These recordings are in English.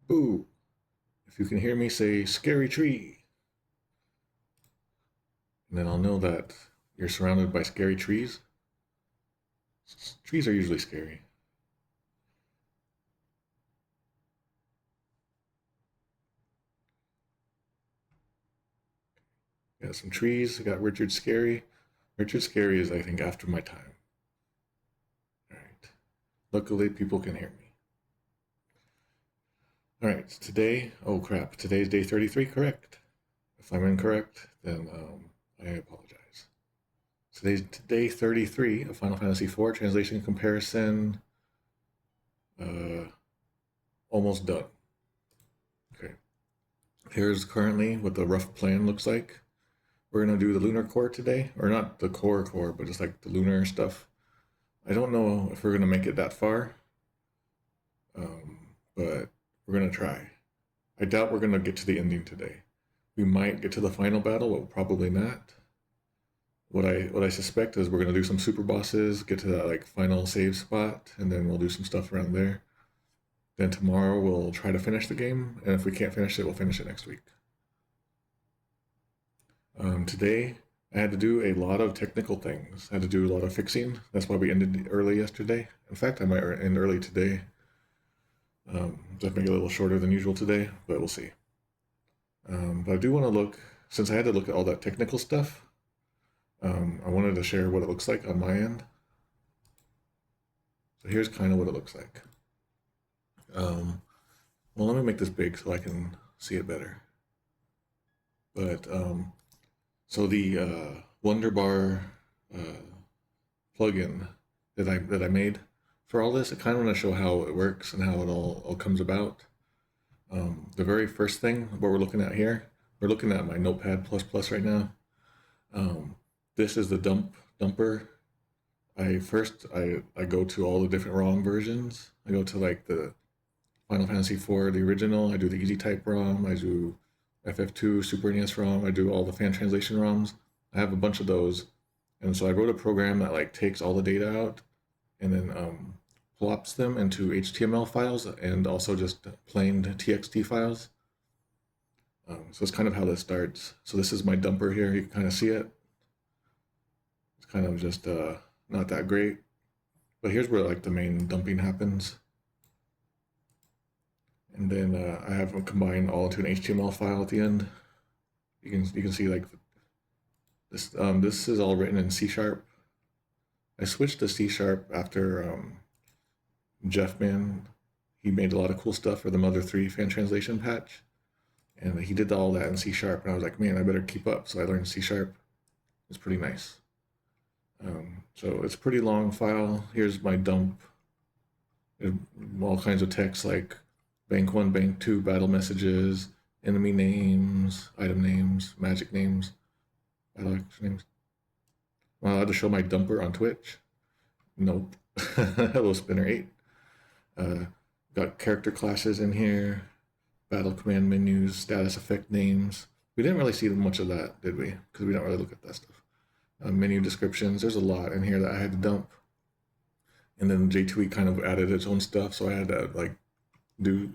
Boo! If you can hear me, say scary tree. And then I'll know that you're surrounded by scary trees. Trees are usually scary. Got some trees. I got Richard Scary. Richard Scary is, I think, after my time. Alright. Luckily, people can hear me. Alright, today... Oh, crap. Today's day 33, correct? If I'm incorrect, then I apologize. Today's day 33 of Final Fantasy IV, translation comparison. Almost done. Okay. Here's currently what the rough plan looks like. We're going to do the lunar core today, or not the core, but just like the lunar stuff. I don't know if we're going to make it that far, but we're going to try. I doubt we're going to get to the ending today. We might get to the final battle, but probably not. What I suspect is we're going to do some super bosses, get to that like final save spot, and then we'll do some stuff around there. Then tomorrow we'll try to finish the game, and if we can't finish it, we'll finish it next week. Today, I had to do a lot of technical things. I had to do a lot of fixing. That's why we ended early yesterday. In fact, I might end early today. Just make it a little shorter than usual today, but we'll see. But I do want to look, since I had to look at all that technical stuff, I wanted to share what it looks like on my end. So here's kind of what it looks like. Well, let me make this big so I can see it better. But, so the Wanderbar plugin that I made for all this, I kind of want to show how it works and how it all comes about. The very first thing, what we're looking at here, we're looking at my Notepad++ right now. This is the dumper. I go to all the different ROM versions. I go to like the Final Fantasy IV, the original. I do the easy type ROM. I do FF2, Super NES ROM. I do all the fan translation ROMs. I have a bunch of those. And so I wrote a program that like takes all the data out and then plops them into HTML files and also just plain TXT files. So it's kind of how this starts. So this is my dumper here. You can kind of see it. It's kind of just not that great. But here's where like the main dumping happens. And then I have them combined all into an HTML file at the end. You can see like this. This is all written in C#. I switched to C# after Jeff Man. He made a lot of cool stuff for the Mother 3 fan translation patch, and he did all that in C#. And I was like, man, I better keep up. So I learned C#. It's pretty nice. So it's a pretty long file. Here's my dump. All kinds of text like Bank 1, Bank 2, battle messages, enemy names, item names, magic names, battle action names. Am I allowed to show my dumper on Twitch? Nope. Hello, Spinner 8. Got character classes in here, battle command menus, status effect names. We didn't really see much of that, did we? Because we don't really look at that stuff. Menu descriptions. There's a lot in here that I had to dump. And then J2E kind of added its own stuff, so I had to like do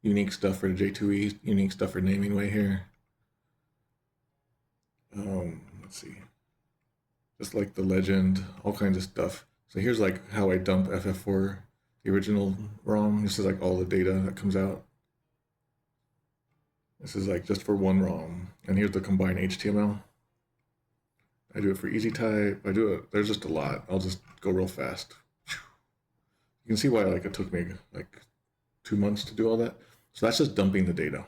unique stuff for J2E, unique stuff for naming way here. Let's see. Just like the legend, all kinds of stuff. So here's like how I dump FF4, the original ROM. This is like all the data that comes out. This is like just for one ROM. And here's the combined HTML. I do it for easy type. I do it, there's just a lot. I'll just go real fast. You can see why like it took me like 2 months to do all that. So that's just dumping the data.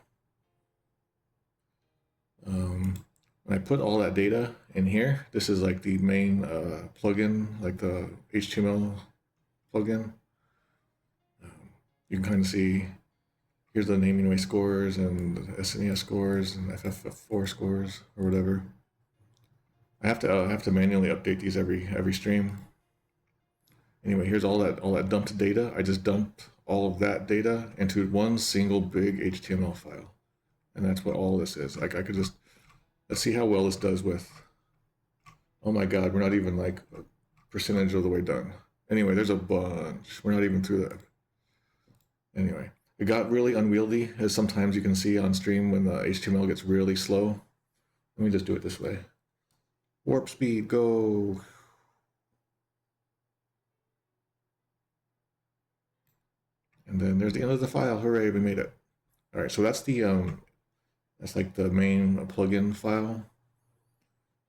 When I put all that data in here, this is like the main plugin, like the HTML plugin. You can kind of see, here's the naming way scores and the SNES scores and FF4 scores or whatever. I have to manually update these every stream. Anyway, here's all that dumped data. I just dumped all of that data into one single big HTML file. And that's what all this is. Like I could just, let's see how well this does with, oh my God, we're not even like a percentage of the way done. Anyway, there's a bunch. We're not even through that. Anyway, It got really unwieldy, as sometimes you can see on stream when the HTML gets really slow. Let me just do it this way. Warp speed, go. And then there's the end of the file. Hooray, we made it. All right, so that's like the main plugin file.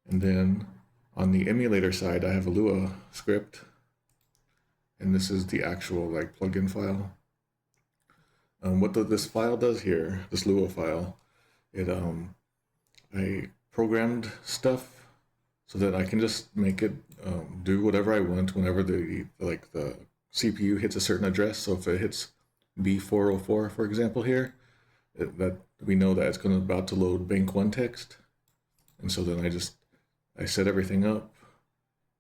And then on the emulator side, I have a Lua script. And this is the actual like plugin file. What this file does here, this Lua file, I programmed stuff so that I can just make it do whatever I want whenever the CPU hits a certain address. So if it hits B404, for example, here, that we know that it's about to load bank 1 text. And so then I set everything up,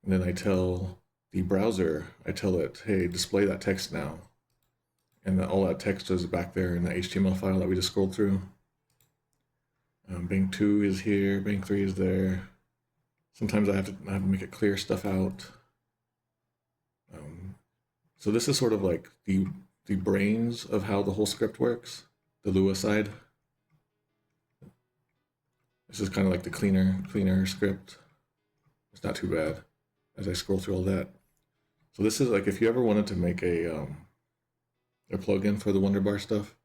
and then I tell the browser, I tell it, hey, display that text now. And all that text is back there in the HTML file that we just scrolled through. Bank 2 is here, bank 3 is there. Sometimes I have to make it clear stuff out. So this is sort of like the brains of how the whole script works, the Lua side. This is kind of like the cleaner script. It's not too bad as I scroll through all that. So this is like if you ever wanted to make a plugin for the Wanderbar stuff,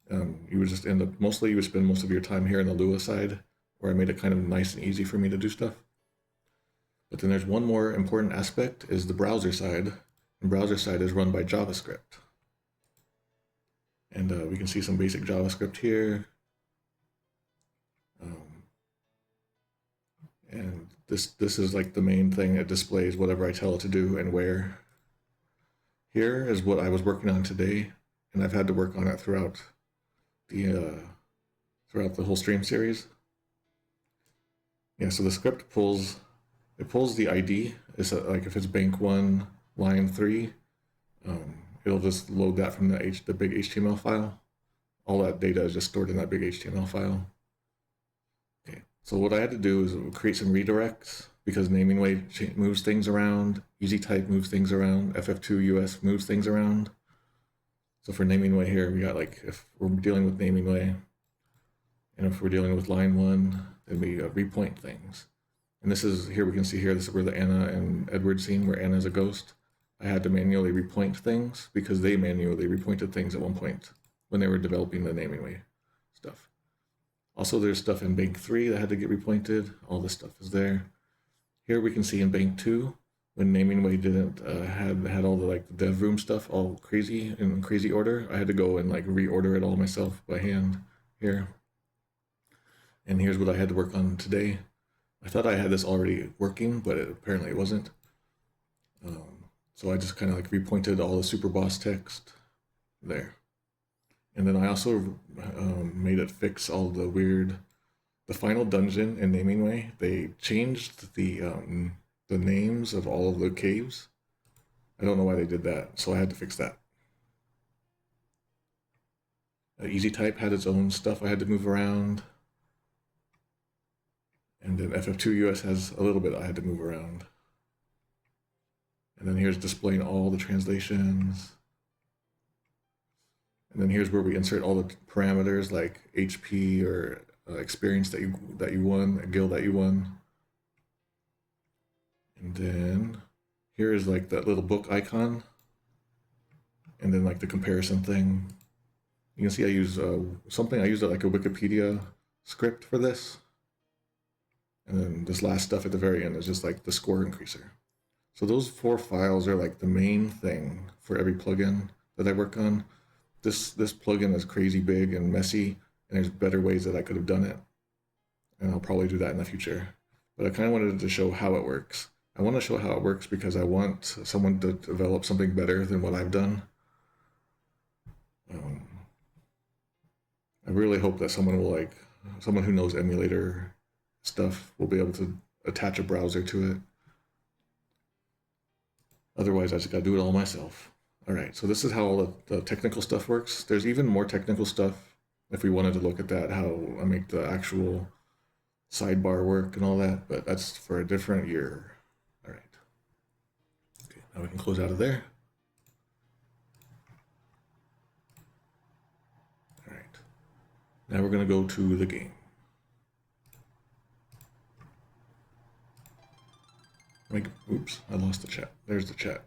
you would just end up, you would spend most of your time here in the Lua side, where I made it kind of nice and easy for me to do stuff. But then there's one more important aspect, is the browser side. And browser side is run by JavaScript. And we can see some basic JavaScript here. And this is like the main thing. It displays whatever I tell it to do and where. Here is what I was working on today, and I've had to work on it throughout the whole stream series. Yeah, so the script pulls the ID. It's like if it's bank 1, line 3, it'll just load that from the big HTML file. All that data is just stored in that big HTML file. Okay, so what I had to do is create some redirects, because naming way moves things around, easy type moves things around, FF2 US moves things around. So for naming way here, we got like, if we're dealing with naming way, and if we're dealing with line 1, then we repoint things. And this is, here we can see here, this is where the Anna and Edward scene, where Anna's a ghost. I had to manually repoint things because they manually repointed things at one point when they were developing the naming way stuff. Also, there's stuff in bank 3 that had to get repointed. All this stuff is there. Here we can see in bank 2, when naming way didn't had all the like the dev room stuff all crazy in crazy order, I had to go and like reorder it all myself by hand here. And here's what I had to work on today. I thought I had this already working, but apparently it wasn't. So I just kind of like repointed all the super boss text there. And then I also made it fix all the final dungeon in naming way. They changed the names of all of the caves. I don't know why they did that, so I had to fix that. Easy type had its own stuff I had to move around. And then FF2 US has a little bit I had to move around. And then here's displaying all the translations. And then here's where we insert all the parameters like HP or experience that you won, a guild that you won. And then here is like that little book icon. And then like the comparison thing. You can see I use I used like a Wikipedia script for this. And then this last stuff at the very end is just like the score increaser. So those 4 files are like the main thing for every plugin that I work on. This plugin is crazy big and messy, and there's better ways that I could have done it. And I'll probably do that in the future. But I kind of wanted to show how it works. I want to show how it works because I want someone to develop something better than what I've done. I really hope that someone who knows emulator stuff will be able to attach a browser to it. Otherwise, I just gotta do it all myself. All right, so this is how all the technical stuff works. There's even more technical stuff if we wanted to look at that, how I make the actual sidebar work and all that, but that's for a different year. All right. Okay, now we can close out of there. Now we're going to go to the game. Oops, I lost the chat. There's the chat.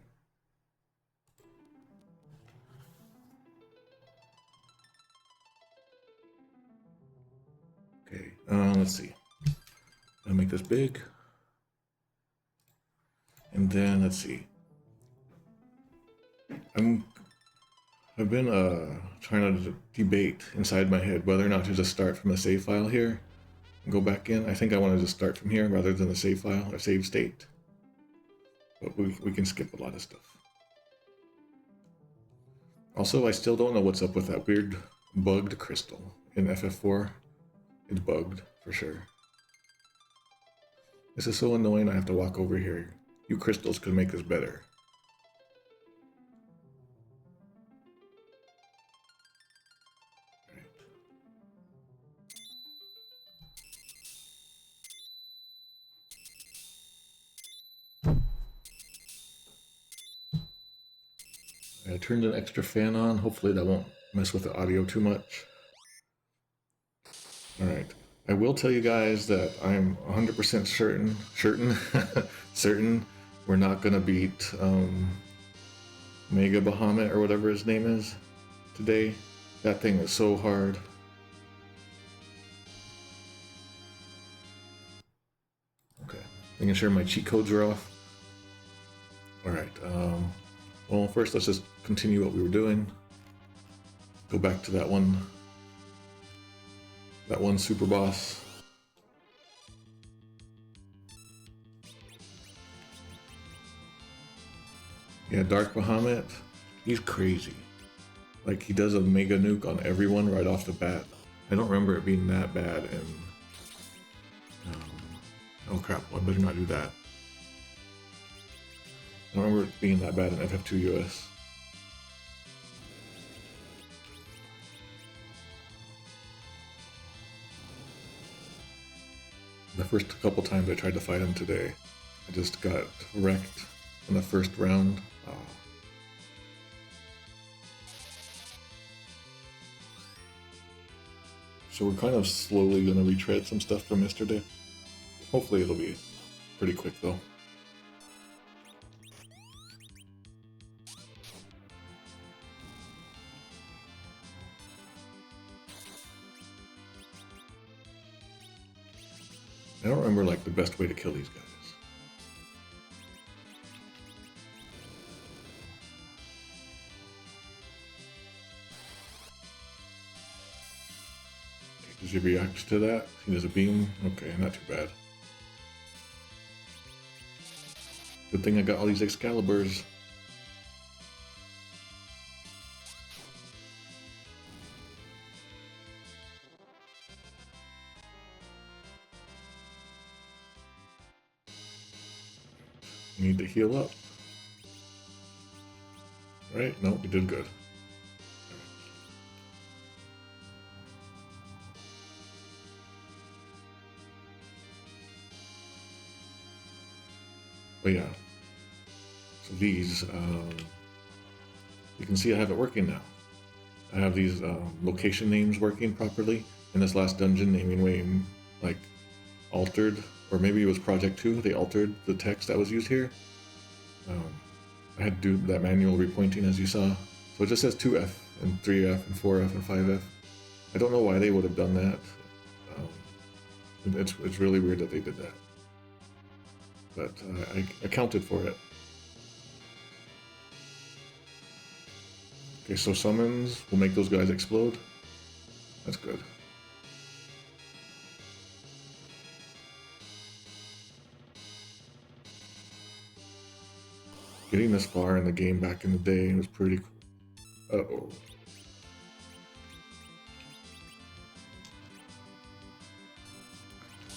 Okay, let's see. I'll make this big. And then, let's see. I've been trying to debate inside my head whether or not to just start from a save file here and go back in. I think I want to just start from here rather than the save file or save state. But we can skip a lot of stuff. Also, I still don't know what's up with that weird bugged crystal in FF4. It's bugged, for sure. This is so annoying, I have to walk over here. You crystals could make this better. I turned an extra fan on. Hopefully that won't mess with the audio too much. Alright. I will tell you guys that I'm 100% certain we're not going to beat Mega Bahamut or whatever his name is today. That thing is so hard. Okay. Making sure my cheat codes are off. Alright. Well, first let's just continue what we were doing. Go back to that one super boss. Yeah, Dark Bahamut, he's crazy. Like, he does a mega nuke on everyone right off the bat. I don't remember it being that bad, and oh crap, I better not do that. I don't remember it being that bad in FF2 US. The first couple times I tried to fight him today, I just got wrecked in the first round. So we're kind of slowly going to retread some stuff from yesterday. Hopefully it'll be pretty quick though. I don't remember like the best way to kill these guys. Okay, does he react to that? He does a beam? Okay, not too bad. Good thing I got all these Excaliburs. Need to heal up. Right? No, we did good. But yeah. So these, you can see I have it working now. I have these location names working properly. In this last dungeon, naming way like altered. Or maybe it was Project 2, they altered the text that was used here. I had to do that manual repointing as you saw. So it just says 2F and 3F and 4F and 5F. I don't know why they would have done that. It's really weird that they did that. But I accounted for it. Okay, so summons will make those guys explode. That's good. Getting this far in the game back in the day was pretty cool. Uh-oh.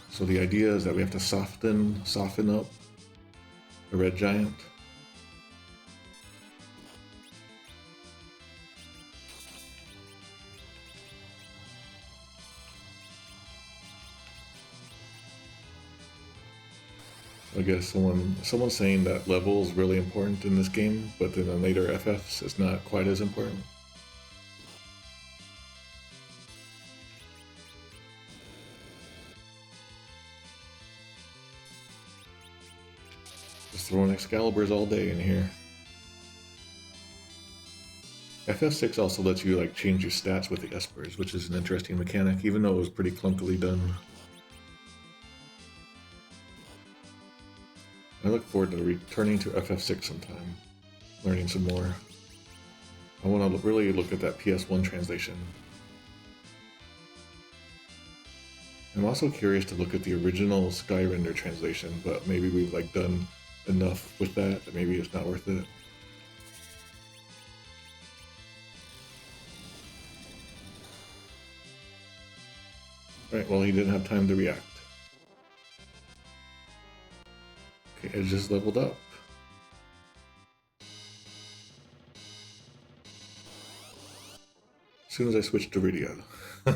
So the idea is that we have to soften up the red giant. I guess someone's saying that level is really important in this game, but then in later FFs it's not quite as important. Just throwing Excaliburs all day in here. FF6 also lets you like change your stats with the Espers, which is an interesting mechanic, even though it was pretty clunkily done. I look forward to returning to FF6 sometime, learning some more. I want to really look at that PS1 translation. I'm also curious to look at the original Skyrender translation, but maybe we've like done enough with that maybe it's not worth it. Alright, well he didn't have time to react. Okay, it just leveled up. As soon as I switched to Iridia.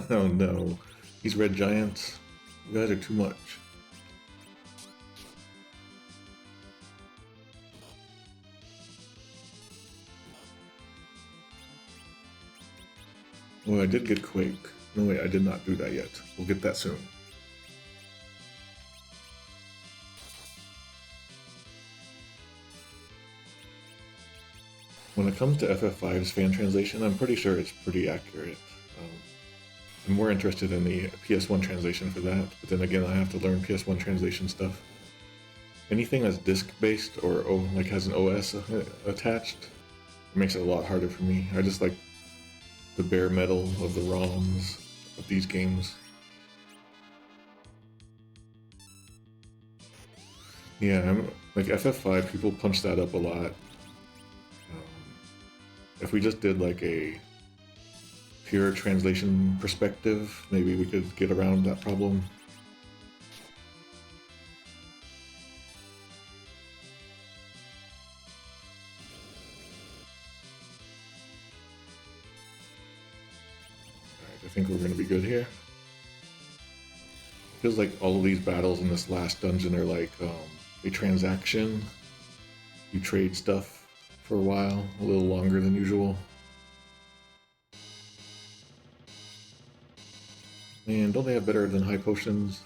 Oh no. These red giants, you guys are too much. Oh, I did get Quake. No wait, I did not do that yet. We'll get that soon. When it comes to FF5's fan translation, I'm pretty sure it's pretty accurate. I'm more interested in the PS1 translation for that, but then again I have to learn PS1 translation stuff. Anything that's disc-based or like has an OS attached, it makes it a lot harder for me. I just like the bare metal of the ROMs of these games. Yeah, like FF5, people punch that up a lot. If we just did like a pure translation perspective, maybe we could get around that problem. Alright, I think we're going to be good here. Feels like all of these battles in this last dungeon are like a transaction. You trade stuff for a while, a little longer than usual. Man, don't they have better than high potions?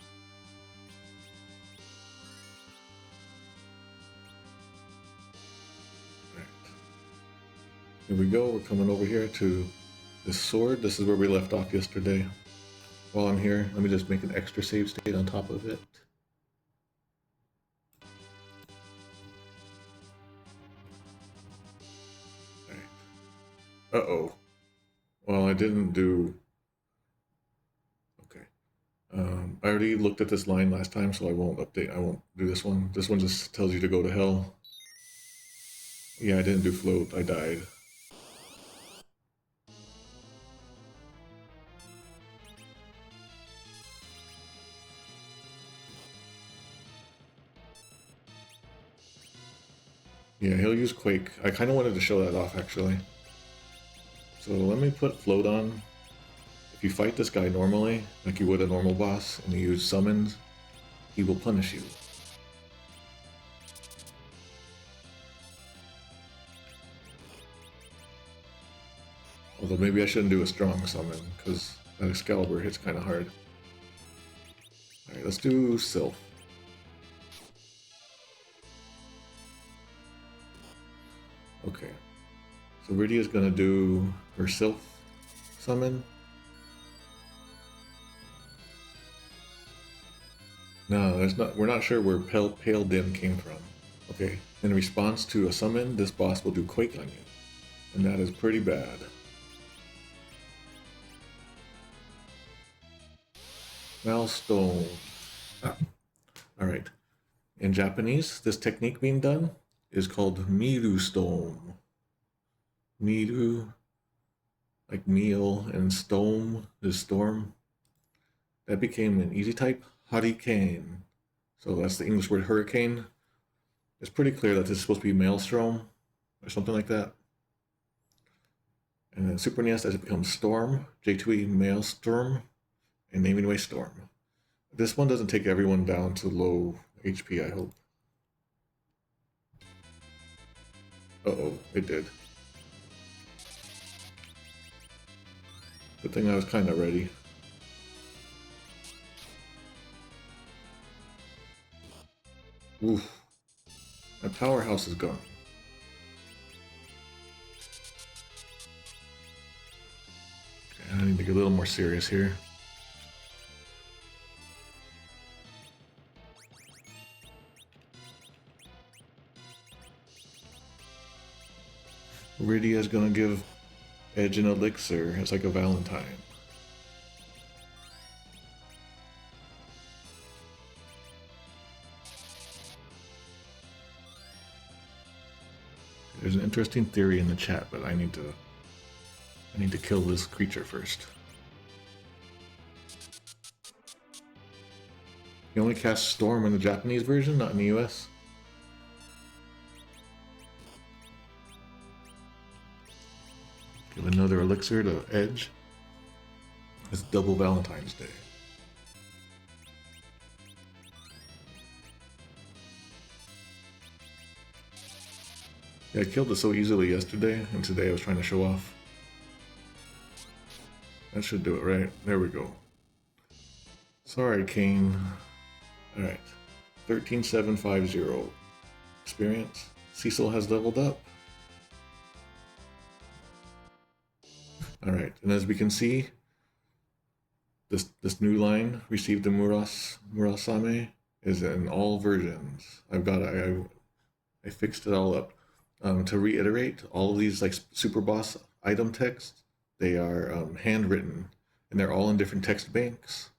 Alright. Here we go, we're coming over here to this sword. This is where we left off yesterday. While I'm here, let me just make an extra save state on top of it. Alright. Uh-oh. Well, I didn't do... I already looked at this line last time, so I won't do this one. This one just tells you to go to hell. Yeah, I didn't do float, I died. Yeah, he'll use Quake. I kind of wanted to show that off, actually. So let me put float on. If you fight this guy normally, like you would a normal boss, and you use summons, he will punish you. Although maybe I shouldn't do a strong summon, because that Excalibur hits kind of hard. Alright, let's do Sylph. Okay. So Iridia's gonna do her Sylph summon. No, there's not. We're not sure where Pale Dim came from. Okay. In response to a summon, this boss will do Quake on you, and that is pretty bad. Milestone. Alright. In Japanese, this technique being done is called Miru Stone. Miru, like meal, and stone is storm. That became an easy type, Hurricane. So that's the English word hurricane. It's pretty clear that this is supposed to be Maelstrom, or something like that. And then Super NES, as it becomes Storm, J2E Maelstrom, and Naming Way Storm. This one doesn't take everyone down to low HP, I hope. Uh-oh, it did. Good thing I was kind of ready. Oof. My powerhouse is gone. Okay, I need to get a little more serious here. Rydia is gonna give Edge an elixir. It's like a Valentine. There's an interesting theory in the chat, but I need to kill this creature first. You only cast Storm in the Japanese version, not in the US. Give another elixir to Edge. It's double Valentine's Day. Yeah, I killed it so easily yesterday, and today I was trying to show off. That should do it, right? There we go. Sorry, Kane. Alright. 13750. Experience. Cecil has leveled up. Alright, and as we can see, this new line, Received the Murasame, is in all versions. I fixed it all up. To reiterate, all of these like super boss item texts, they are handwritten, and they're all in different text banks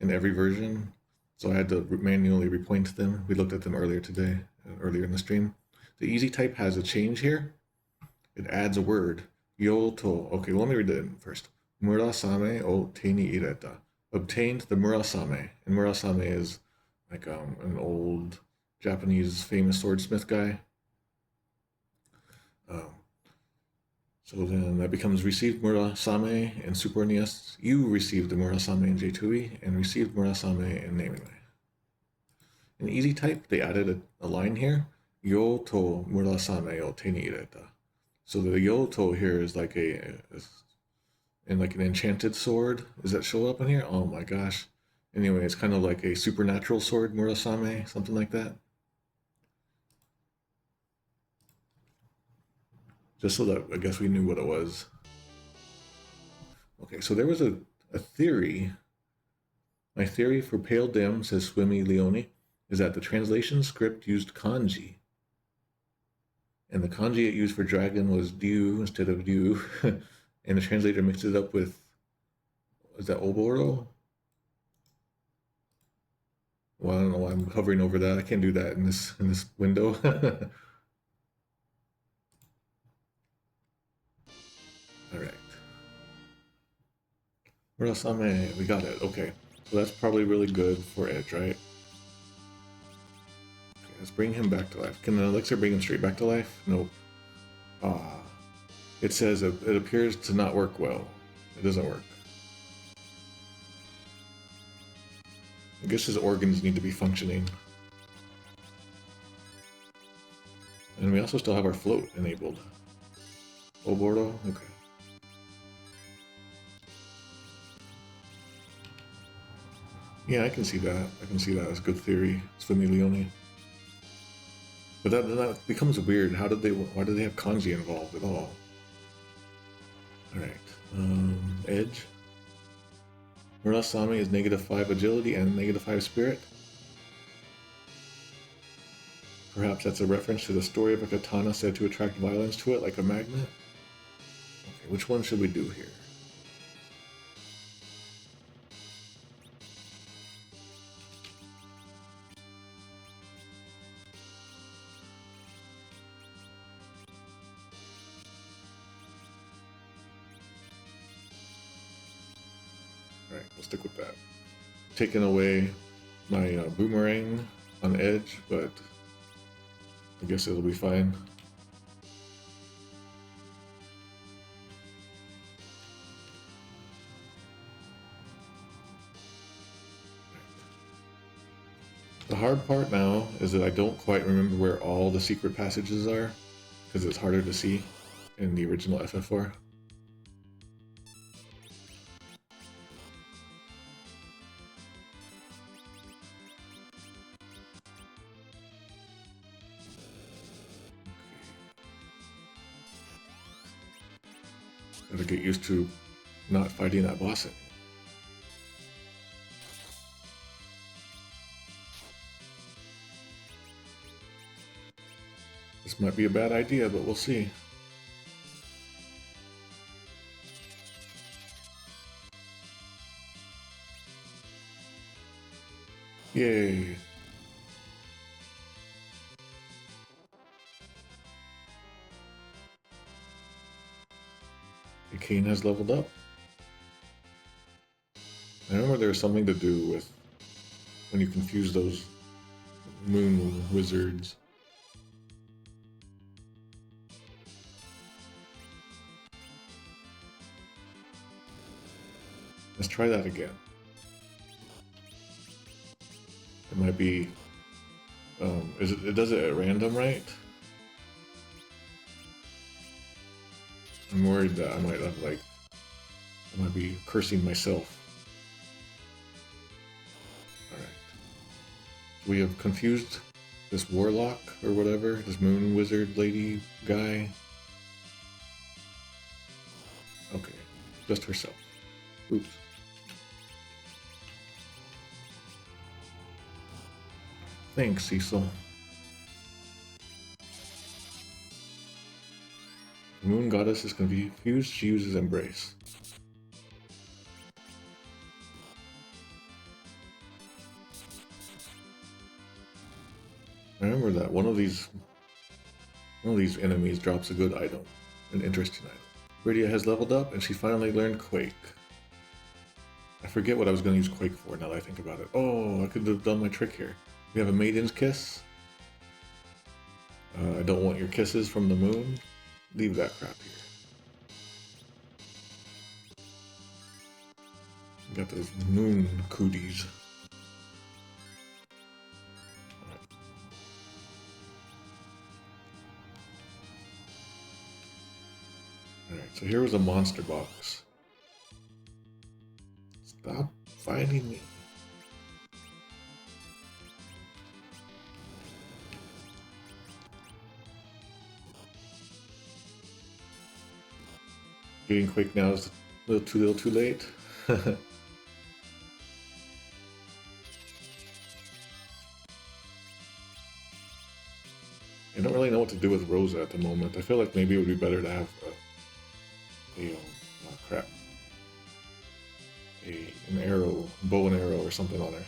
in every version. So I had to manually repoint them. We looked at them earlier today, earlier in the stream. The easy type has a change here. It adds a word. Yo to. Okay, let me read it first. Murasame o teini ireta. Obtained the Murasame. And Murasame is like an old Japanese famous swordsmith guy. So then that becomes received Murasame in Super NES. You received the Murasame in J2E and received Murasame in Namine. In easy type, they added a line here. Yo to Murasame o teini ireta. So the Yoto here is like an enchanted sword. Does that show up in here? Oh my gosh. Anyway, it's kind of like a supernatural sword, Murasame, something like that. Just so that I guess we knew what it was. Okay, so there was a theory. My theory for Pale Dim, says Swimmy Leone, is that the translation script used kanji. And the kanji it used for dragon was Ryu instead of Ryu. And the translator mixed it up with, is that Oboro? Well, I don't know why I'm hovering over that. I can't do that in this window. Alright. Murasame, we got it. Okay. So that's probably really good for Edge, right? Okay, let's bring him back to life. Can the elixir bring him straight back to life? Nope. It says it appears to not work well. It doesn't work. I guess his organs need to be functioning. And we also still have our float enabled. Obordo? Okay. Yeah, I can see that. I can see that as good theory. Swimmy Leone. But that becomes weird. Why did they have kanji involved at all? Alright. Edge. Murasame is -5 agility and -5 spirit. Perhaps that's a reference to the story of a katana said to attract violence to it like a magnet. Okay, which one should we do here? Alright, we'll stick with that. Taking away my boomerang on Edge, but I guess it'll be fine. The hard part now is that I don't quite remember where all the secret passages are, because it's harder to see in the original FF4. Gotta get used to not fighting that boss anymore. This might be a bad idea, but we'll see. Yay! Kane has leveled up. I remember there was something to do with when you confuse those moon wizards. Let's try that again. It might be, it does it at random, right? I'm worried that I might have, like, I might be cursing myself. Alright. We have confused this warlock, or whatever, this moon wizard lady guy. Okay, just herself. Oops. Thanks, Cecil. The moon goddess is confused, she uses embrace. I remember that one of these enemies drops a good item, an interesting item. Rydia has leveled up and she finally learned Quake. I forget what I was going to use Quake for now that I think about it. Oh, I could have done my trick here. We have a Maiden's Kiss. I don't want your kisses from the moon. Leave that crap here. We got those moon cooties. Alright, so here was a monster box. Stop fighting me. Getting Quake now is a little too late. I don't really know what to do with Rosa at the moment. I feel like maybe it would be better to have an arrow, bow and arrow or something on her.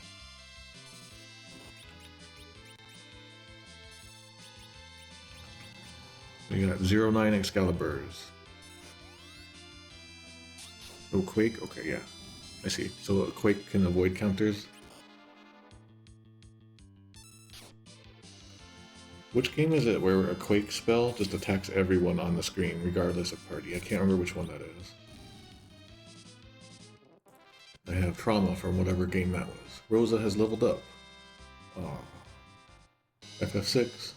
We got 09 Excaliburs. Oh, Quake? Okay, yeah. I see. So a Quake can avoid counters. Which game is it where a Quake spell just attacks everyone on the screen, regardless of party? I can't remember which one that is. I have trauma from whatever game that was. Rosa has leveled up. Aww. FF6.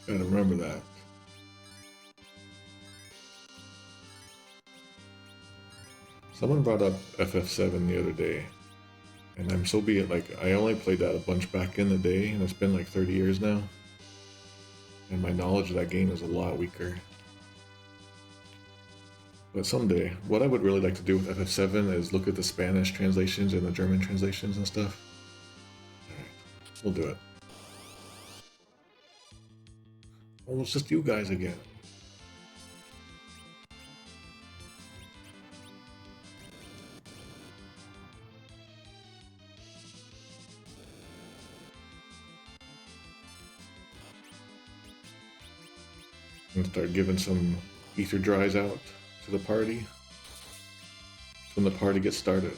Gotta remember that. Someone brought up FF7 the other day, and I'm so be it, like, I only played that a bunch back in the day, and it's been like 30 years now, and my knowledge of that game is a lot weaker. But someday, what I would really like to do with FF7 is look at the Spanish translations and the German translations and stuff. Alright, we'll do it. Oh, it's just you guys again. I'm gonna start giving some ether dries out to the party. That's when the party gets started.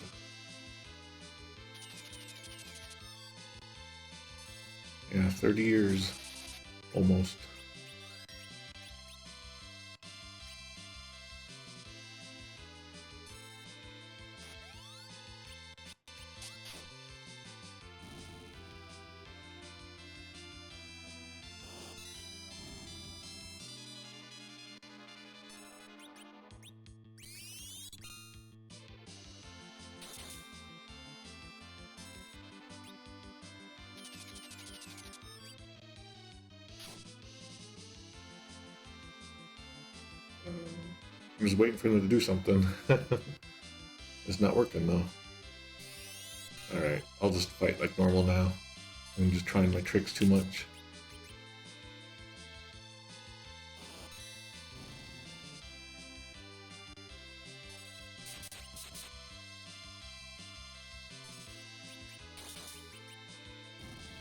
Yeah, 30 years. Almost. I'm just waiting for them to do something. It's not working though. Alright, I'll just fight like normal now. I'm just trying my tricks too much.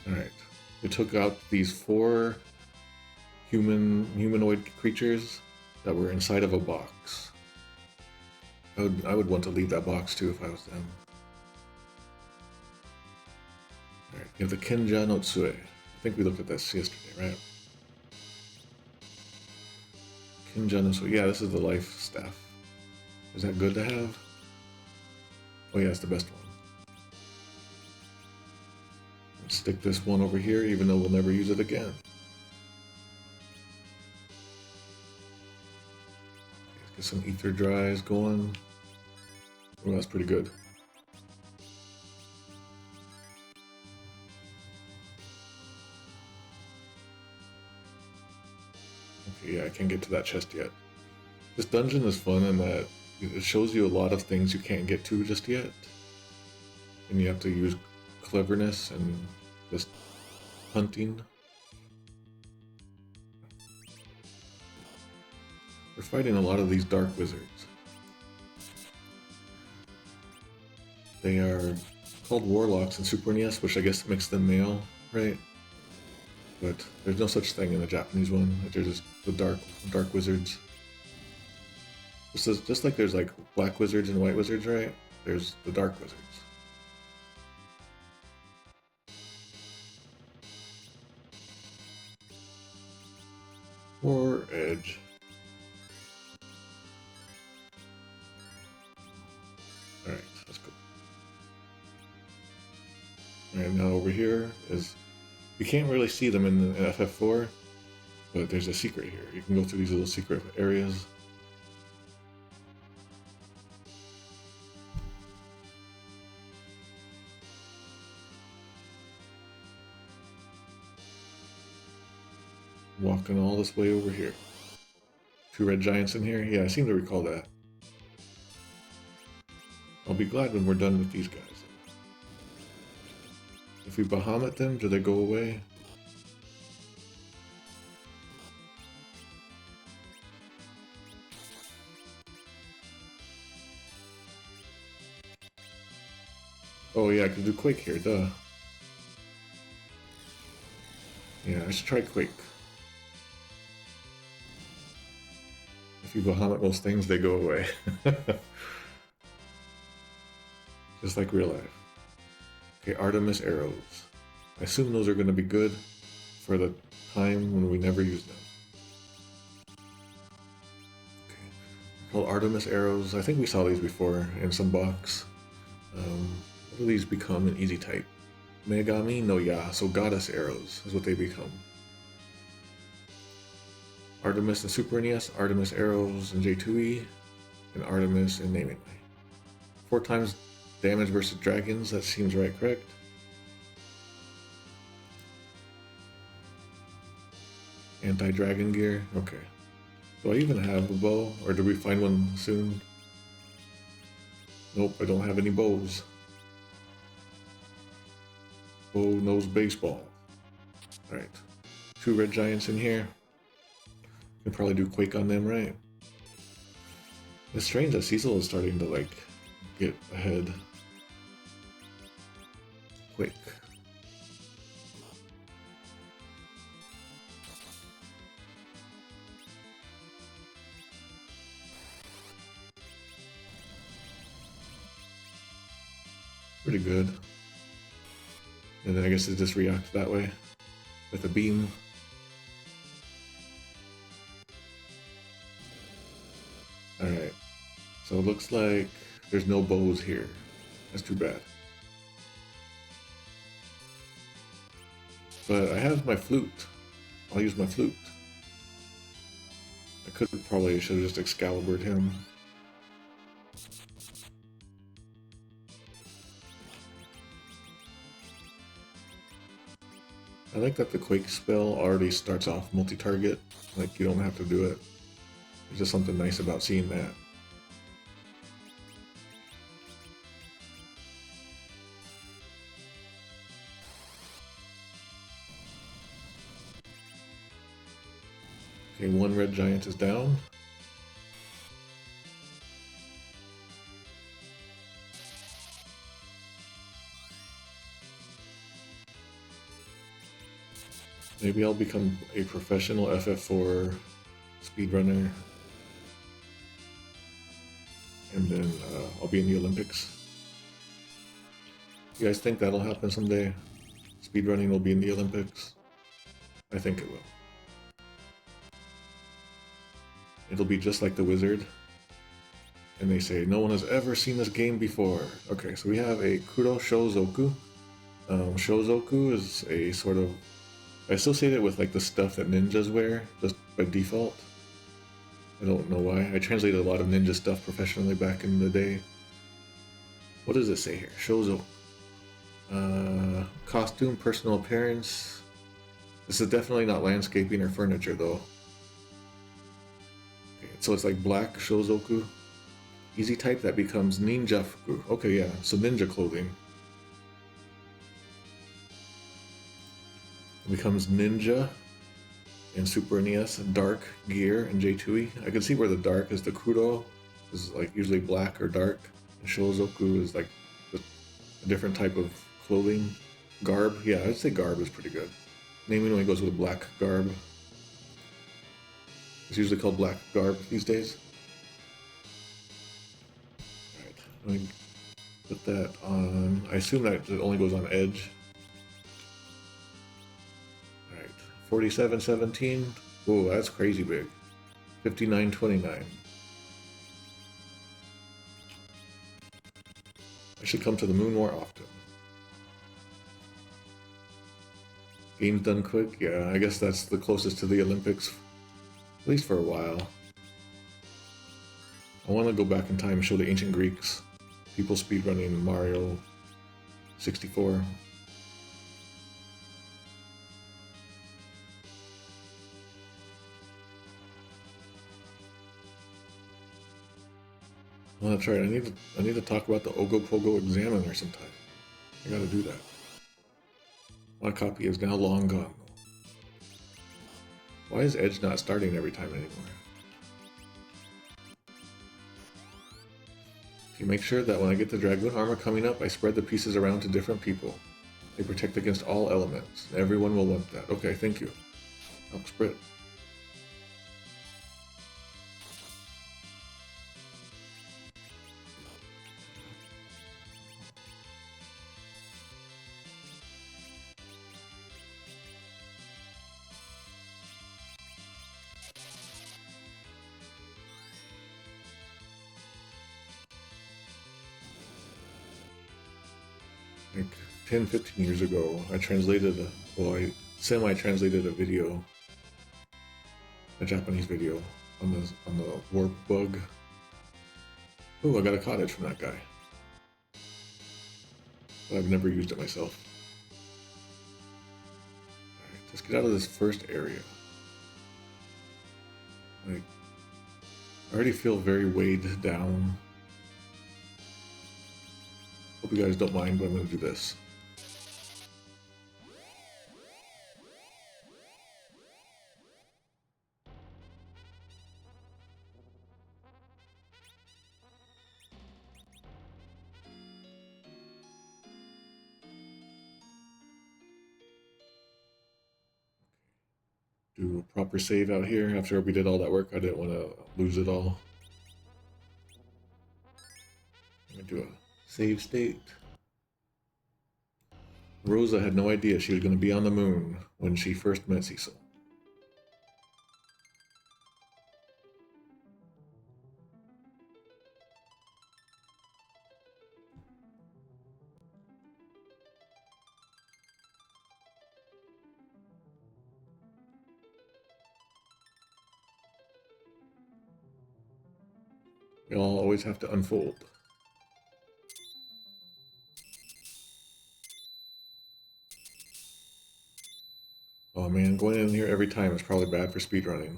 Alright, we took out these 4 humanoid creatures that were inside of a box. I would want to leave that box too if I was them. Alright, you have the Kenja no Tsue. I think we looked at this yesterday, right? Kenja no Tsue. Yeah, this is the life staff. Is that good to have? Oh yeah, it's the best one. Let's stick this one over here, even though we'll never use it again. Get some ether dries going. Oh, that's pretty good. Okay, yeah, I can't get to that chest yet. This dungeon is fun in that it shows you a lot of things you can't get to just yet. And you have to use cleverness and just hunting. We're fighting a lot of these dark wizards. They are called warlocks in Super NES, which I guess makes them male, right? But there's no such thing in the Japanese one. They're just the dark wizards. Just like there's like black wizards and white wizards, right? There's the dark wizards. War edge. Alright, let's go. Alright, now over here is... You can't really see them in the FF4, but there's a secret here. You can go through these little secret areas. Walking all this way over here. 2 red giants in here? Yeah, I seem to recall that. I'll be glad when we're done with these guys. If we Bahamut them, do they go away? Oh yeah, I can do Quake here, duh. Yeah, I should try Quake. If you Bahamut those things, they go away. Just like real life. Okay, Artemis arrows. I assume those are going to be good for the time when we never use them. Okay, called Artemis arrows. I think we saw these before in some box. What do these become in easy type? Megami no Ya, so goddess arrows is what they become. Artemis in Super NES, Artemis arrows in J2E, and Artemis in Naming. 4 times damage versus dragons, that seems right, correct? Anti-dragon gear, okay. Do I even have a bow, or do we find one soon? Nope, I don't have any bows. Bow nose baseball. Alright, 2 red giants in here. Can probably do Quake on them, right? It's strange that Cecil is starting to like get ahead. Quake. Pretty good. And then I guess it just reacts that way with a beam. Alright, so it looks like there's no bows here. That's too bad. But I have my flute. I'll use my flute. I should have just Excalibured him. I like that the Quake spell already starts off multi-target. Like, you don't have to do it. There's just something nice about seeing that. Okay, one red giant is down. Maybe I'll become a professional FF4 speedrunner. And then I'll be in the Olympics. You guys think that'll happen someday? Speedrunning will be in the Olympics? I think it will. It'll be just like the Wizard. And they say, no one has ever seen this game before. Okay, so we have a Kuro Shozoku. Shozoku is a sort of... I associate it with like the stuff that ninjas wear, just by default. I don't know why. I translated a lot of ninja stuff professionally back in the day. What does it say here? Shozoku. Costume, personal appearance. This is definitely not landscaping or furniture though. Okay, so it's like black Shozoku. Easy type that becomes ninja fuku. Okay, yeah, so ninja clothing. It becomes ninja in Super NES, dark gear in J2E. I can see where the dark is the Kuro, is like usually black or dark. And Shozoku is like a different type of clothing. Garb, yeah, I'd say garb is pretty good. Naming only goes with a black garb. It's usually called black garb these days. Alright, let me put that on. I assume that it only goes on edge. Alright, 4717. Whoa, that's crazy big. 5929. I should come to the moon more often. Game's done quick? Yeah, I guess that's the closest to the Olympics, at least for a while. I want to go back in time and show the ancient Greeks, people speedrunning Mario 64. Well, that's right. I need to talk about the Ogopogo Examiner sometime. I gotta do that. My copy is now long gone. Why is Edge not starting every time anymore? Okay, make sure that when I get the Dragoon armor coming up, I spread the pieces around to different people. They protect against all elements. Everyone will want that. Okay, thank you. Help spread. Like 10-15 years ago, I translated, I semi-translated a video, a Japanese video, on the warp bug. Oh, I got a cottage from that guy. But I've never used it myself. Alright, let's get out of this first area. Like, I already feel very weighed down. Hope you guys don't mind, but I'm going to do this. Do a proper save out here. After we did all that work, I didn't want to lose it all. I'm going to do a save state. Rosa had no idea she was going to be on the moon when she first met Cecil. We all always have to unfold. Oh man, going in here every time is probably bad for speedrunning.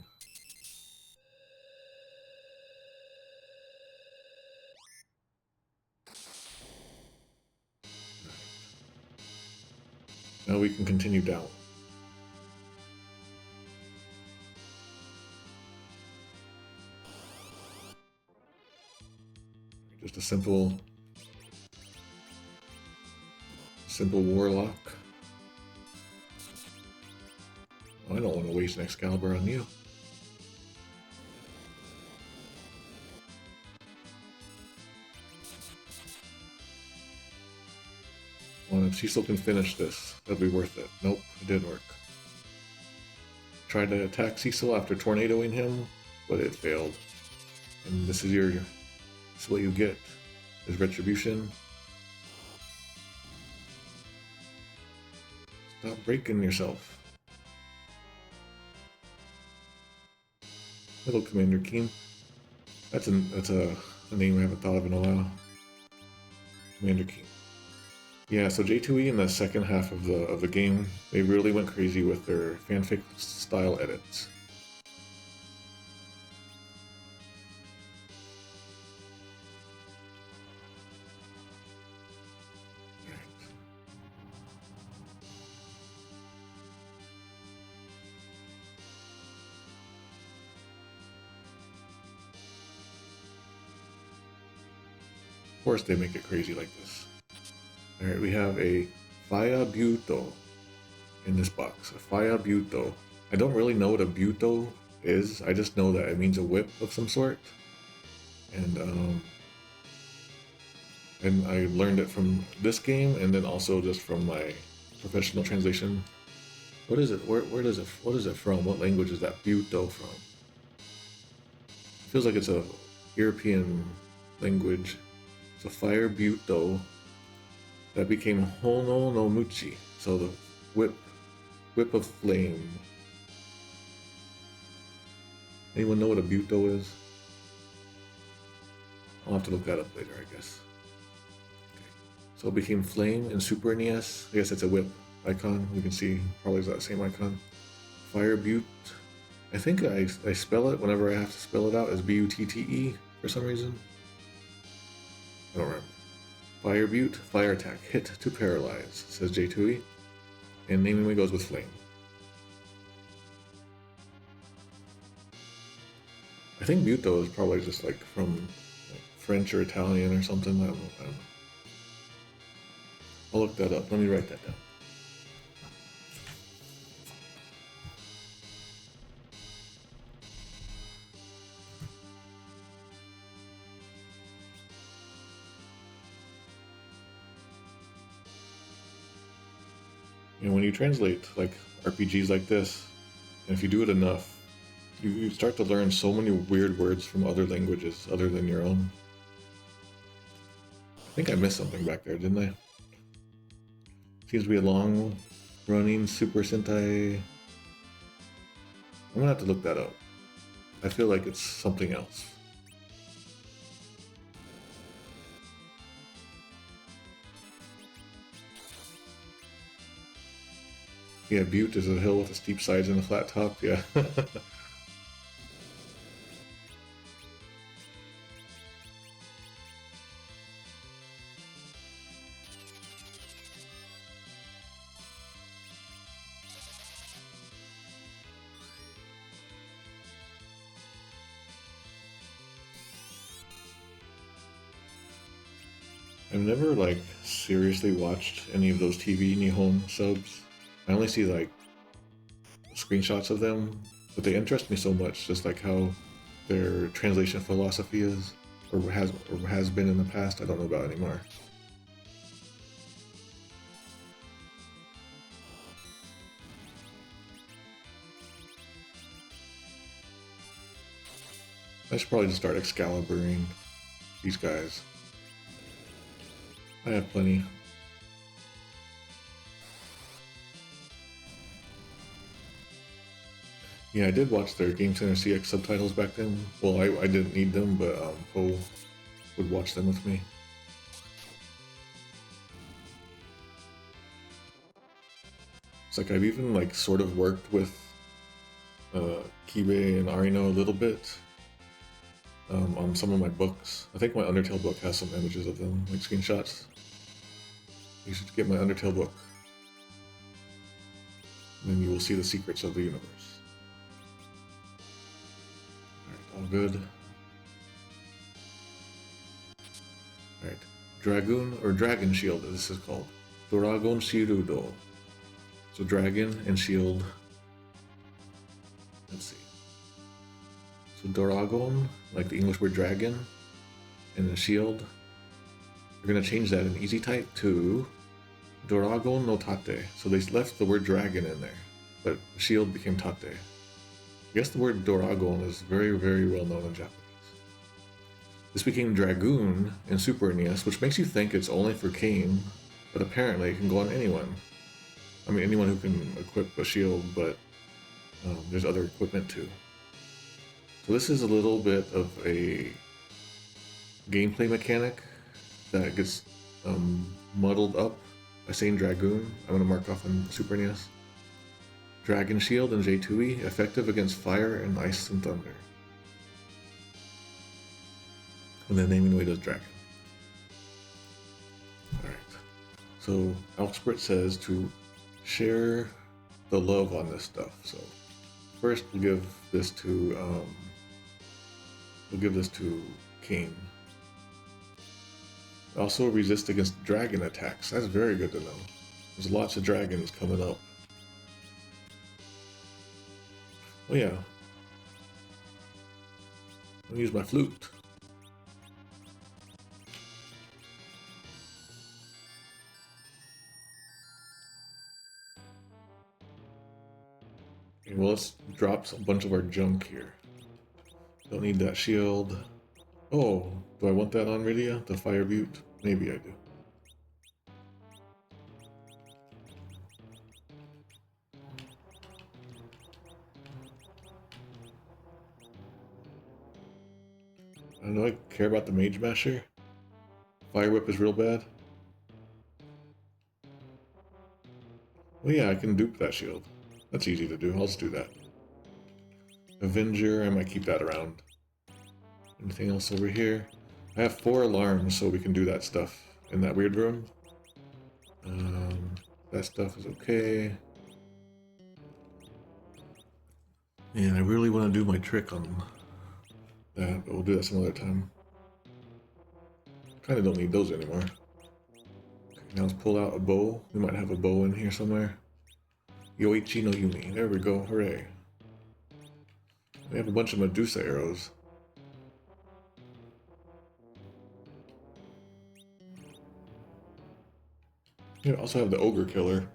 Now we can continue down. Just a simple warlock. I don't want to waste an Excalibur on you. Well, if Cecil can finish this, that'll be worth it. Nope, it didn't work. Tried to attack Cecil after tornadoing him, but it failed. And this is what you get, is retribution. Stop breaking yourself. Hello, Commander Keen. That's a name I haven't thought of in a while. Commander Keen. Yeah, so J2E in the second half of the game, they really went crazy with their fanfic style edits. Of course they make it crazy like this. Alright, we have a Fire Buto in this box. A Fire Buto. I don't really know what a Buto is. I just know that it means a whip of some sort. And I learned it from this game and then also just from my professional translation. What is it? What is it from? What language is that Buto from? It feels like it's a European language. It's a Fire Buto that became Hono no Muchi, so the whip of flame. Anyone know what a Buto is? I'll have to look that up later, I guess. Okay. So it became flame in Super NES. I guess it's a whip icon. You can see probably that same icon. Fire Butte. I think I spell it whenever I have to spell it out as B-U-T-T-E for some reason. I don't remember. Fire Butte, fire attack, hit to paralyze, says J2E. And naming goes with flame. I think Buto is probably just like from French or Italian or something. I don't know. I'll look that up. Let me write that down. And when you translate like RPGs like this, and if you do it enough, you start to learn so many weird words from other languages other than your own. I think I missed something back there, didn't I? Seems to be a long-running Super Sentai. I'm gonna have to look that up. I feel like it's something else. Yeah, Butte is a hill with a steep sides and a flat top, yeah. I've never like seriously watched any of those TV Nihon subs. I only see like screenshots of them, but they interest me so much, just like how their translation philosophy is, or has been in the past. I don't know about anymore. I should probably just start Excaliburing these guys. I have plenty. Yeah, I did watch their Game Center CX subtitles back then. Well, I didn't need them, but Poe would watch them with me. It's like I've even like sort of worked with Kibe and Arino a little bit on some of my books. I think my Undertale book has some images of them, like screenshots. You should get my Undertale book. and you will see the secrets of the universe. Alright, all good. Alright, Dragoon, or Dragon Shield, as this is called. Dragon Shirudo. So dragon and shield. Let's see. So Doragon, like the English word dragon, and the shield. We're going to change that in easy type to Doragon no Tate. So they left the word dragon in there, but shield became Tate. I guess the word Doragon is very, very well known in Japanese. This became Dragoon in Super NES, which makes you think it's only for King, but apparently it can go on anyone. I mean, anyone who can equip a shield, but there's other equipment too. So this is a little bit of a gameplay mechanic that gets muddled up by saying Dragoon. I'm going to mark off on Super NES. Dragon Shield and J2E, effective against fire and ice and thunder. And then naming way does dragon. Alright. So Alsprit says to share the love on this stuff. So first we'll give this to King. Also resist against dragon attacks. That's very good to know. There's lots of dragons coming up. Oh yeah. I'll use my flute. Okay, well, let's drop a bunch of our junk here. Don't need that shield. Oh, do I want that on Rydia? The Fire Butte? Maybe I do. I don't know, I care about the Mage Masher. Fire Whip is real bad. Well, yeah, I can dupe that shield. That's easy to do. I'll just do that. Avenger, I might keep that around. Anything else over here? I have 4 alarms, so we can do that stuff in that weird room. That stuff is okay. Man, I really want to do my trick on that, but we'll do that some other time. Kind of don't need those anymore. Okay, now let's pull out a bow. We might have a bow in here somewhere. Yoichi no Yumi. There we go. Hooray. We have a bunch of Medusa arrows. You also have the Ogre Killer.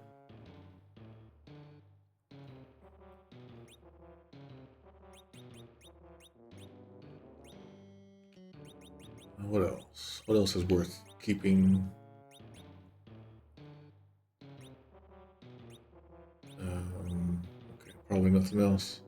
What else? What else is worth keeping? Okay, probably nothing else.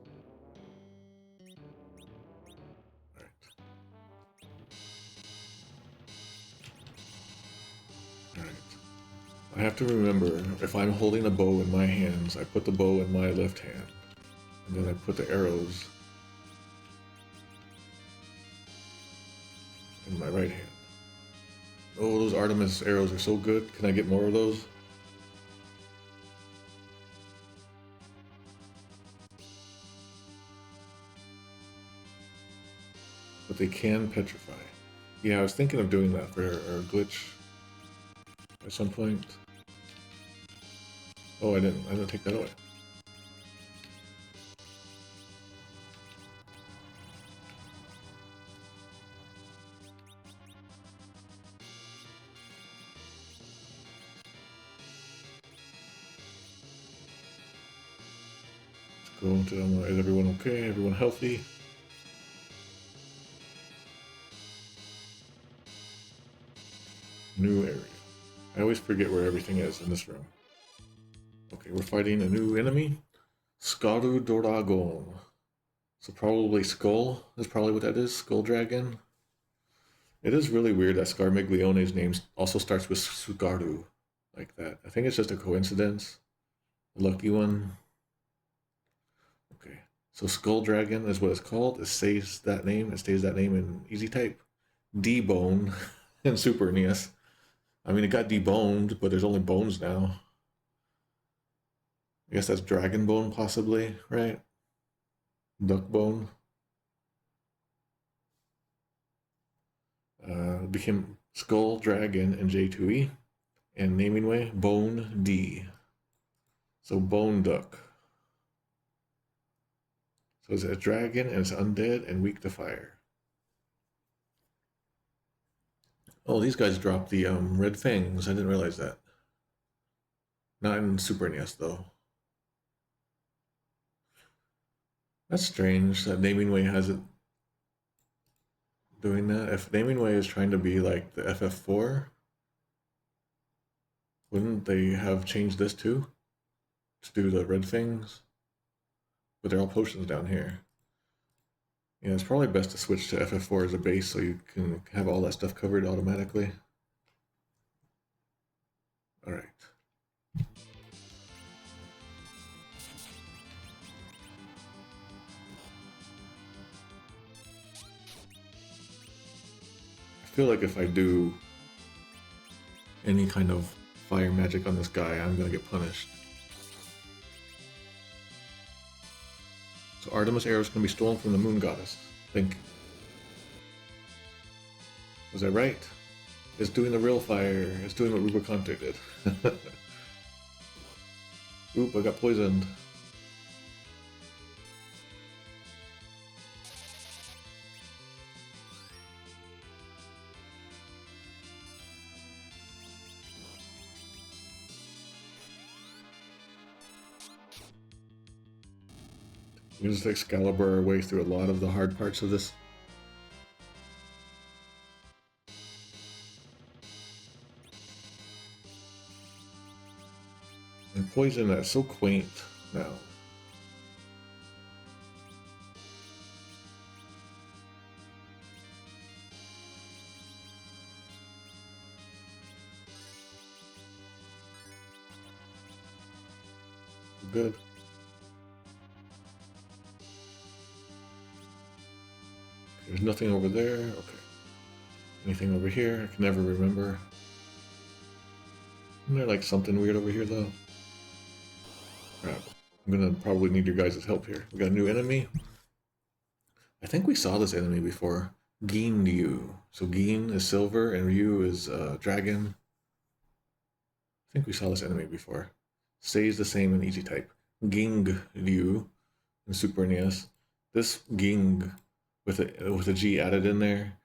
I have to remember, if I'm holding a bow in my hands, I put the bow in my left hand, and then I put the arrows in my right hand. Oh, those Artemis arrows are so good. Can I get more of those? But they can petrify. Yeah, I was thinking of doing that for a glitch at some point. Oh, I didn't take that away. Let's go to, is everyone okay? Everyone healthy? New area. I always forget where everything is in this room. Okay, we're fighting a new enemy. Skaru Doragon. So probably Skull is probably what that is. Skull Dragon. It is really weird that Scarmiglione's name also starts with Sugaru. Like that. I think it's just a coincidence. A lucky one. Okay. So Skull Dragon is what it's called. It stays that name. It stays that name in easy type. D-Bone in Super NES. I mean, it got deboned, but there's only bones now. I guess that's dragon bone, possibly, right? Duck bone. Became Skull Dragon in J2E, and naming way Bone D. So Bone Duck. So it's a dragon and it's undead and weak to fire. Oh, these guys dropped the red fangs. I didn't realize that. Not in Super NES though. That's strange that Naming Way has it doing that. If Naming Way is trying to be like the FF4, wouldn't they have changed this too? To do the red things? But they're all potions down here. Yeah, it's probably best to switch to FF4 as a base so you can have all that stuff covered automatically. Alright. I feel like if I do any kind of fire magic on this guy, I'm gonna get punished. So Artemis arrows can be stolen from the moon goddess. Think. Was I right? It's doing the real fire. It's doing what Rubicante did. Oop, I got poisoned. We just Excalibur our way through a lot of the hard parts of this. And poison, that's so quaint now. Good. There's nothing over there. Okay. Anything over here? I can never remember. Isn't there like something weird over here though? Crap. I'm gonna probably need your guys' help here. We got a new enemy. I think we saw this enemy before. Gin Ryu. So Gin is silver and Ryu is dragon. I think we saw this enemy before. Stays the same in easy type. Ging Ryu in Super NES. This Ging with a G added in there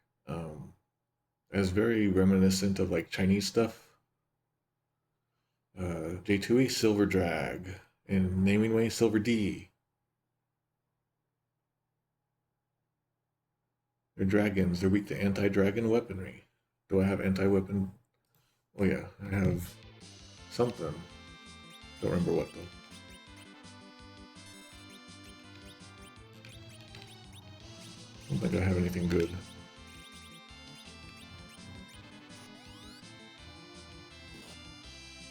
is very reminiscent of like Chinese stuff. J2E Silver Drag and naming way Silver D. They're dragons. They're weak to anti-dragon weaponry. Do I have anti-weapon? Oh yeah, I have something. Don't remember what though. I don't think I have anything good.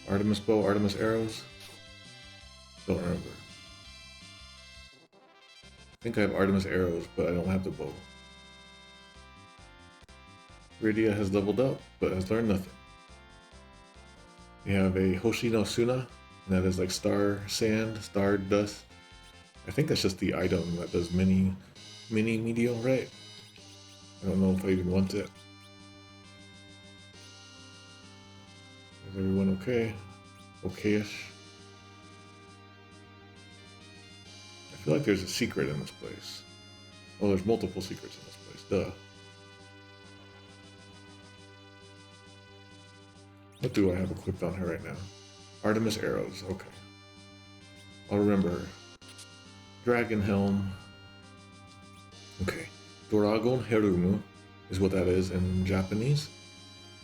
Artemis bow, Artemis arrows. Don't remember. I think I have Artemis arrows, but I don't have the bow. Rydia has leveled up, but has learned nothing. We have a Hoshino Suna, and that is like star sand, star dust. I think that's just the item that does mini medium, right? I don't know if I even want it. Is everyone okay? Okay-ish. I feel like there's a secret in this place. Oh, there's multiple secrets in this place. Duh. What do I have equipped on her right now? Artemis arrows. Okay. I'll remember. Dragon helm. Okay. Doragon Herumu is what that is in Japanese.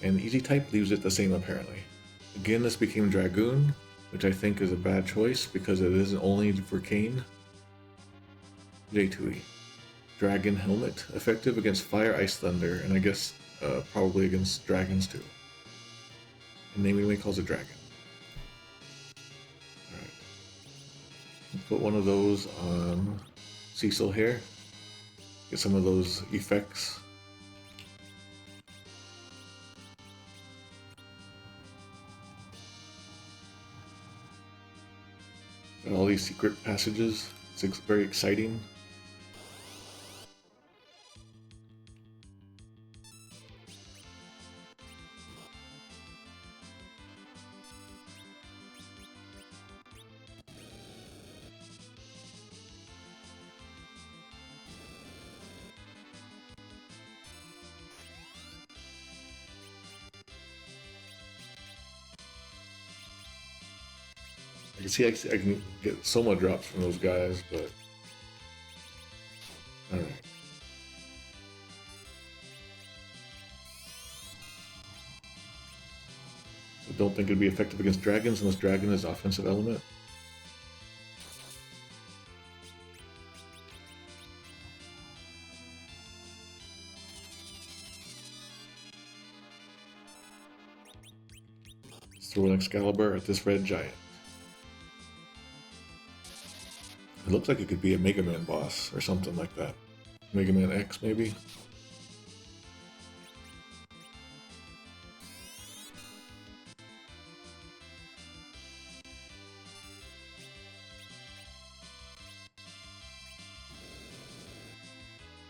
And easy type leaves it the same apparently. Again, this became Dragoon, which I think is a bad choice because it isn't only for Kane. J2E. Dragon helmet. Effective against fire, ice, thunder, and I guess probably against dragons too. And naming way calls it dragon. Alright. Put one of those on Cecil here. Get some of those effects. Got all these secret passages. It's very exciting. I can see I can get Soma drops from those guys, but alright. So don't think it'd be effective against dragons unless dragon is offensive element. Let's throw an Excalibur at this red giant. It looks like it could be a Mega Man boss or something like that. Mega Man X, maybe?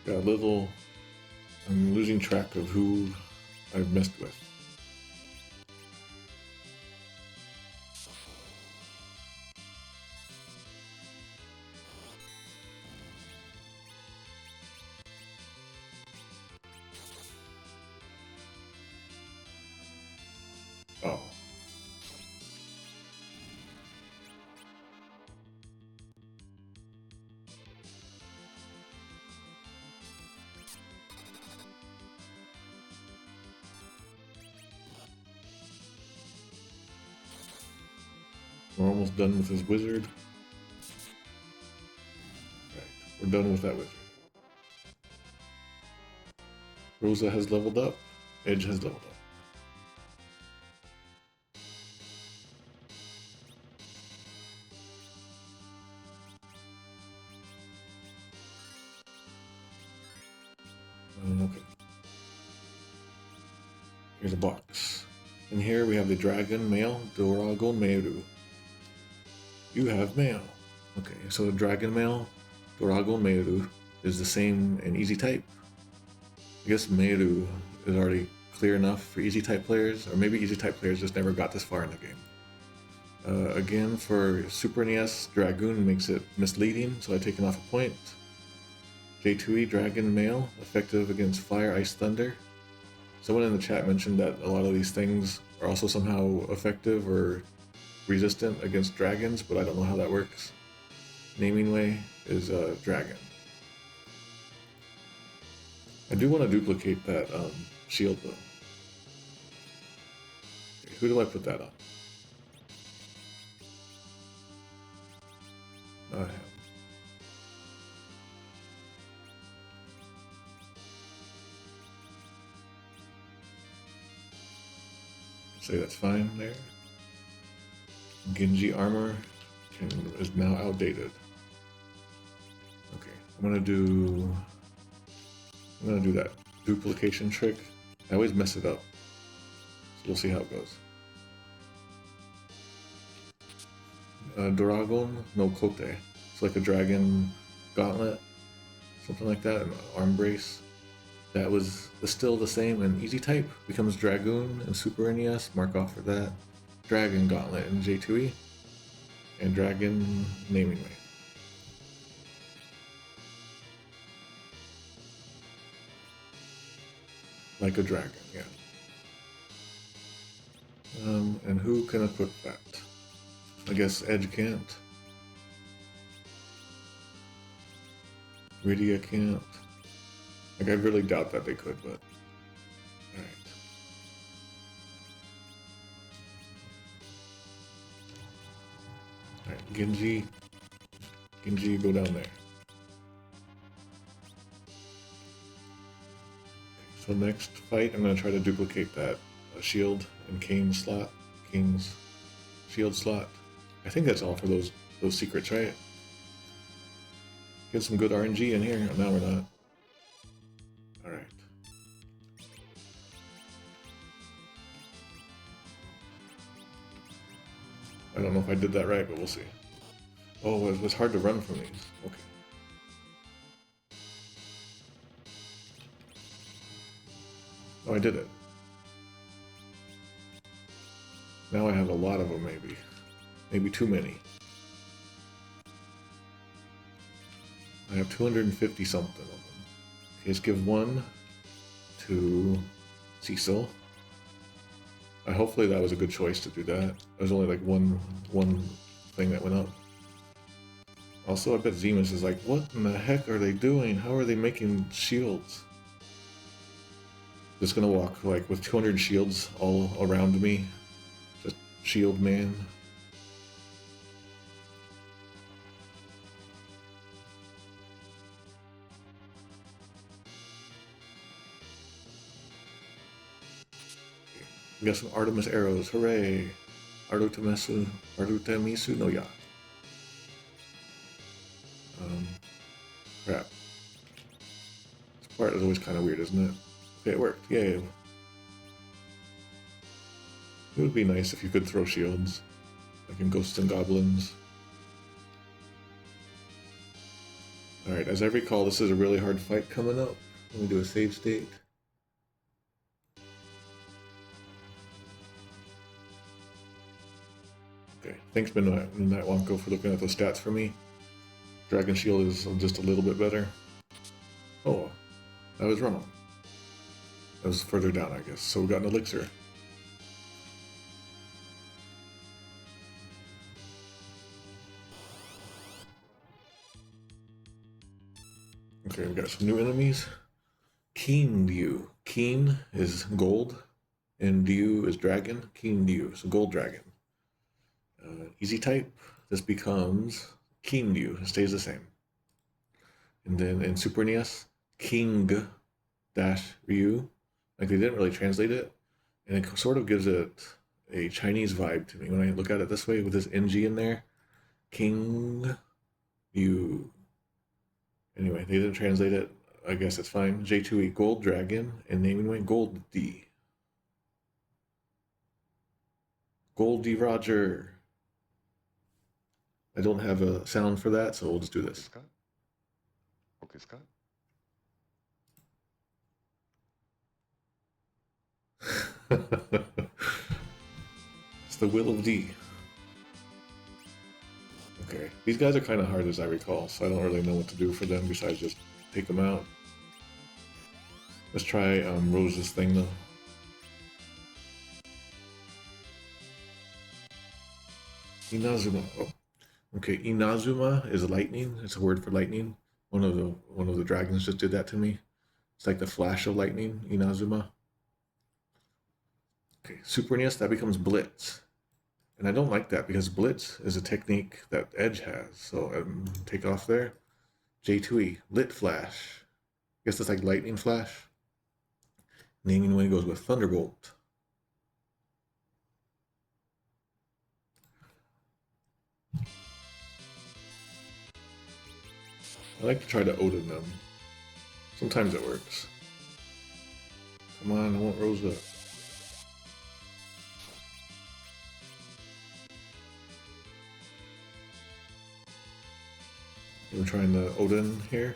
Got a little... I'm losing track of who I've messed with. Oh. We're almost done with his wizard. Right, we're done with that wizard. Rosa has leveled up. Edge has leveled up. Okay. Here's a box. In here we have the dragon male, Doragon Meru. You have male. Okay, so the dragon male, Doragon Meru, is the same in easy type. I guess Meru is already clear enough for easy type players, or maybe easy type players just never got this far in the game. Again, for Super NES, Dragoon makes it misleading, so I've taken off a point. J2E Dragon Male, effective against Fire, Ice, Thunder. Someone in the chat mentioned that a lot of these things are also somehow effective or resistant against dragons, but I don't know how that works. Naming way is Dragon. I do want to duplicate that shield though. Okay, who do I put that on? Not him. Say that's fine there. Genji armor is now outdated. Okay, I'm gonna do that duplication trick. I always mess it up, so we'll see how it goes. Doragon no Kote. It's like a dragon gauntlet, something like that, an arm brace. That was still the same in easy type. Becomes Dragoon in Super NES. Mark off for that. Dragon Gauntlet in J2E. And Dragon Naming Way. Like a dragon, yeah. And who can equip that? I guess Edge can't. Rydia can't. Like, I really doubt that they could, but... Alright. Alright, Genji. Genji, go down there. Okay, so next fight, I'm going to try to duplicate that shield in Kane's slot. Kane's shield slot. I think that's all for those secrets, right? Get some good RNG in here. No, we're not. Alright. I don't know if I did that right, but we'll see. Oh, it was hard to run from these. Okay. Oh, I did it. Now I have a lot of them, maybe. Maybe too many. I have 250 something of them. Okay, let's give one to Cecil. Hopefully that was a good choice to do that. There's only like one thing that went up. Also, I bet Zemus is like, what in the heck are they doing? How are they making shields? Just gonna walk like with 200 shields all around me. Just shield man. We got some Artemis arrows, hooray! Arutemisu no ya. Crap. This part is always kind of weird, isn't it? Okay, it worked, yay. It would be nice if you could throw shields, like in Ghosts and Goblins. Alright, as I recall, this is a really hard fight coming up. Let me do a save state. Okay, thanks Midnight Wonko for looking at those stats for me. Dragon Shield is just a little bit better. Oh, I was wrong. That was further down, I guess. So we got an elixir. Okay, we got some new enemies. Keen Dew. Keen is gold, and Dew is dragon. Keen Dew, so gold dragon. Easy type, this becomes King Dew, it stays the same. And then in Super NES, King Dash Ryu, like they didn't really translate it, and it sort of gives it a Chinese vibe to me when I look at it this way with this NG in there. King Dew. Anyway, they didn't translate it. I guess it's fine. J2E Gold Dragon and naming way Gold D. Goldie Roger. I don't have a sound for that, so we'll just do this. Okay, Scott. It's the Will of D. Okay, these guys are kind of hard as I recall, so I don't really know what to do for them besides just take them out. Let's try Rose's thing though. Inazuma. Oh. Okay, Inazuma is lightning. It's a word for lightning. One of the dragons just did that to me. It's like the flash of lightning, Inazuma. Okay, Super NES, that becomes Blitz. And I don't like that because Blitz is a technique that Edge has. So take off there. J2E, Lit Flash. I guess it's like Lightning Flash. Naming way goes with Thunderbolt. I like to try to Odin them. Sometimes it works. Come on, I want Rose up. We're trying the Odin here.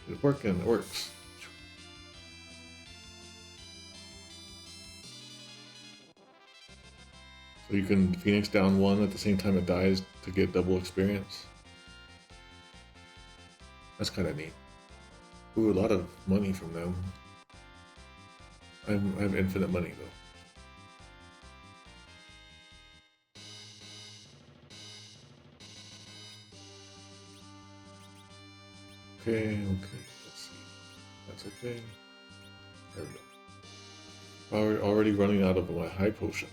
It's working, it works. So you can Phoenix down one at the same time it dies to get double experience. That's kind of neat. Ooh, a lot of money from them. I have infinite money though. Okay, let's see. That's okay. There we go. Already running out of my high potions.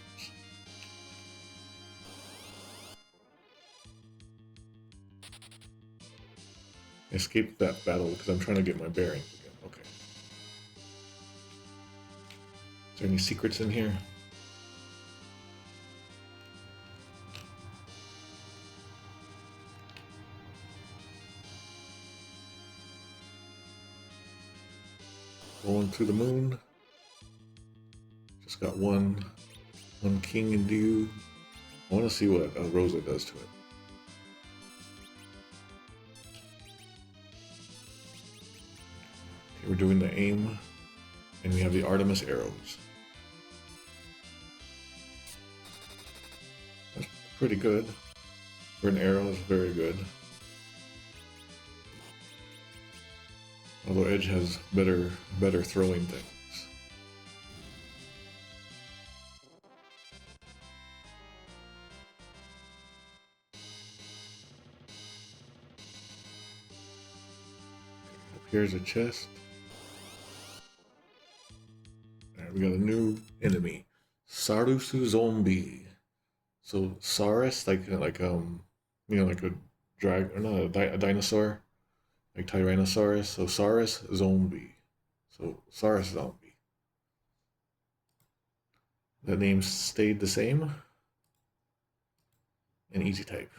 Escape that battle because I'm trying to get my bearings again. Okay. Is there any secrets in here? Going to the moon. Just got one king and dew. I want to see what Rosa does to it. We're doing the aim, and we have the Artemis arrows. That's pretty good. For an arrow, it's very good. Although Edge has better throwing things. Here's a chest. Alright, we got a new enemy. Sarusu Zombie. So Saurus, like a drag, or not a dinosaur, like Tyrannosaurus. So Saurus Zombie. So Saurus Zombie. That name stayed the same. And easy type.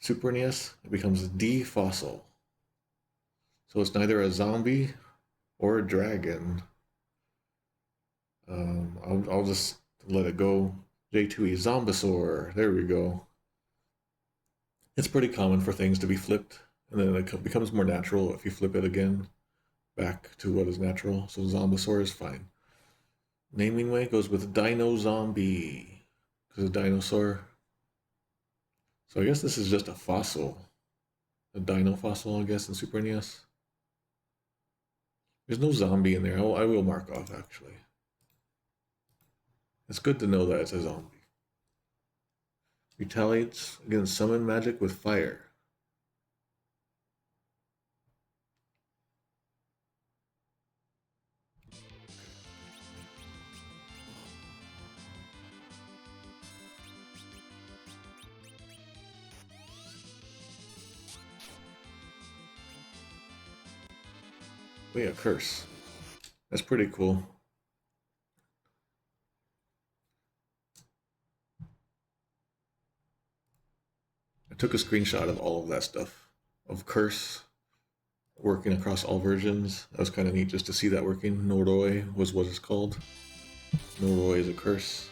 Super NES, it becomes D Fossil. So it's neither a zombie or a dragon. I'll just let it go. J2E, Zombasaur. There we go. It's pretty common for things to be flipped, and then it becomes more natural if you flip it again back to what is natural. So Zombasaur is fine. Naming way goes with Dino Zombie, because of dinosaur. So I guess this is just a fossil. A dino fossil, I guess, in Super NES. There's no zombie in there. I will mark off, actually. It's good to know that it's a zombie. Retaliates against summon magic with fire. Oh yeah, curse. That's pretty cool. I took a screenshot of all of that stuff. Of curse working across all versions. That was kind of neat just to see that working. Noroi was what it's called. Noroi is a curse.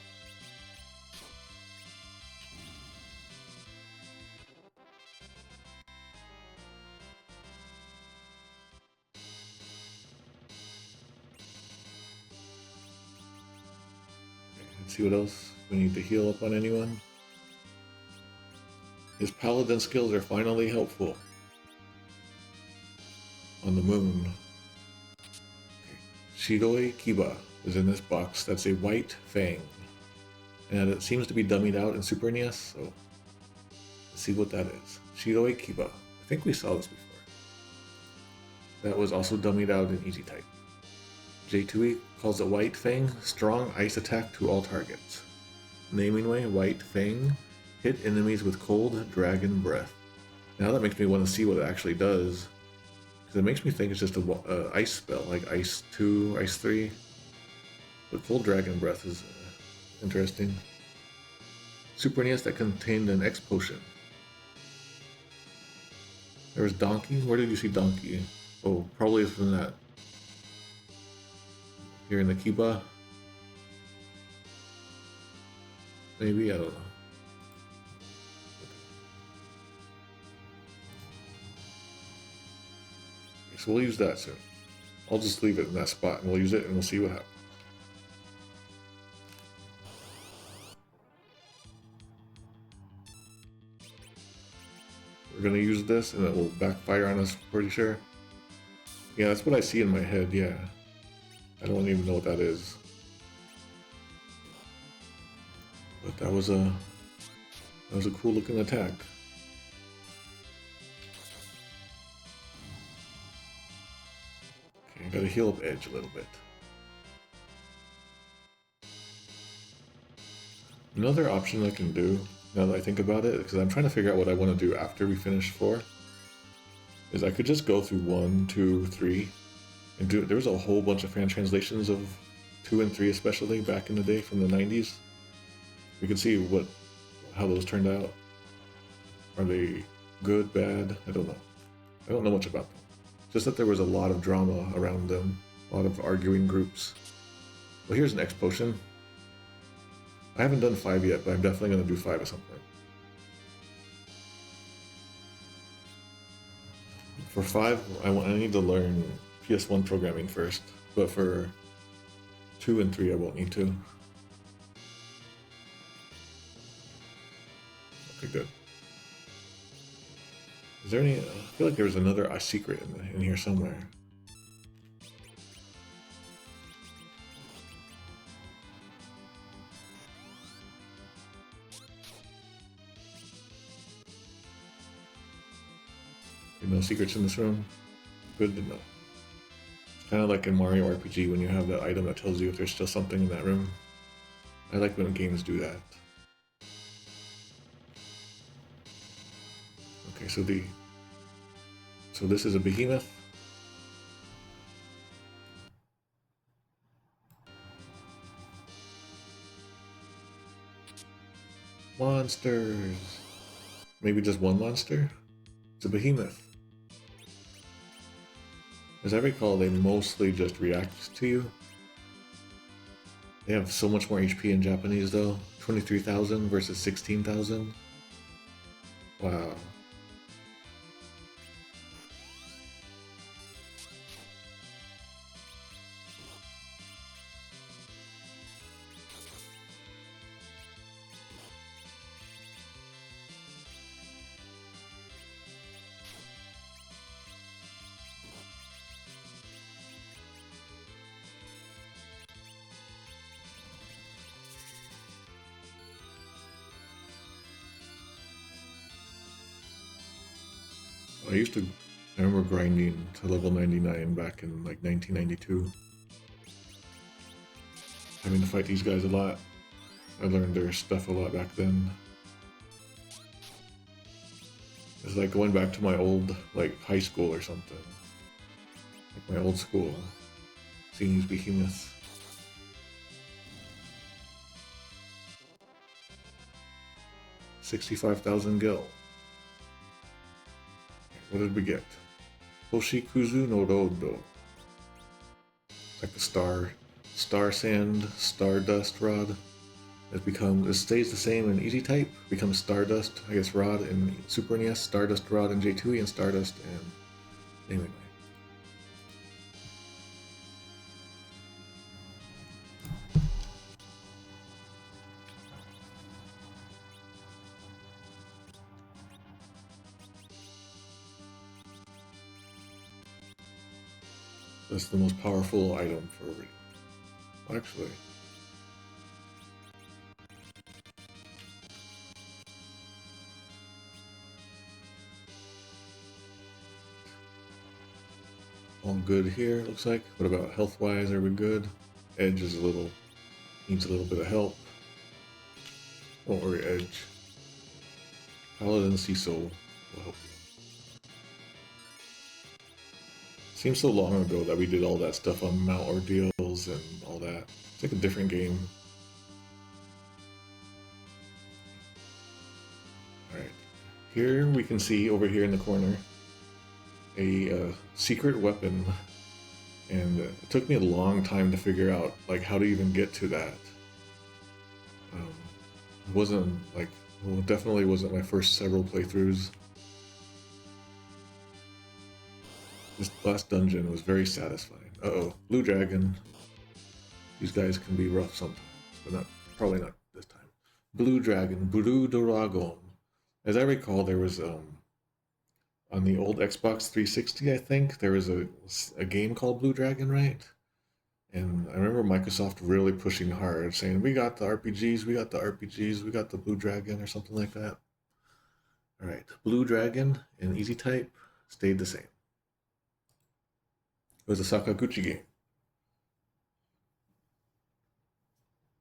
Let's see what else we need to heal up on anyone. His paladin skills are finally helpful. On the moon. Okay. Shiroi Kiba is in this box. That's a white fang. And it seems to be dummied out in Super NES, so let's see what that is. Shiroi Kiba. I think we saw this before. That was also dummied out in Easy Type. J2E calls it White Fang, strong ice attack to all targets. Naming way, White Fang, hit enemies with cold dragon breath. Now that makes me want to see what it actually does, because it makes me think it's just a ice spell, like Ice 2, Ice 3. But cold dragon breath is interesting. Super NES that contained an X potion. There was Donkey. Where did you see Donkey? Oh, probably from that. Here in the Kiba. Maybe, I don't know. Okay, so we'll use that soon. I'll just leave it in that spot and we'll use it and we'll see what happens. We're gonna use this and it will backfire on us, pretty sure. Yeah, that's what I see in my head, yeah. I don't even know what that is. But that was a cool looking attack. Okay, I gotta heal up Edge a little bit. Another option I can do, now that I think about it, because I'm trying to figure out what I want to do after we finish 4, is I could just go through 1, 2, 3, and do. There was a whole bunch of fan translations of 2 and 3, especially back in the day from the 90s. We can see how those turned out. Are they good, bad? I don't know. I don't know much about them. Just that there was a lot of drama around them, a lot of arguing groups. Well, here's an X potion. I haven't done 5 yet, but I'm definitely going to do 5 at some point. For 5, I need to learn PS1 programming first, but for 2 and 3 I won't need to. Okay, good. Is there any... I feel like there was another secret in here somewhere. No secrets in this room? Good to know. It's kind of like in Mario RPG when you have that item that tells you if there's still something in that room. I like when games do that. Okay, so this is a behemoth. Monsters. Maybe just one monster? It's a behemoth. As I recall, they mostly just react to you. They have so much more HP in Japanese though. 23,000 versus 16,000. Wow. I remember grinding to level 99 back in like 1992. Having to fight these guys a lot. I learned their stuff a lot back then. It's like going back to my old, like, high school or something. Like my old school. Seeing these behemoths. $65,000 gil. What did we get? Hoshikuzu no Rodo. Like the star sand, stardust rod. It stays the same in easy type, becomes stardust, I guess rod in Super NES, stardust rod in J2E, and stardust in anyway. That's the most powerful item for... Actually... All good here, looks like. What about health-wise, are we good? Edge is needs a little bit of help. Don't worry, Edge. Paladin Cecil will help you. Seems so long ago that we did all that stuff on Mount Ordeals and all that. It's like a different game. Alright. Here we can see, over here in the corner, a secret weapon. And it took me a long time to figure out, like, how to even get to that. It wasn't, like, well, it definitely wasn't my first several playthroughs. This last dungeon was very satisfying. Uh-oh, Blue Dragon. These guys can be rough sometimes, but probably not this time. Blue Dragon, Blue Dragon. As I recall, there was, on the old Xbox 360, I think, there was a game called Blue Dragon, right? And I remember Microsoft really pushing hard, saying, we got the RPGs, we got the RPGs, we got the Blue Dragon, or something like that. Alright, Blue Dragon in easy type stayed the same. It was a Sakaguchi game.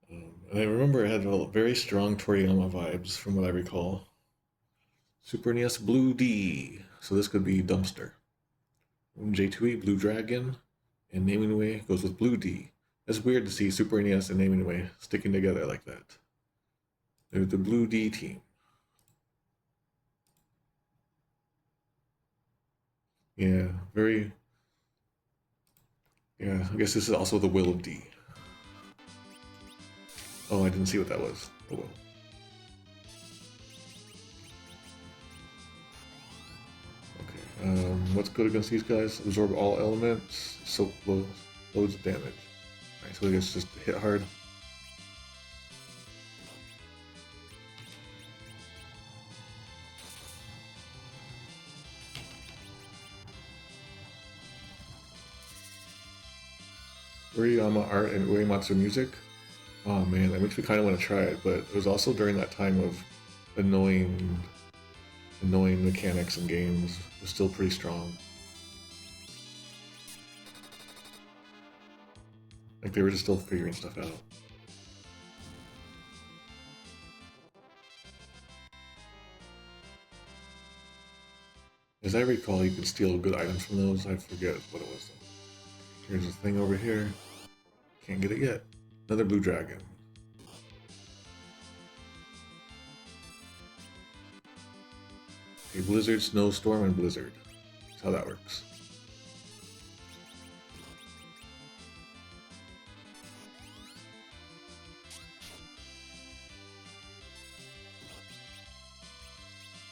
And I remember it had very strong Toriyama vibes, from what I recall. Super NES Blue D. So this could be Dumpster. J2E, Blue Dragon, and Naming Way goes with Blue D. It's weird to see Super NES and Naming Way sticking together like that. They're the Blue D team. Yeah, very... Yeah, I guess this is also the Will of D. Oh, I didn't see what that was. Oh well. Okay, What's good against these guys? Absorb all elements, soak loads of damage. Alright, so I guess just hit hard. Uriyama art and Uematsu music. Oh man, that makes me kind of want to try it, but it was also during that time of annoying mechanics and games. It was still pretty strong. Like they were just still figuring stuff out. As I recall, you could steal good items from those. I forget what it was though. Here's a thing over here. Can't get it yet. Another blue dragon. Okay, blizzard, snowstorm, and blizzard. That's how that works.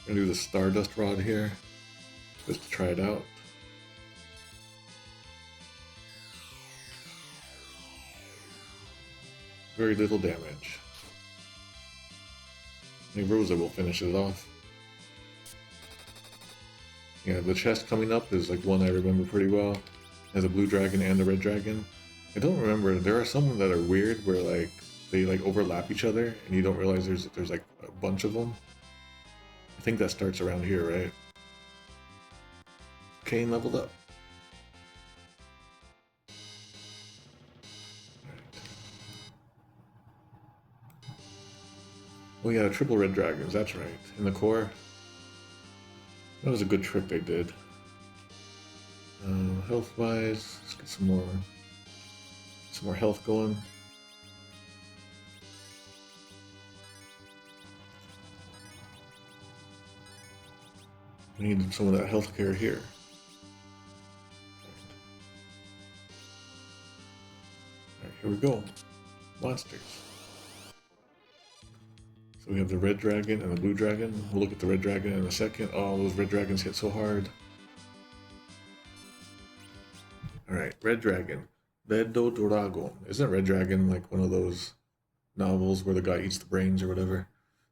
I'm gonna do the Stardust Rod here, just to try it out. Very little damage. I think Rosa will finish it off. Yeah, the chest coming up is like one I remember pretty well. It has a blue dragon and a red dragon. I don't remember, there are some that are weird where like they like overlap each other and you don't realize there's like a bunch of them. I think that starts around here, right? Kane leveled up. Oh yeah, triple red dragons, that's right. In the core. That was a good trick they did. Health-wise, let's get some more health going. We need some of that health care here. Alright, here we go. Monsters. So we have the red dragon and the blue dragon. We'll look at the red dragon in a second. Oh, those red dragons hit so hard. Alright, red dragon. Vedo Dragon. Isn't red dragon like one of those novels where the guy eats the brains or whatever?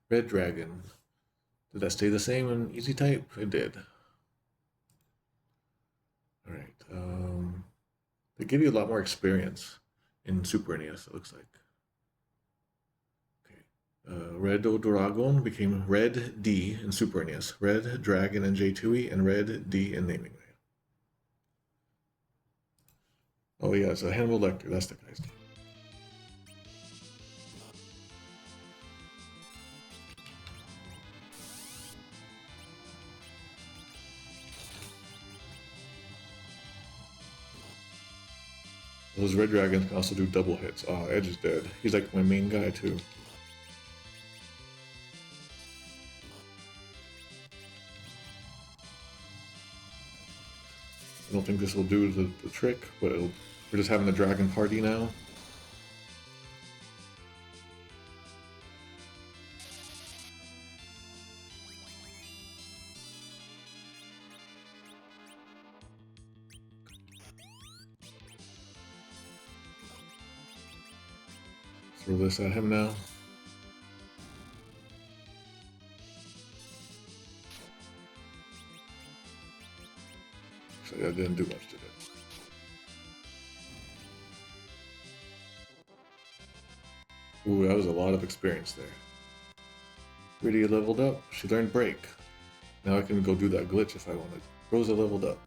Red dragon. Did that stay the same in easy type? It did. Alright, they give you a lot more experience in Super NES, it looks like. Red Dragon became Red D in Super NES, Red Dragon in J2E, and Red D in Naming Land. Oh yeah, it's a Hannibal Lecter, that's the guy's name. Those red dragons can also do double hits. Oh, Edge is dead. He's like my main guy too. I don't think this will do the trick, but we're just having the dragon party now. Throw this at him now. Actually, that didn't do much to it. Ooh, that was a lot of experience there. Really leveled up. She learned Break. Now I can go do that glitch if I wanted. Rosa leveled up.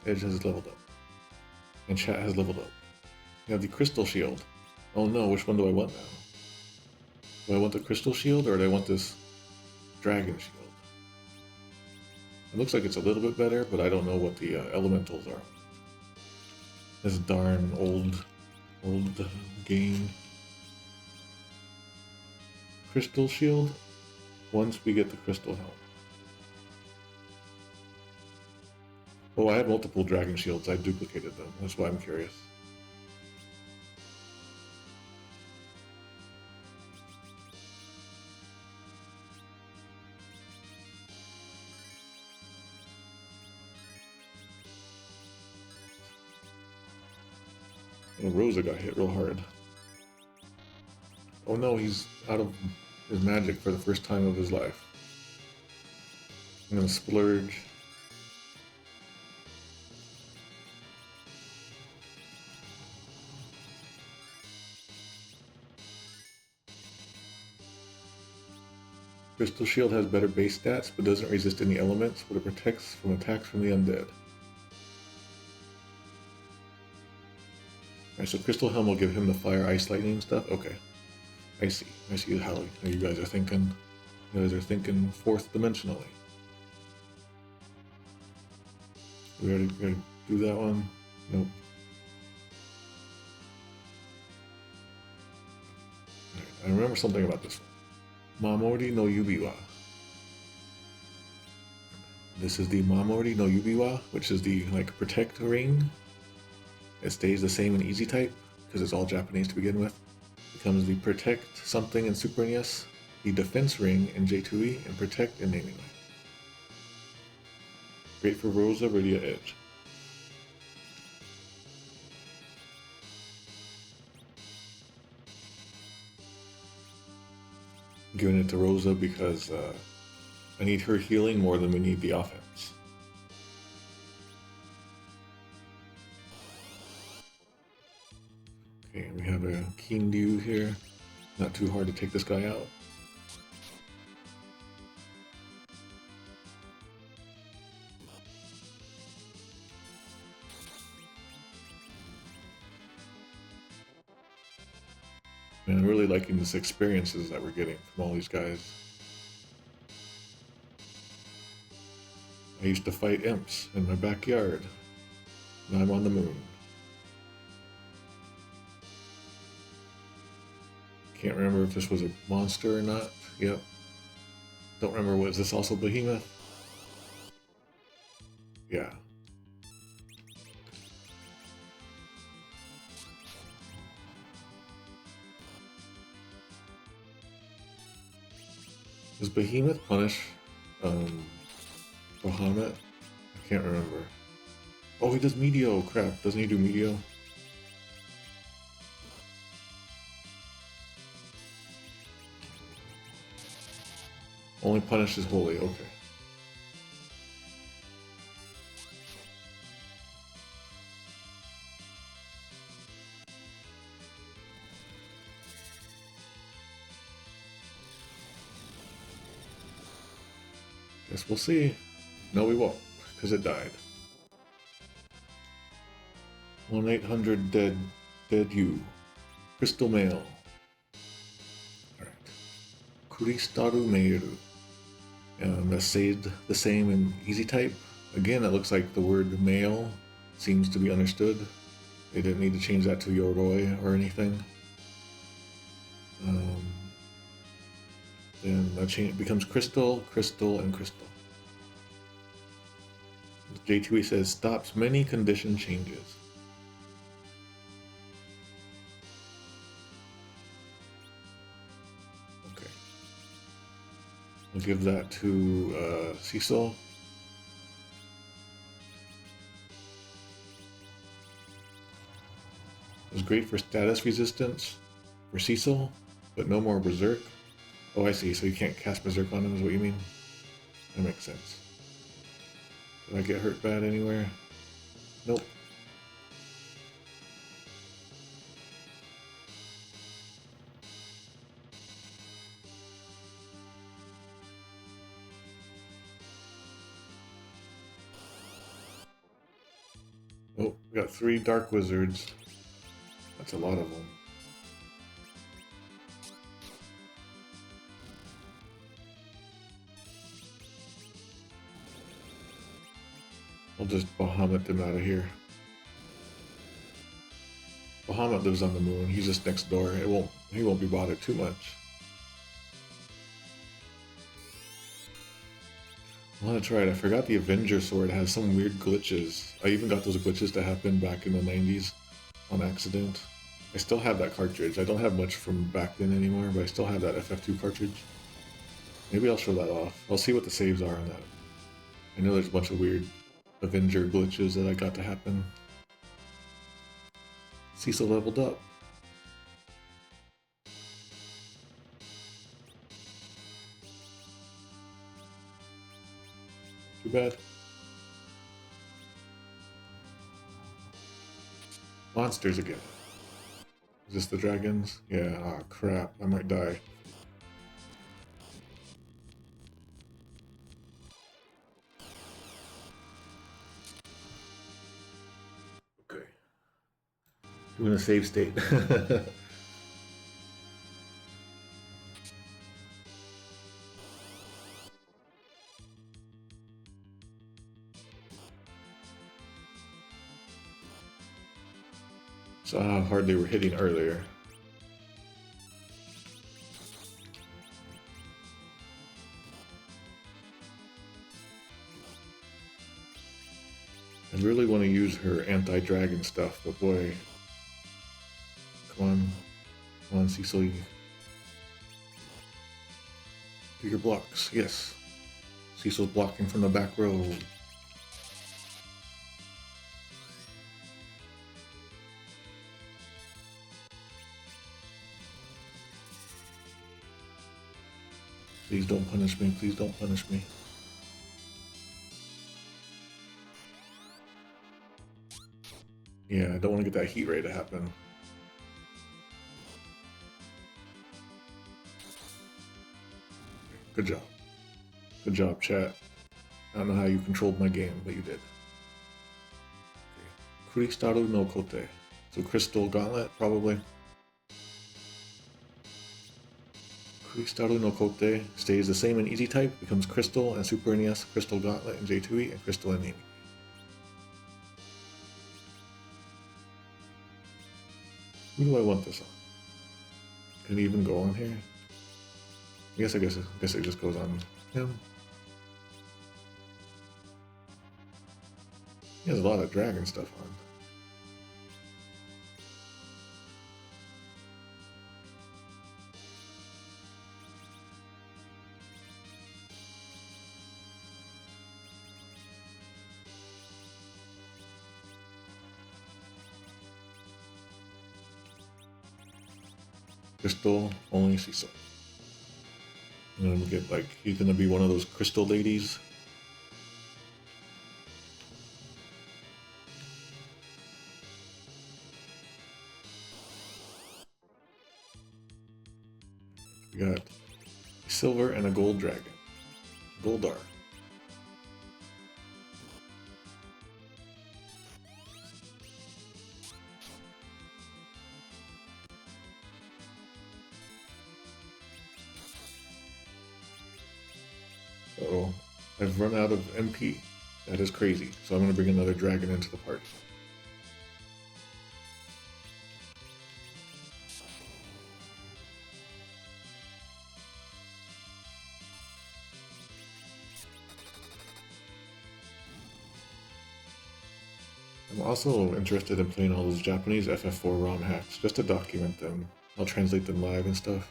Edge has leveled up. And Chat has leveled up. We have the Crystal Shield. Oh no, which one do I want now? Do I want the Crystal Shield or do I want this Dragon Shield? It looks like it's a little bit better, but I don't know what the elementals are. This darn old game. Crystal Shield, once we get the Crystal Helm. Oh, I have multiple Dragon Shields. I duplicated them. That's why I'm curious. Oh, Rosa got hit real hard. Oh no, he's out of his magic for the first time of his life. I'm gonna splurge. Crystal Shield has better base stats, but doesn't resist any elements, but it protects from attacks from the undead. Alright, so Crystal Helm will give him the fire, ice, lightning stuff? Okay. I see how you guys are thinking. You guys are thinking fourth dimensionally. We already do that one? Nope. Right, I remember something about this one. Mamori no Yubiwa. This is the Mamori no Yubiwa, which is the protect ring. It stays the same in easy type because it's all Japanese to begin with. Becomes the protect something in Super NES, the defense ring in J2E, and protect in Naming Ring. Great for Rosa, Radia, Edge. I'm giving it to Rosa because I need her healing more than we need the offense. Okay, we have a Keen Dew here. Not too hard to take this guy out. And I'm really liking these experiences that we're getting from all these guys. I used to fight imps in my backyard. Now I'm on the moon. Can't remember if this was a monster or not. Yep. Don't remember, was this also Behemoth? Yeah. Does Behemoth punish Bahamut? I can't remember. Oh, he does Meteor. Crap, doesn't he do Meteor? Only punishes Holy, okay. Guess we'll see. No, we won't, because it died. 1-800 dead you. Crystal Mail. Alright. Kuristaru Meiru. That stayed the same in easy type. Again, it looks like the word male seems to be understood. They didn't need to change that to Yoroi or anything. Then that change becomes crystal, crystal, and crystal. J2E says stops many condition changes. Okay. We'll give that to Cecil. It was great for status resistance for Cecil, but no more Berserk. Oh, I see. So you can't cast Berserk on him, is what you mean? That makes sense. Did I get hurt bad anywhere? Nope. Oh, we got 3 Dark Wizards. That's a lot of them. I'll just Bahamut him out of here. Bahamut lives on the moon. He's just next door. He won't be bothered too much. I want to try it. I forgot the Avenger sword has some weird glitches. I even got those glitches that happened back in the 90s on accident. I still have that cartridge. I don't have much from back then anymore, but I still have that FF2 cartridge. Maybe I'll show that off. I'll see what the saves are on that. I know there's a bunch of weird Avenger glitches that I got to happen. Cecil leveled up. Too bad. Monsters again. Is this the dragons? Yeah, ah, crap. I might die. Okay. Doing a save state. Saw how hard they were hitting earlier. I really want to use her anti-dragon stuff, but boy. Come on, Cecil. Do your blocks, yes. Cecil's blocking from the back row. Please don't punish me, please don't punish me. Yeah, I don't want to get that heat ray to happen. Good job. Good job, chat. I don't know how you controlled my game, but you did. Okay. Kuristaru no Kote. So Crystal Gauntlet, probably. Kuristaru no Kote stays the same in Easy type, becomes Crystal and Super NES, Crystal Gauntlet and J2E, and Crystal and Amy. Who do I want this on? Can it even go on here? I guess it just goes on him. He has a lot of dragon stuff on. Crystal, only Cecil. And then we get like, he's gonna be one of those crystal ladies. We got a silver and a gold dragon. Goldar. Uh-oh, I've run out of MP. That is crazy. So I'm going to bring another dragon into the party. I'm also interested in playing all those Japanese FF4 ROM hacks, just to document them. I'll translate them live and stuff.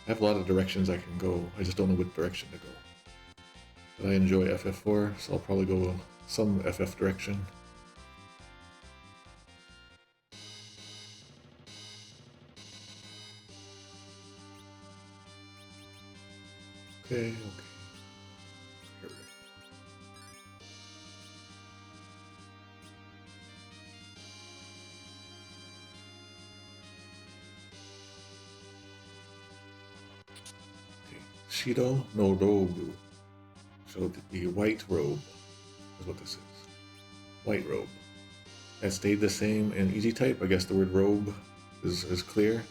I have a lot of directions I can go, I just don't know which direction to go. But I enjoy FF4, so I'll probably go some FF direction. Okay. Shido no Robu. So the white robe is what this is. White robe. That stayed the same in Easy type. I guess the word robe is clear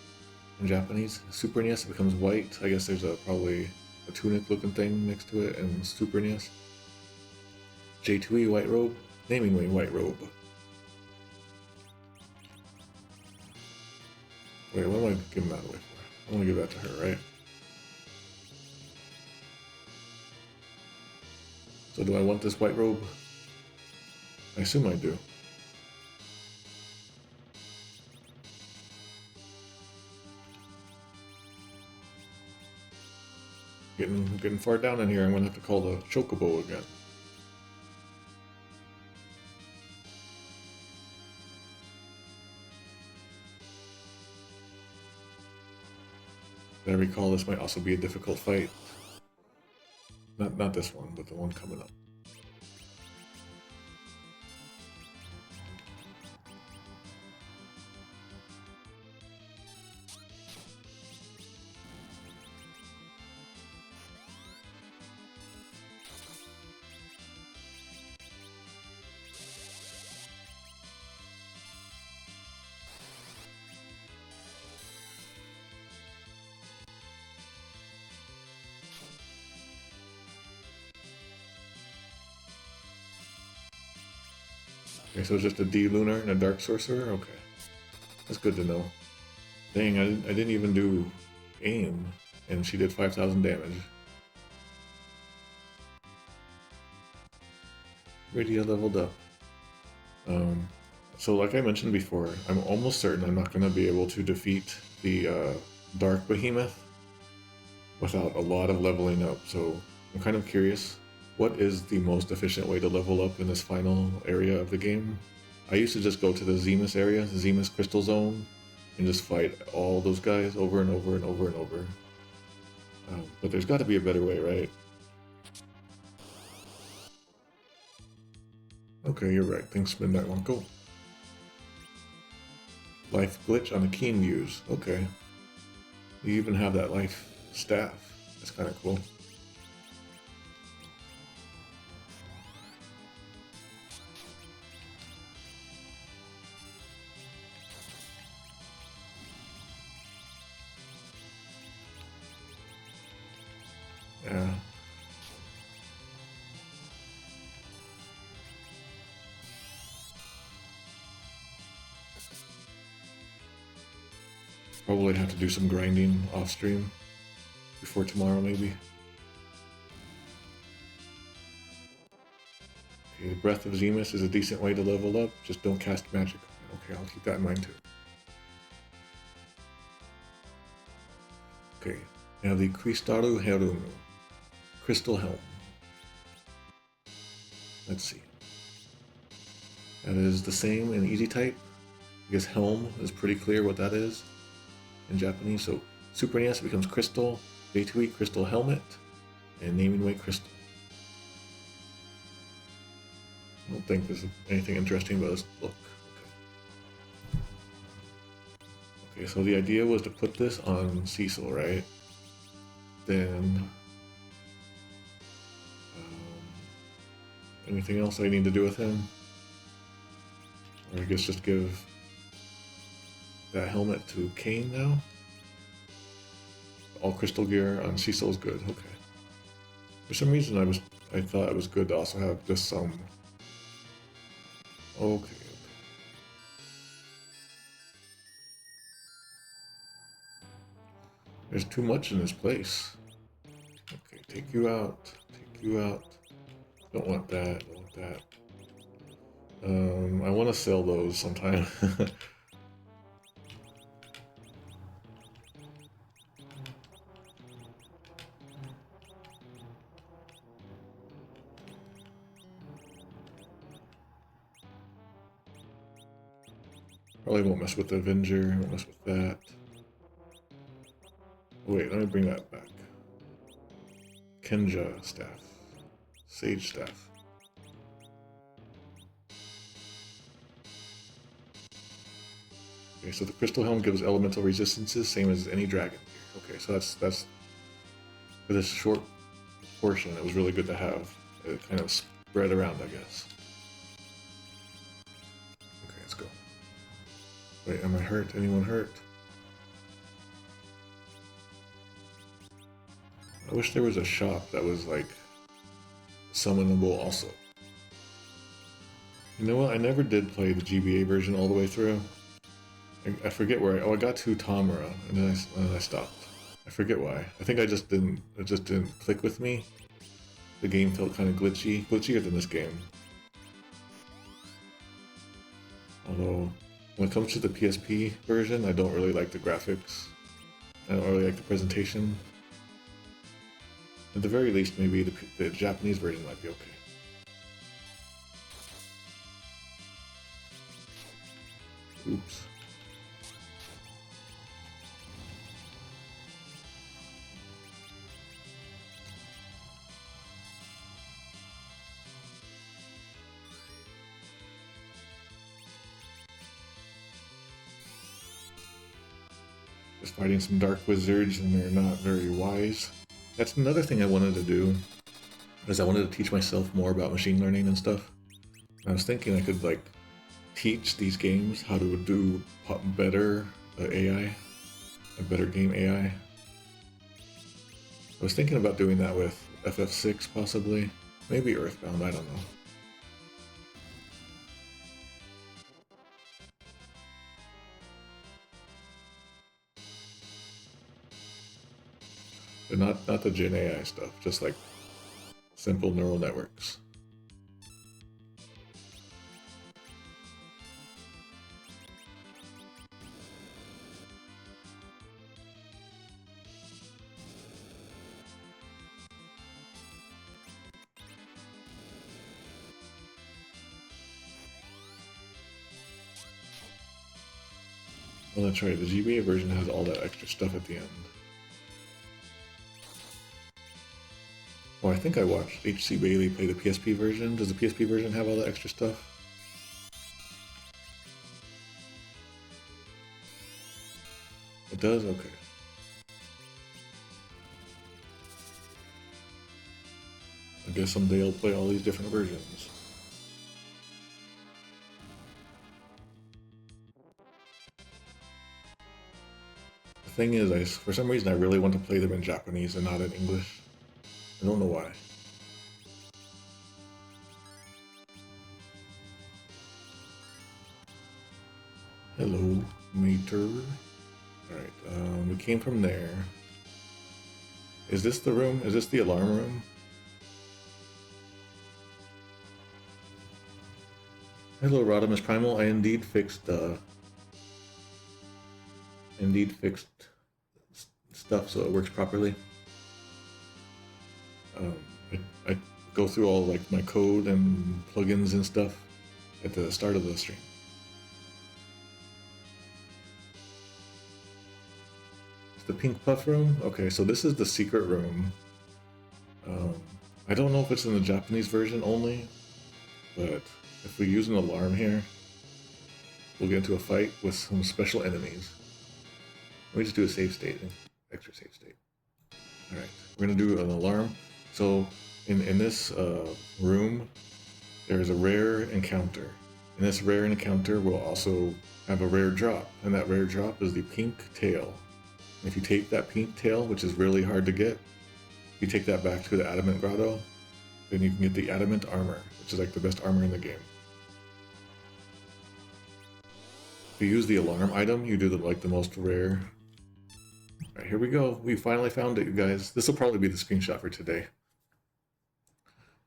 in Japanese. Super NES becomes white. I guess there's probably a tunic looking thing next to it in Super NES. J2E white robe. Naming ring white robe. Wait, what am I giving that away for? I want to give that to her, right? So do I want this white robe? I assume I do. Getting far down in here, I'm gonna have to call the Chocobo again. I recall this might also be a difficult fight. Not this one, but the one coming up. Okay, so it's just a D Lunar and a Dark Sorcerer? Okay. That's good to know. Dang, I didn't even do aim, and she did 5,000 damage. Radia leveled up. So like I mentioned before, I'm almost certain I'm not going to be able to defeat the Dark Behemoth without a lot of leveling up, so I'm kind of curious. What is the most efficient way to level up in this final area of the game? I used to just go to the Zemus area, the Zemus Crystal Zone, and just fight all those guys over and over and over and over. But there's got to be a better way, right? Okay, you're right. Thanks, Midnight One. Cool. Life glitch on the keen views. Okay. You even have that life staff. That's kind of cool. Yeah. Probably have to do some grinding off stream before tomorrow, maybe. Okay, the Breath of Zemus is a decent way to level up. Just don't cast magic. Okay, I'll keep that in mind too. Okay, now the Kristaru Herumu. Crystal Helm. Let's see. That is the same in easy type. I guess Helm is pretty clear what that is in Japanese. So Super NES becomes Crystal, J2E Crystal Helmet, and Naming Weight Crystal. I don't think there's anything interesting about this look. Okay, so the idea was to put this on Cecil, right? Then anything else I need to do with him? Or I guess just give that helmet to Kane now? All crystal gear on Cecil is good, okay. For some reason I thought it was good to also have just some. Okay. There's too much in this place. Okay, take you out. Take you out. Don't want that. Don't want that. I want to sell those sometime. Probably won't mess with the Avenger. Won't mess with that. Wait, let me bring that back. Kenja staff. Sage staff. Okay, so the Crystal Helm gives elemental resistances, same as any dragon. Okay, so that's for this short portion, it was really good to have. It kind of spread around, I guess. Okay, let's go. Wait, am I hurt? Anyone hurt? I wish there was a shop that was like summonable also. You know what? I never did play the GBA version all the way through. I forget where I got to Tamara and then I stopped. I forget why. I think it just didn't click with me. The game felt kind of glitchier than this game. Although when it comes to the PSP version, I don't really like the graphics. I don't really like the presentation. At the very least, maybe the Japanese version might be okay. Oops. just fighting some dark wizards and they're not very wise. That's another thing I wanted to do, is I wanted to teach myself more about machine learning and stuff. And I was thinking I could like teach these games how to do better AI, a better game AI. I was thinking about doing that with FF6 possibly, maybe Earthbound, I don't know. But not the Gen AI stuff, just like simple neural networks. Well, that's right, the GBA version has all that extra stuff at the end. Oh, I think I watched HC Bailey play the PSP version. Does the PSP version have all the extra stuff? It does? Okay. I guess someday I'll play all these different versions. The thing is, for some reason I really want to play them in Japanese and not in English. I don't know why. Hello, Mater. Alright, we came from there. Is this the room? Is this the alarm room? Hello, Rodimus Primal. I indeed fixed stuff so it works properly. I go through all like my code and plugins and stuff at the start of the stream. It's the pink puff room? Okay, so this is the secret room. I don't know if it's in the Japanese version only, but if we use an alarm here, we'll get into a fight with some special enemies. Let me just do a save state, extra save state. Alright, we're gonna do an alarm. So in this room, there's a rare encounter. In this rare encounter, we'll also have a rare drop, and that rare drop is the pink tail. And if you take that pink tail, which is really hard to get, if you take that back to the Adamant Grotto, then you can get the Adamant Armor, which is like the best armor in the game. If you use the alarm item, you do the most rare. Alright, here we go. We finally found it, you guys. This will probably be the screenshot for today.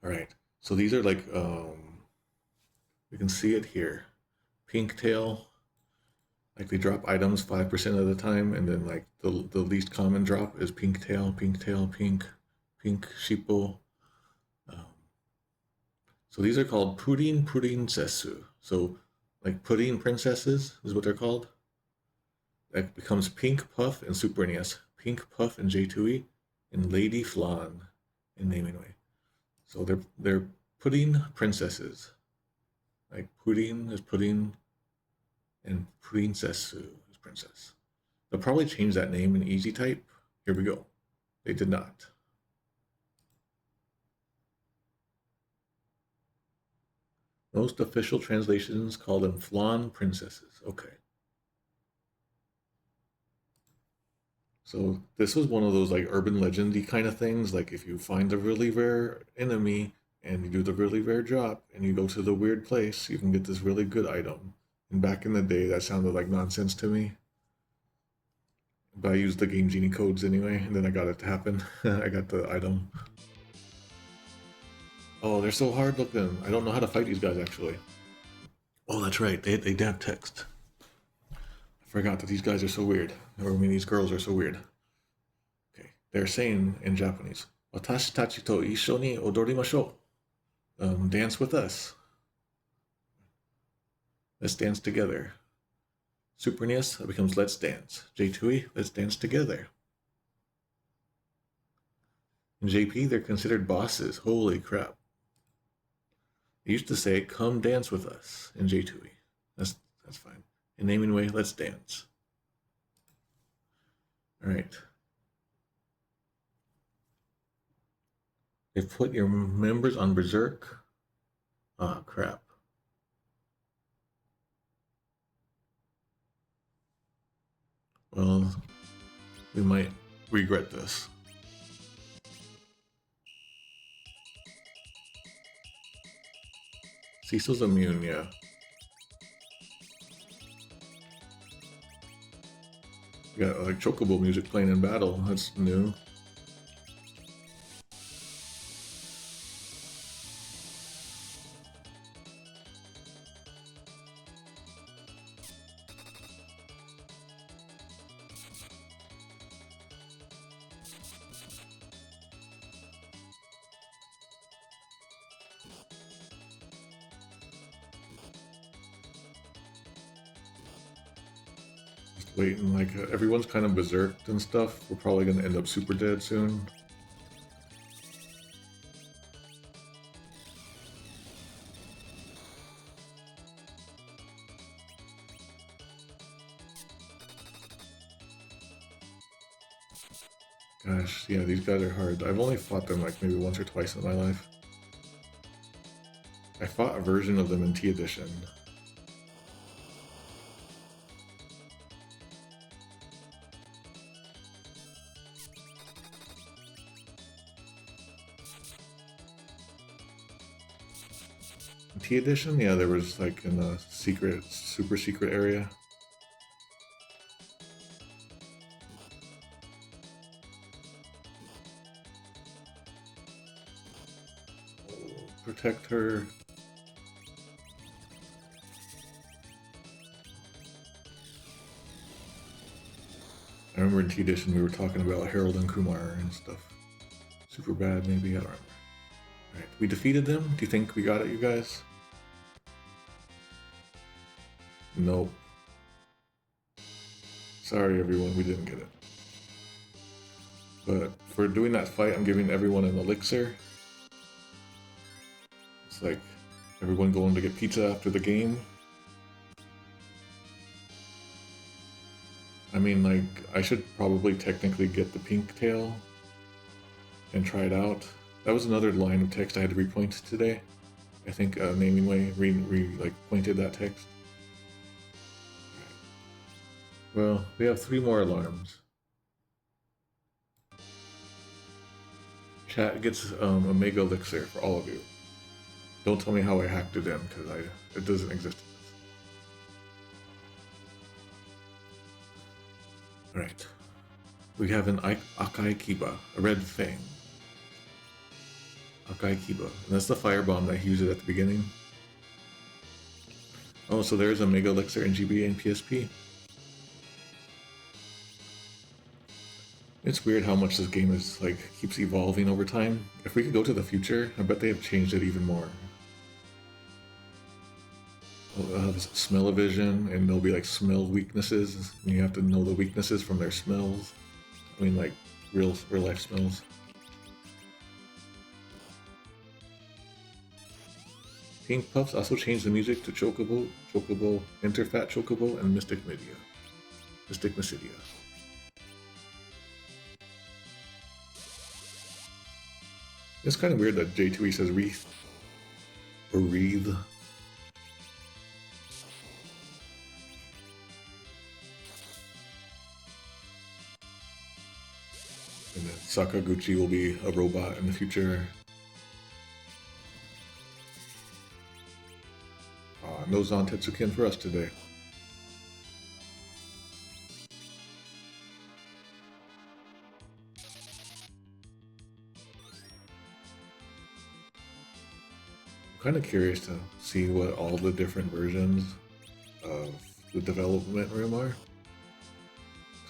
Alright, so these are like, you can see it here. Pink tail, like they drop items 5% of the time, and then like the least common drop is pink tail, pink, shippo. So these are called pudding setsu. So like pudding princesses is what they're called. That becomes Pink Puff in Super NES, Pink Puff in J2E, and Lady Flan in Naming Way. So they're pudding princesses. Like pudding is pudding, and princessu is princess. They'll probably change that name in Easy Type. Here we go. They did not. Most official translations call them flan princesses. Okay. So this was one of those like urban legendy kind of things. Like if you find a really rare enemy and you do the really rare drop and you go to the weird place, you can get this really good item. And back in the day, that sounded like nonsense to me. But I used the Game Genie codes anyway, and then I got it to happen. I got the item. Oh, they're so hard looking. I don't know how to fight these guys actually. Oh, that's right. They have text. I forgot that these guys are so weird. Or I mean, these girls are so weird. Okay, they're saying in Japanese, "Watashi tachi to issho ni odorimashou." Dance with us. Let's dance together. Super NES becomes Let's Dance. J2E, Let's Dance Together. In JP, they're considered bosses. Holy crap. They used to say, "Come dance with us" in J2E. That's fine. In Naming Way, Let's Dance. Alright. They put your members on Berserk. Ah, crap. Well, we might regret this. Cecil's immune, yeah. We got like Chocobo music playing in battle. That's new. Waiting, like everyone's kind of berserked and stuff. We're probably gonna end up super dead soon. Gosh, yeah, these guys are hard. I've only fought them like maybe once or twice in my life. I fought a version of them in T Edition. T Edition, yeah, there was like in a secret, super secret area. Protect her. I remember in T Edition we were talking about Harold and Kumar and stuff. Super bad, maybe, I don't remember. Alright, we defeated them? Do you think we got it, you guys? Nope. Sorry everyone, we didn't get it. But for doing that fight, I'm giving everyone an elixir. It's like everyone going to get pizza after the game. I mean, like, I should probably technically get the pink tail and try it out. That was another line of text I had to repoint today. I think Namingway pointed that text. Well, we have 3 more alarms. Chat gets a mega elixir for all of you. Don't tell me how I hacked it in, because it doesn't exist. Alright. We have an Akai Kiba, a red fang. Akai Kiba. And that's the firebomb that he uses at the beginning. Oh, so there's a mega elixir in GBA and PSP. It's weird how much this game is like keeps evolving over time. If we could go to the future, I bet they have changed it even more. They'll have smell-o-vision, and there'll be like smell weaknesses, and you have to know the weaknesses from their smells. I mean, like real life smells. Pink Puffs also changed the music to Chocobo, Interfat Chocobo, and Mystic Mysidia. It's kind of weird that J2E says wreath or wreath. And then Sakaguchi will be a robot in the future. No Zantetsuken for us today. I'm kind of curious to see what all the different versions of the development room are.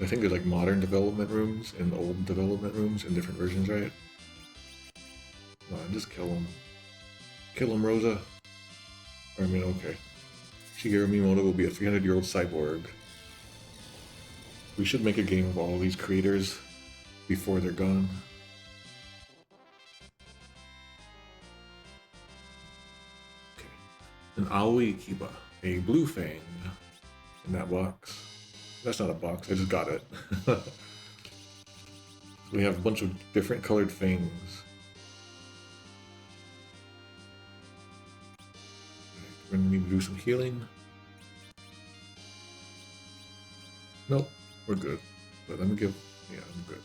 I think there's like modern development rooms and old development rooms in different versions, right? No, just kill him. Kill him, Rosa. I mean, okay. Shigeru Miyamoto will be a 300-year-old cyborg. We should make a game of all these creators before they're gone. Okay. An Aoi Kiba, a blue fang in that box. That's not a box, I just got it. We have a bunch of different colored fangs. We're gonna need to do some healing. Nope, we're good. But let me give... yeah, I'm good. Right.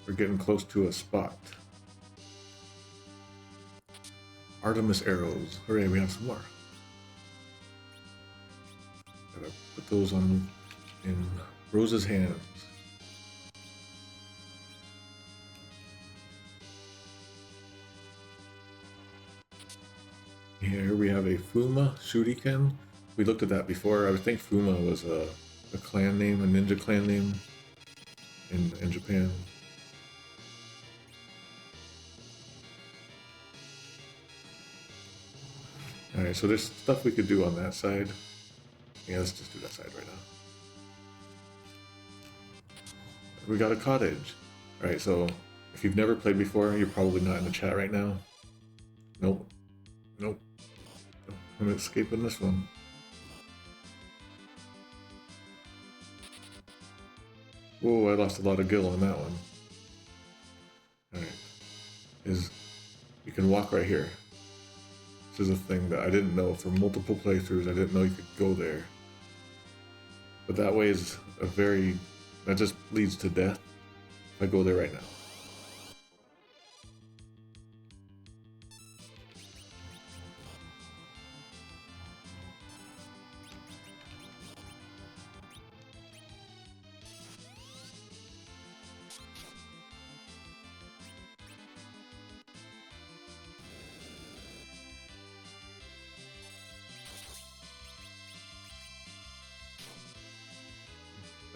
We're getting close to a spot. Artemis arrows. Hooray, we have some more. Gotta put those on in Rose's hands. Here we have a Fuma Shuriken. We looked at that before. I think Fuma was a clan name, a ninja clan name in Japan. Alright, so there's stuff we could do on that side. Yeah, let's just do that side right now. We got a cottage. Alright, so if you've never played before, you're probably not in the chat right now. Nope. Nope. I'm escaping this one. Whoa, I lost a lot of gil on that one. Alright. You can walk right here. This is a thing that I didn't know for multiple playthroughs. I didn't know you could go there. But that way is a very... that just leads to death if I go there right now.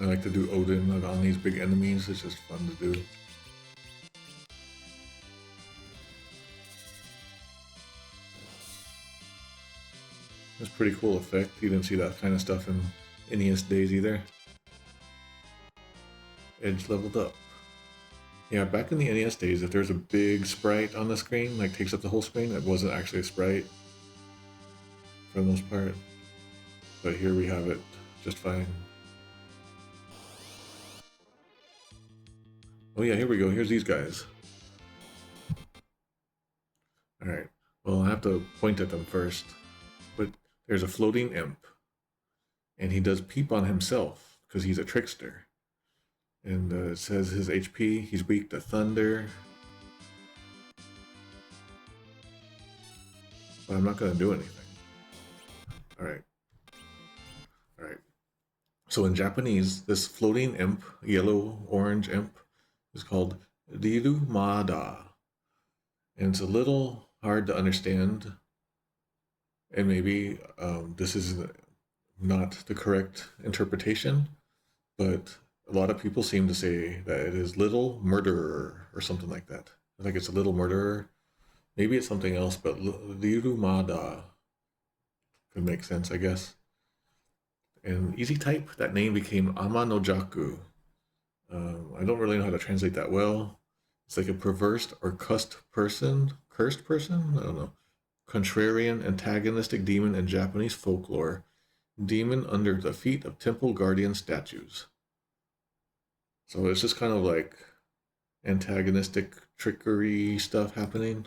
I like to do Odin on these big enemies. It's just fun to do. It's a pretty cool effect. You didn't see that kind of stuff in NES days either. Edge leveled up. Yeah, back in the NES days, if there's a big sprite on the screen, like takes up the whole screen, it wasn't actually a sprite for the most part. But here we have it just fine. Oh yeah, here we go. Here's these guys. Alright, well I have to point at them first. But there's a floating imp. And he does peep on himself, because he's a trickster. And it says his HP, he's weak to thunder. But I'm not going to do anything. Alright. Alright. So in Japanese, this floating imp, yellow-orange imp, is called Rirumada. And it's a little hard to understand. And maybe this is not the correct interpretation, but a lot of people seem to say that it is Little Murderer or something like that. I think it's a Little Murderer. Maybe it's something else, but Rirumada could make sense, I guess. And easy type, that name became Ama no Jaku. I don't really know how to translate that well. It's like a perverse or cursed person? I don't know. Contrarian, antagonistic demon in Japanese folklore. Demon under the feet of temple guardian statues. So it's just kind of like antagonistic trickery stuff happening.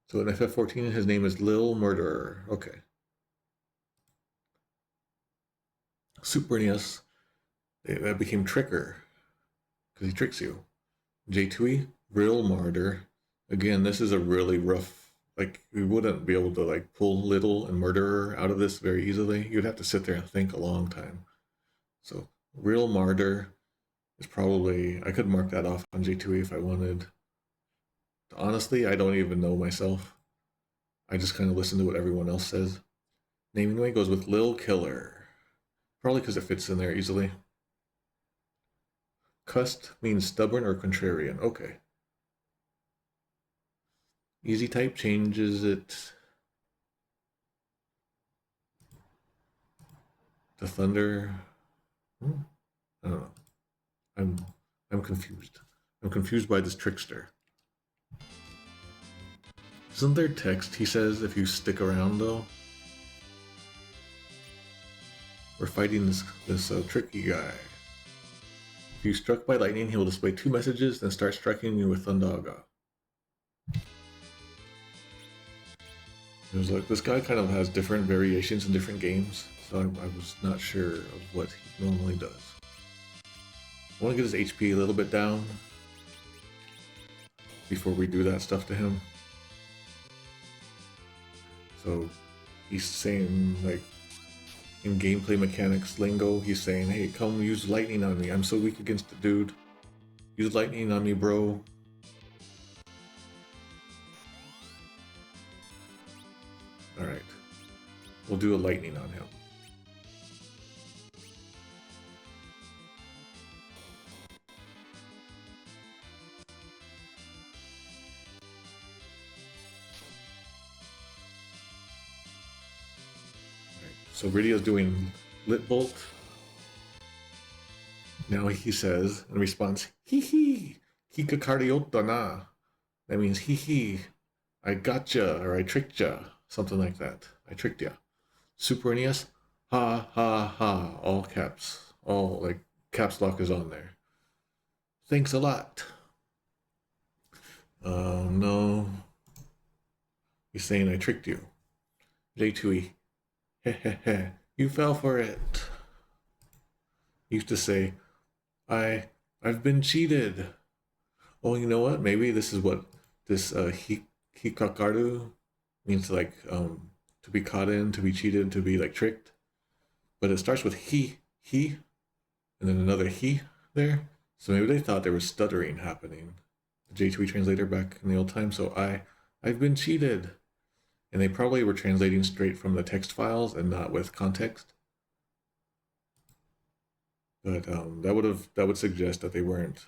So in FF14, his name is Lil Murderer. Okay. Super NES, that became Tricker, because he tricks you. J2E, Real Martyr. Again, this is a really rough, like, we wouldn't be able to, like, pull Little and Murderer out of this very easily. You'd have to sit there and think a long time. So, Real Martyr is probably, I could mark that off on J2E if I wanted. Honestly, I don't even know myself. I just kind of listen to what everyone else says. Naming way goes with Lil Killer. Probably because it fits in there easily. Cussed means stubborn or contrarian. Okay. Easy type changes it to thunder. I don't know. I'm confused. I'm confused by this trickster. Isn't there text, he says, if you stick around though? We're fighting this tricky guy. If you're struck by lightning, he will display 2 messages, then start striking you with Thundaga. It was like, this guy kind of has different variations in different games, so I was not sure of what he normally does. I want to get his HP a little bit down before we do that stuff to him. So he's saying, like, in gameplay mechanics lingo, he's saying, hey, come use lightning on me. I'm so weak against the dude. Use lightning on me, bro. Alright. We'll do a lightning on him. So Ridio's doing Lit Bolt. Now he says, in response, hee hee, hikakariota na. That means hee hee, I gotcha, or I tricked ya, something like that. I tricked ya. Super NES, ha ha ha, all caps. All, like, caps lock is on there. Thanks a lot. No. He's saying I tricked you. J2E. Hehehe, you fell for it. He used to say, I've been cheated. Oh, you know what? Maybe this is what this hikakaru means, like, to be caught in, to be cheated, to be, like, tricked. But it starts with he, and then another he there. So maybe they thought there was stuttering happening. The J2E translator back in the old time. So I've been cheated. And they probably were translating straight from the text files and not with context. But that would suggest that they weren't.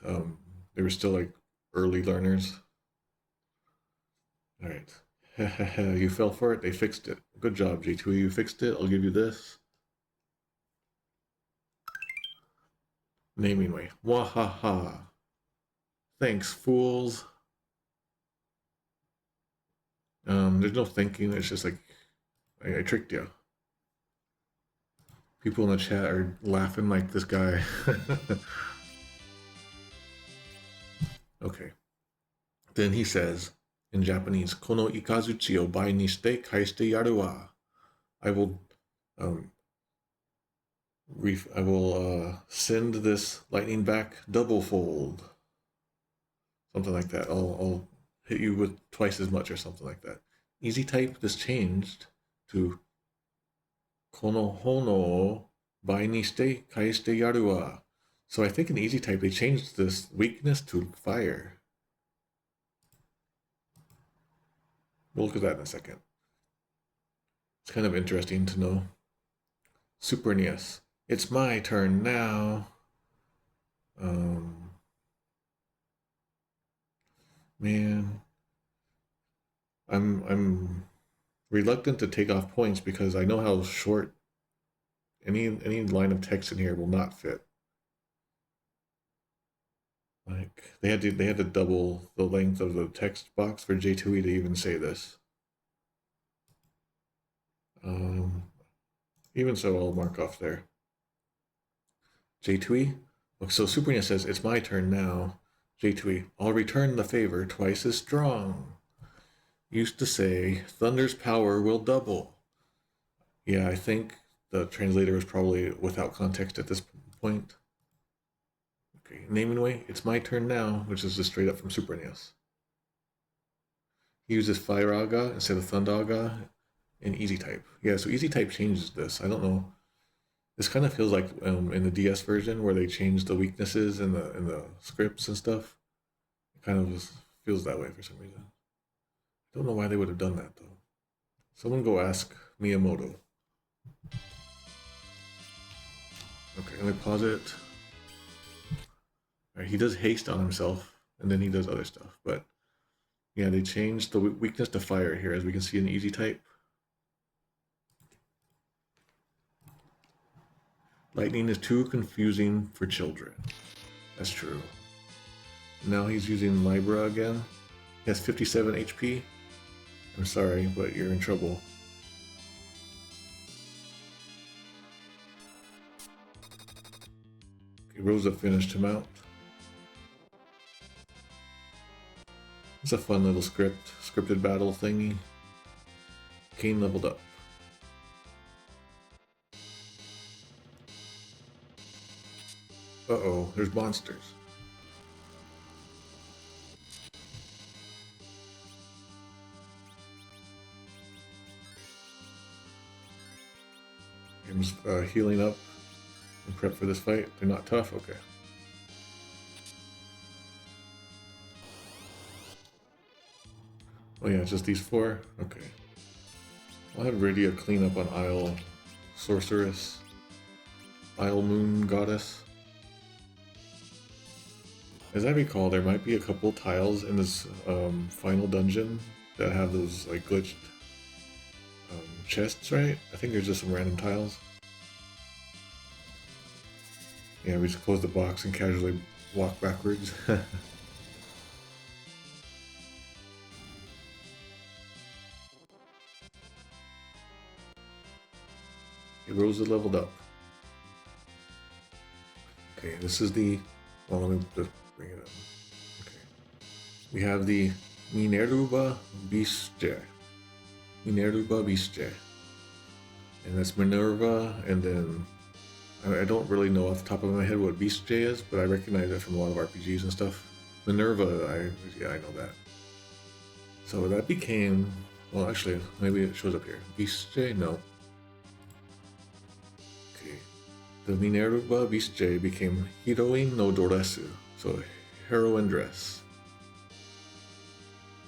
They were still like early learners. All right, you fell for it. They fixed it. Good job, J2E. You fixed it. I'll give you this. Naming way. Wahaha. Thanks, fools. There's no thinking, it's just like, I tricked you. People in the chat are laughing like this guy. Okay. Then he says, in Japanese, Kono ikazuchi o bai ni shite kaishite yaru wa. I will send this lightning back double fold. Something like that. I'll hit you with twice as much or something like that. Easy type, this changed to Kono hono bai ni shite kaishite yaru wa. So I think in easy type they changed this weakness to fire. We'll look at that in a second. It's kind of interesting to know. Super NES. It's my turn now. Man, I'm reluctant to take off points because I know how short any line of text in here will not fit. Like they had to double the length of the text box for J2E to even say this. Even so, I'll mark off there. J2E. So Super NES says it's my turn now. J2E. I'll return the favor twice as strong. Used to say thunder's power will double. Yeah, I think the translator was probably without context at this point. Okay, naming way, it's my turn now, which is just straight up from Super NES. He uses Firaga instead of Thundaga in easy type. Yeah, so easy type changes this. I don't know. This kind of feels like in the DS version where they changed the weaknesses in the scripts and stuff. It kind of feels that way for some reason. I don't know why they would have done that though. Someone go ask Miyamoto. Okay, let me pause it. All right, he does haste on himself, and then he does other stuff. But yeah, they changed the weakness to fire here, as we can see in easy type. Lightning is too confusing for children. That's true. Now he's using Libra again. He has 57 HP. I'm sorry, but you're in trouble. Rosa finished him out. It's a fun little scripted battle thingy. Kane leveled up. Uh-oh, there's monsters. I'm just healing up and prep for this fight. They're not tough? Okay. Oh yeah, it's just these four? Okay. I'll have Radia clean up on Isle Sorceress. Isle Moon Goddess. As I recall, there might be a couple tiles in this final dungeon that have those like glitched chests, right? I think there's just some random tiles. Yeah, we just close the box and casually walk backwards. Rosa leveled up. Okay, this is the... Well, let me just bring it up. Okay. We have the Minerva Bisce. Minerva Bisce. And that's Minerva, and then... I don't really know off the top of my head what Bisce is, but I recognize it from a lot of RPGs and stuff. Minerva, yeah, I know that. So that became... Well, actually, maybe it shows up here. Bisce? No. The Minerva Bisce became Heroine no Doresu, so heroine dress.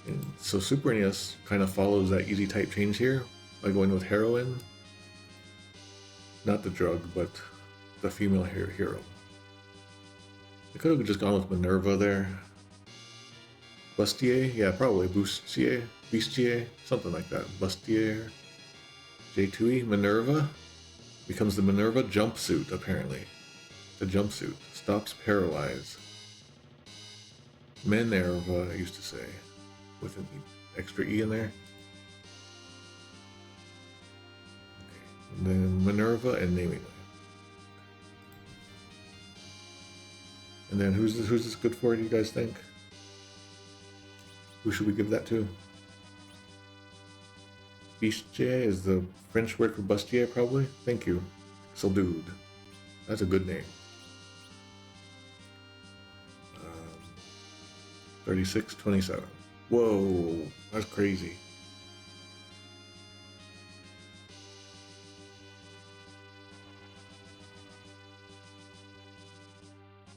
And so Super NES kind of follows that easy type change here by going with heroine. Not the drug, but the female hero. They could have just gone with Minerva there. Bustier? Yeah, probably. Bustier? Something like that. Bustier? J2E? Minerva? Becomes the Minerva jumpsuit, apparently. The jumpsuit. Stops paralyze. Minerva, I used to say. With an extra E in there. Okay. And then Minerva and naming. And then who's this good for, do you guys think? Who should we give that to? Bistier is the French word for bustier, probably? Thank you. So dude. That's a good name. 3627. Whoa, that's crazy.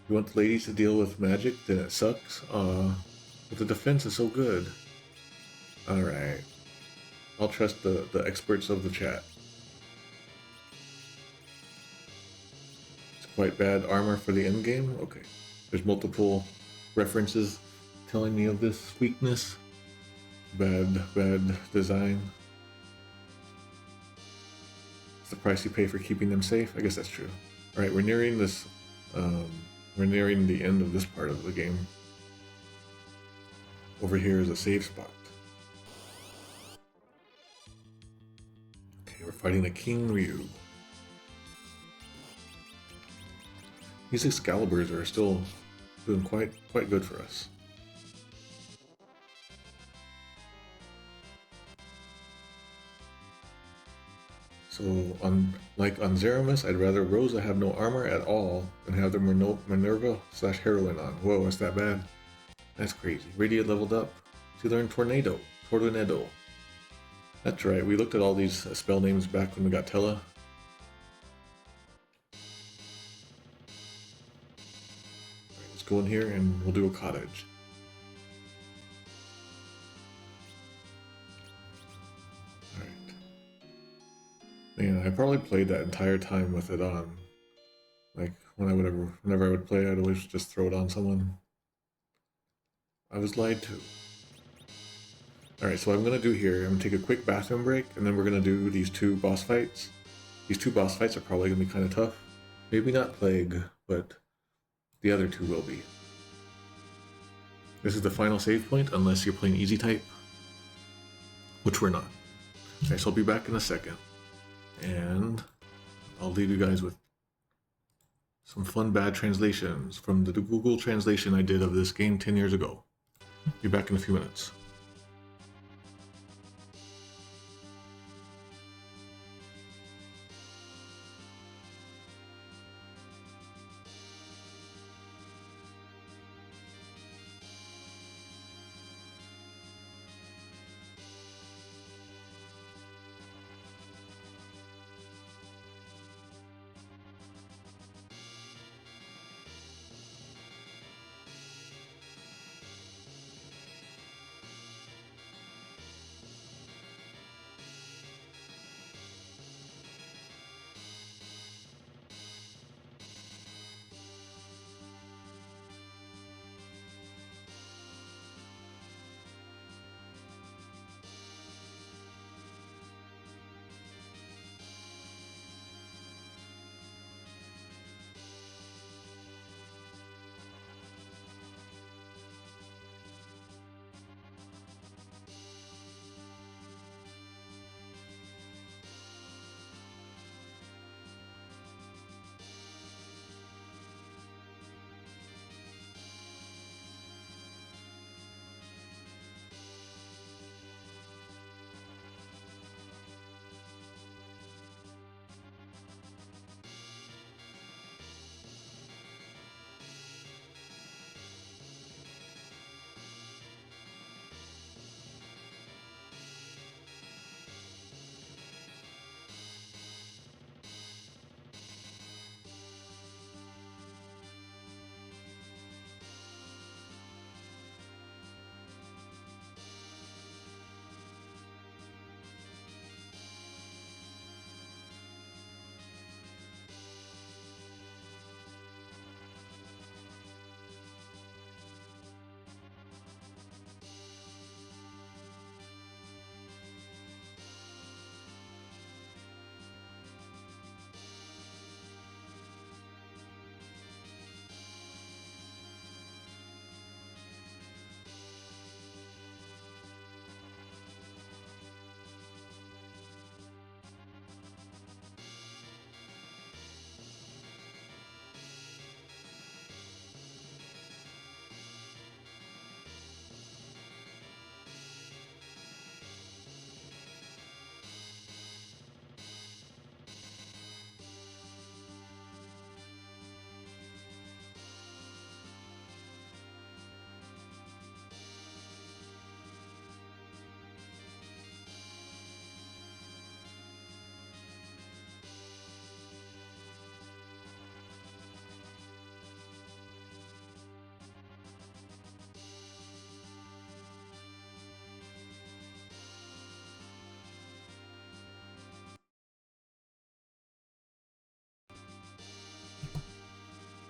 You want the ladies to deal with magic? Then it sucks. But the defense is so good. Alright. I'll trust the experts of the chat. It's quite bad armor for the end game? Okay. There's multiple references telling me of this weakness. Bad design. It's the price you pay for keeping them safe? I guess that's true. Alright, we're nearing this... we're nearing the end of this part of the game. Over here is a save spot. We're fighting the King Ryu. These Excaliburs are still doing quite good for us. So, like on Zeramus, I'd rather Rosa have no armor at all than have the Minerva/heroine on. Whoa, that's that bad? That's crazy. Radia leveled up. She learned Tornado. That's right, we looked at all these spell names back when we got Tella. Alright, let's go in here and we'll do a cottage. Alright. Man, I probably played that entire time with it on. Like, whenever I would play, I'd always just throw it on someone. I was lied to. Alright, so what I'm going to do here, I'm going to take a quick bathroom break, and then we're going to do these two boss fights. These two boss fights are probably going to be kind of tough. Maybe not Plague, but the other two will be. This is the final save point, unless you're playing easy type, which we're not. Okay, so I'll be back in a second, and I'll leave you guys with some fun bad translations from the Google translation I did of this game 10 years ago. Be back in a few minutes.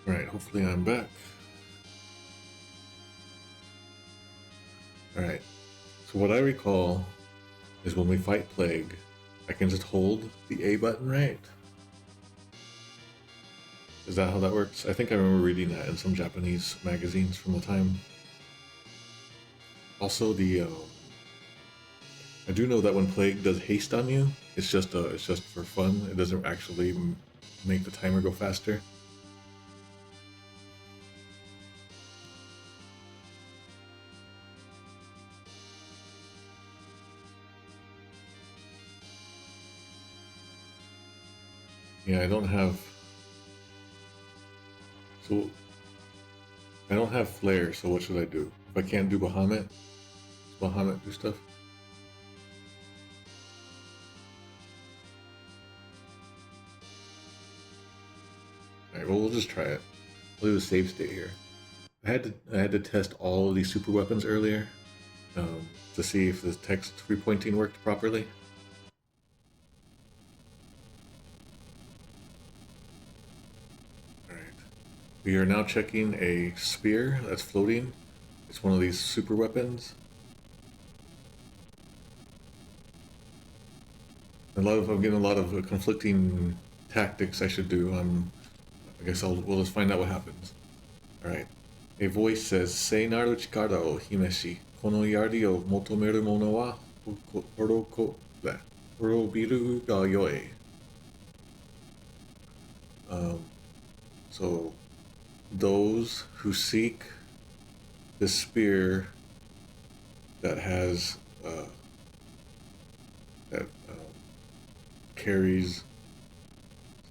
Alright, hopefully I'm back. Alright, so what I recall is when we fight Plague, I can just hold the A button, right? Is that how that works? I think I remember reading that in some Japanese magazines from the time. Also, I do know that when Plague does haste on you, it's just for fun. It doesn't actually make the timer go faster. Yeah, I don't have flare, so what should I do? If I can't do Bahamut, does Bahamut do stuff? Alright, well we'll just try it. We'll do a save state here. I had to test all of these super weapons earlier to see if the text repointing worked properly. We are now checking a spear that's floating. It's one of these super weapons. I'm getting a lot of conflicting tactics I should do. I guess we'll just find out what happens. Alright. A voice says, Seinaru chikara o himeshi, kono yari o motomeru mono wa horobiru ga yoi. So those who seek the spear that has carries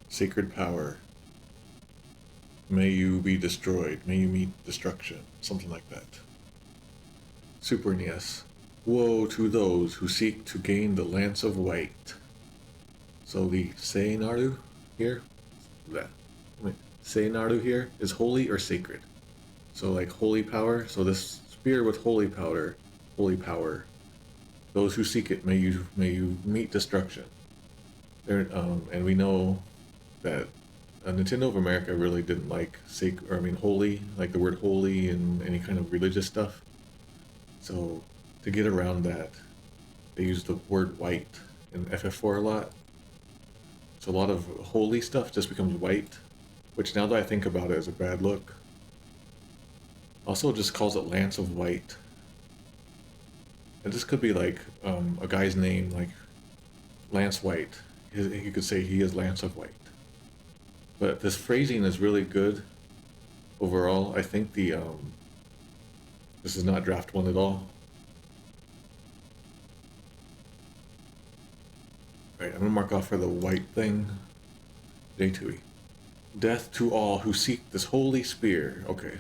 sacred power, may you be destroyed, may you meet destruction, something like that. Super NES. Woe to those who seek to gain the Lance of White. So the Seinaru here, Seinaru here is holy or sacred. So like holy power. So this spear with holy power. Those who seek it, may you meet destruction. There, and we know that Nintendo of America really didn't like holy, like the word holy and any kind of religious stuff. So to get around that, they use the word white in FF4 a lot. So a lot of holy stuff just becomes white, which now that I think about it is a bad look. Also just calls it Lance of White. And this could be like a guy's name, like Lance White. You could say he is Lance of White. But this phrasing is really good overall. I think the this is not draft 1 at all. Alright, I'm gonna mark off for the white thing. J2E. Death to all who seek this holy spear. Okay.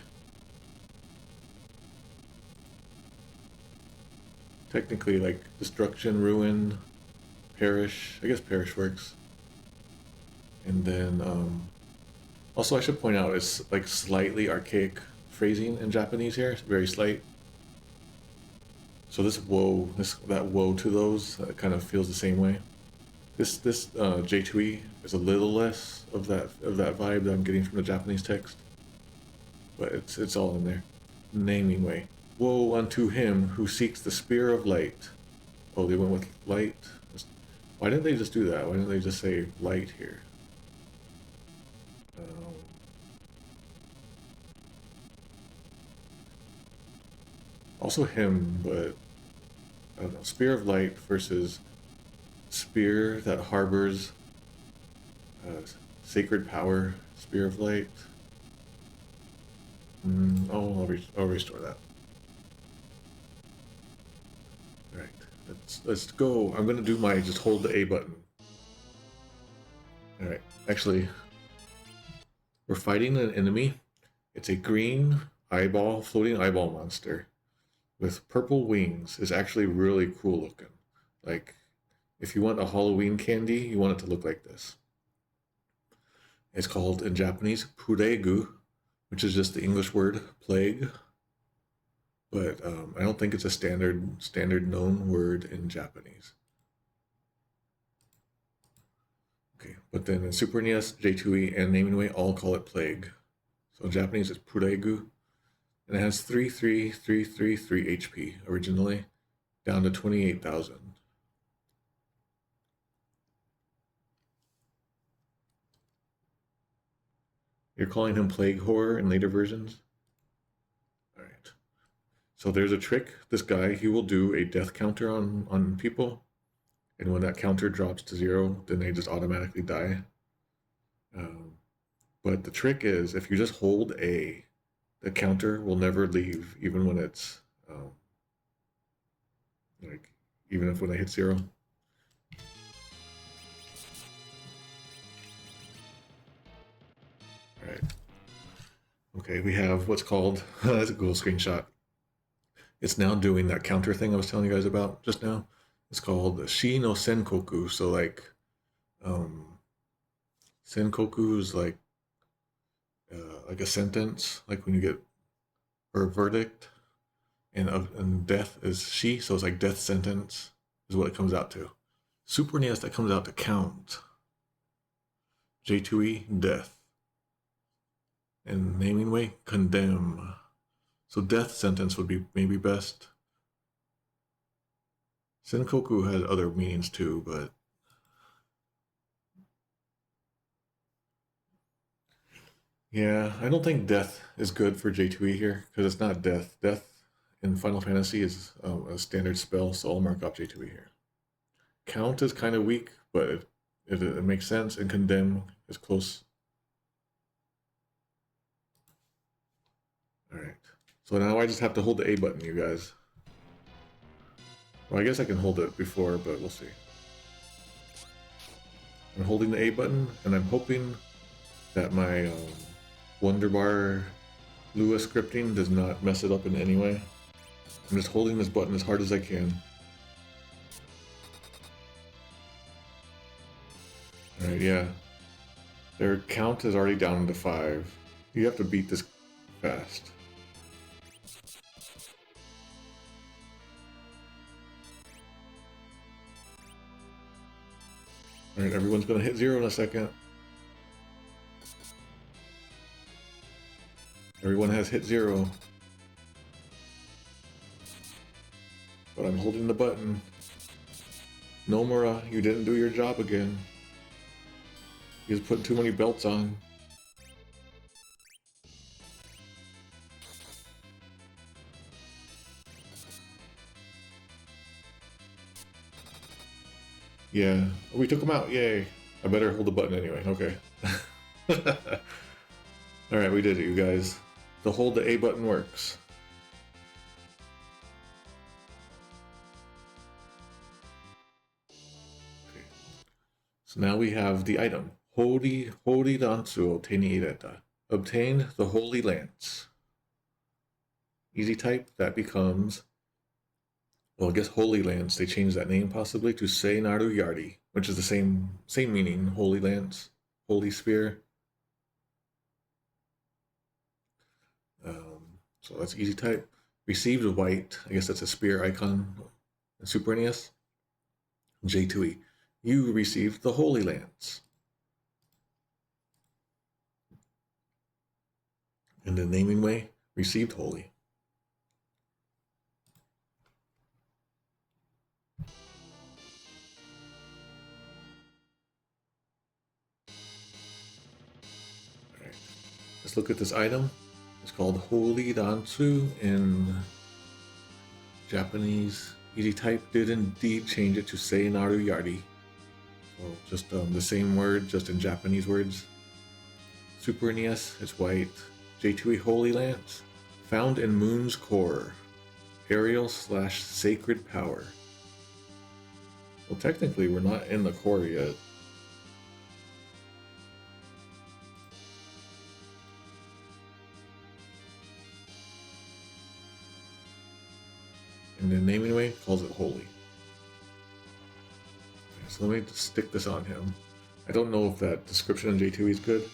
Technically, like destruction, ruin, perish. I guess perish works. And then, also I should point out it's like slightly archaic phrasing in Japanese here. It's very slight. So this woe, that woe to those kind of feels the same way. This J2E is a little less of that vibe that I'm getting from the Japanese text, but it's all in there. Naming way. Woe unto him who seeks the spear of light. Oh, they went with light. Why didn't they just do that? Why didn't they just say light here? Also him, but I don't know. Spear of light versus spear that harbors sacred power. Spear of light. I'll restore that. Alright, let's go. I'm gonna do my just hold the A button. Alright, actually, we're fighting an enemy. It's a green eyeball, floating eyeball monster with purple wings. It's actually really cool looking. Like, if you want a Halloween candy, you want it to look like this. It's called in Japanese puregu, which is just the English word plague. But I don't think it's a standard known word in Japanese. Okay, but then in Super NES, J2E, and Naming Way all call it plague. So in Japanese it's puregu, and it has 33333 HP originally, down to 28,000. You're calling him Plague Horror in later versions? Alright. So there's a trick. This guy, he will do a death counter on people. And when that counter drops to 0, then they just automatically die. But the trick is, if you just hold A, the counter will never leave, even when it's, even if when they hit 0. Alright. Okay, we have what's called, that's a cool screenshot. It's now doing that counter thing I was telling you guys about just now. It's called Shi no Senkoku. So like, Senkoku is like a sentence, like when you get, or a verdict, and death is Shi, so it's like death sentence is what it comes out to. Super NES, that comes out to count. J2E, death. And Naming Way, condemn. So death sentence would be maybe best. Senkoku has other meanings too, but yeah, I don't think death is good for J2E here, because it's not death. Death in Final Fantasy is a standard spell, so I'll mark off J2E here. Count is kind of weak, but it makes sense, and condemn is close. Alright. So now I just have to hold the A button, you guys. Well, I guess I can hold it before, but we'll see. I'm holding the A button, and I'm hoping that my Wanderbar Lua scripting does not mess it up in any way. I'm just holding this button as hard as I can. Alright, yeah. Their count is already down to 5. You have to beat this fast. Alright, everyone's gonna hit 0 in a second. Everyone has hit 0. But I'm holding the button. Nomura, you didn't do your job again. You just put too many belts on. Yeah, we took him out, yay. I better hold the button anyway, okay. Alright, we did it, you guys. The hold the A button works. Okay. So now we have the item. Holy Dansu o Teni Ireta. Obtained the Holy Lance. Easy type, that becomes... Well, I guess Holy Lance, they changed that name possibly to Seinaru Yardi, which is the same meaning, Holy Lance, Holy Spear. So that's easy type. Received white, I guess that's a spear icon in Super NES. J2E, you received the Holy Lance. In the naming way, received Holy. Alright, let's look at this item. It's called Holy Dansu in Japanese. Easy type did indeed change it to Seinaru Yardi. So just the same word, just in Japanese words. Super NES, it's white. J2E Holy Lance, found in Moon's core. Aerial/sacred power. Well, technically, we're not in the core yet. And the naming way calls it holy. Okay, so let me just stick this on him. I don't know if that description on J2E is good.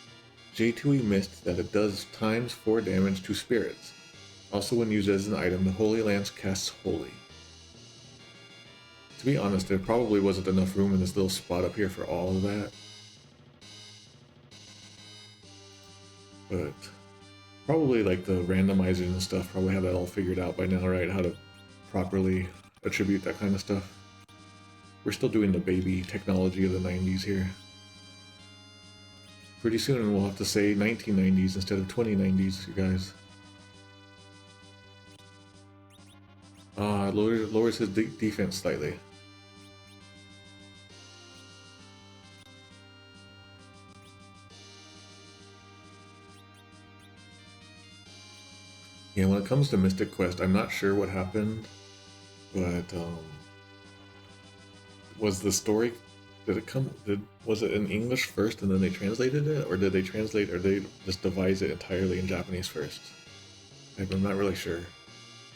J2E missed that it does times 4 damage to spirits. Also, when used as an item, the Holy Lance casts Holy. To be honest, there probably wasn't enough room in this little spot up here for all of that. But probably like the randomizers and stuff probably have that all figured out by now, right? How to properly attribute that kind of stuff. We're still doing the baby technology of the 90s here. Pretty soon we'll have to say 1990s instead of 2090s, you guys. Lowers his defense slightly. Yeah, when it comes to Mystic Quest, I'm not sure what happened, but was the story, was it in English first and then they translated it, or did they translate, or they just devise it entirely in Japanese first? Like, I'm not really sure.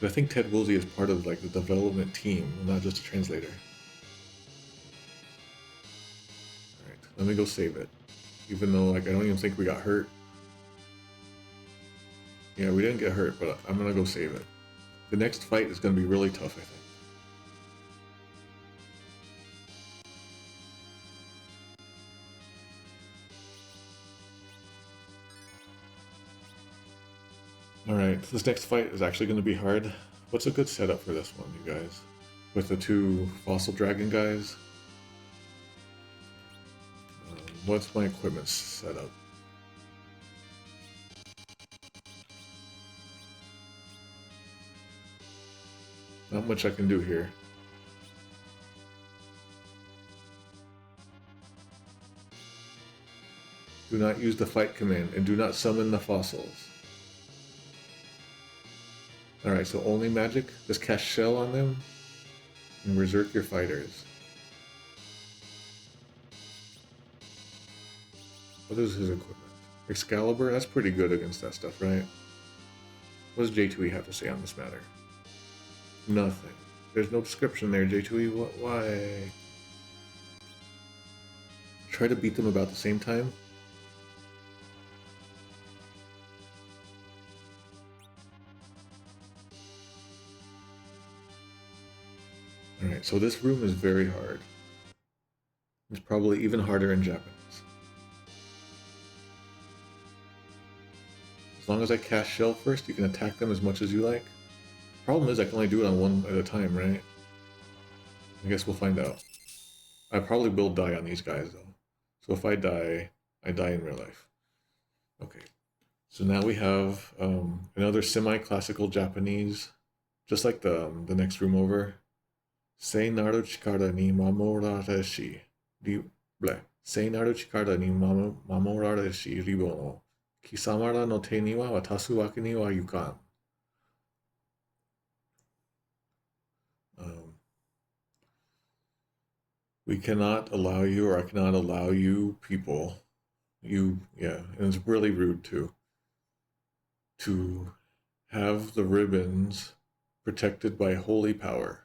But I think Ted Woolsey is part of like the development team, not just a translator. Alright, let me go save it. Even though like I don't even think we got hurt. Yeah, we didn't get hurt, but I'm gonna go save it. The next fight is gonna be really tough, I think. Alright, this next fight is actually going to be hard. What's a good setup for this one, you guys? With the 2 fossil dragon guys? What's my equipment setup? Not much I can do here. Do not use the fight command and do not summon the fossils. Alright, so only magic. Just cast Shell on them. And Berserk your fighters. What is his equipment? Excalibur? That's pretty good against that stuff, right? What does J2E have to say on this matter? Nothing. There's no description there, J2E. Why? Try to beat them about the same time? Alright, so this room is very hard. It's probably even harder in Japanese. As long as I cast Shell first, you can attack them as much as you like. Problem is I can only do it on one at a time, right? I guess we'll find out. I probably will die on these guys though. So if I die in real life. Okay. So now we have another semi-classical Japanese, just like the next room over. Sei naru chikara ni mamorareshi. Sei naru chikara ni mamorareshi ribono. Kisamara no te ni wa watasu wake ni wa yukan. We cannot allow you, or I cannot allow you people, and it's really rude too, to have the ribbons protected by holy power.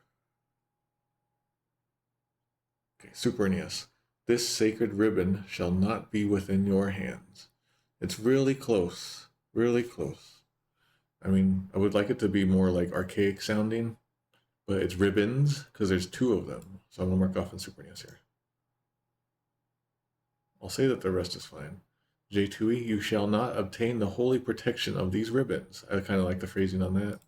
Okay, Super NES. This sacred ribbon shall not be within your hands. It's really close, really close. I mean, I would like it to be more like archaic sounding, but it's ribbons because there's two of them. So I'm going to mark off in Super NES here. I'll say that the rest is fine. J2E, you shall not obtain the holy protection of these ribbons. I kind of like the phrasing on that.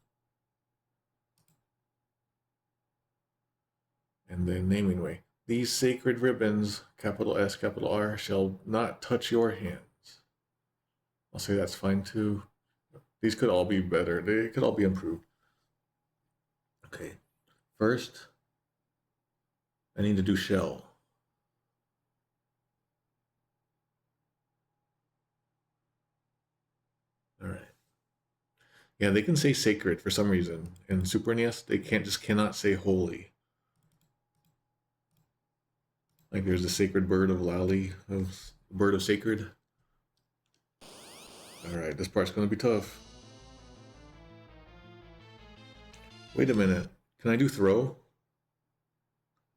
And then naming way. These sacred ribbons, capital S, capital R, shall not touch your hands. I'll say that's fine too. These could all be better. They could all be improved. Okay. First, I need to do Shell. All right. Yeah, they can say sacred for some reason. In Super NES, they cannot say holy. Like there's the sacred bird of Lali, bird of sacred. All right, this part's gonna be tough. Wait a minute. Can I do throw?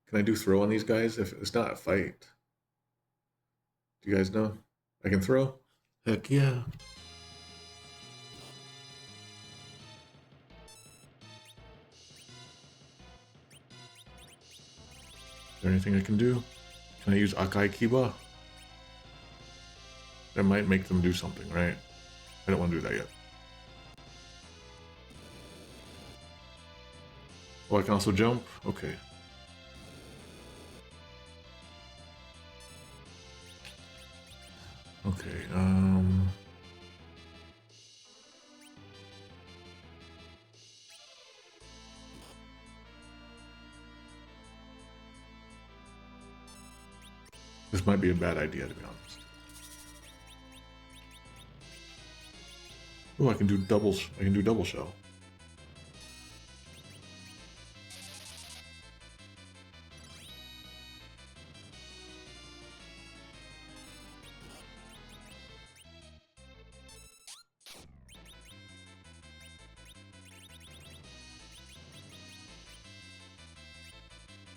Can I do throw on these guys if it's not a fight? Do you guys know? I can throw? Heck yeah. Is there anything I can do? Can I use Akai Kiba? That might make them do something, right? I don't want to do that yet. Oh, I can also jump? Okay. Okay, this might be a bad idea, to be honest. Oh, I can do double shell.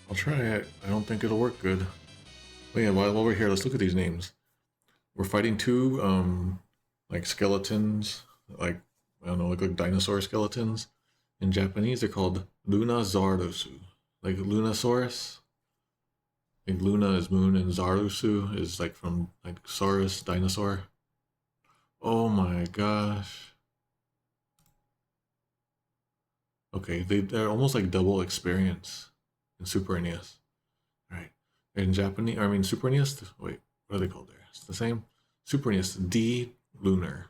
I'll try it. I don't think it'll work good. But yeah, while we're here, let's look at these names. We're fighting two, like skeletons, like, I don't know, look like dinosaur skeletons. In Japanese, they're called Lunasaur. Like Lunasaurus. Like Luna is moon and Zarusu is like from like Saurus, dinosaur. Oh my gosh. Okay, they're almost like double experience in Super NES. Alright. In Japanese, I mean Super NES, wait, what are they called there? It's the same. Super NES, D Lunar.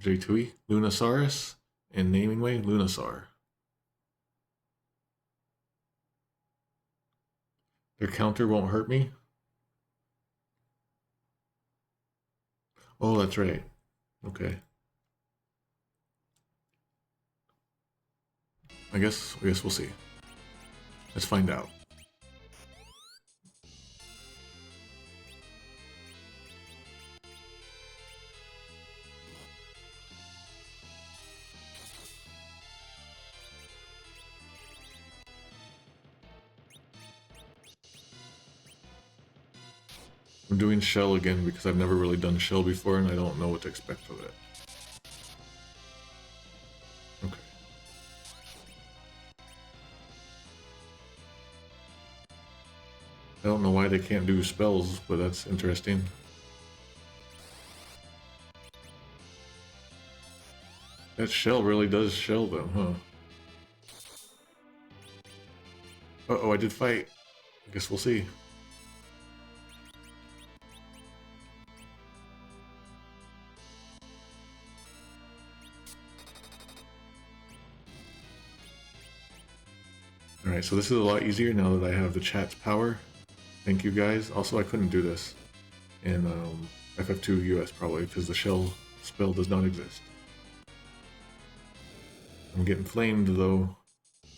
J2E, Lunasaurus, and naming way, Lunasaur. Their counter won't hurt me? Oh, that's right. Okay. I guess we'll see. Let's find out. I'm doing shell again because I've never really done shell before and I don't know what to expect from it. Okay. I don't know why they can't do spells, but that's interesting. That shell really does shell them, huh? Uh-oh, I did fight. I guess we'll see. Alright, so this is a lot easier now that I have the chat's power. Thank you guys. Also, I couldn't do this in FF2 US probably because the shell spell does not exist. I'm getting flamed though.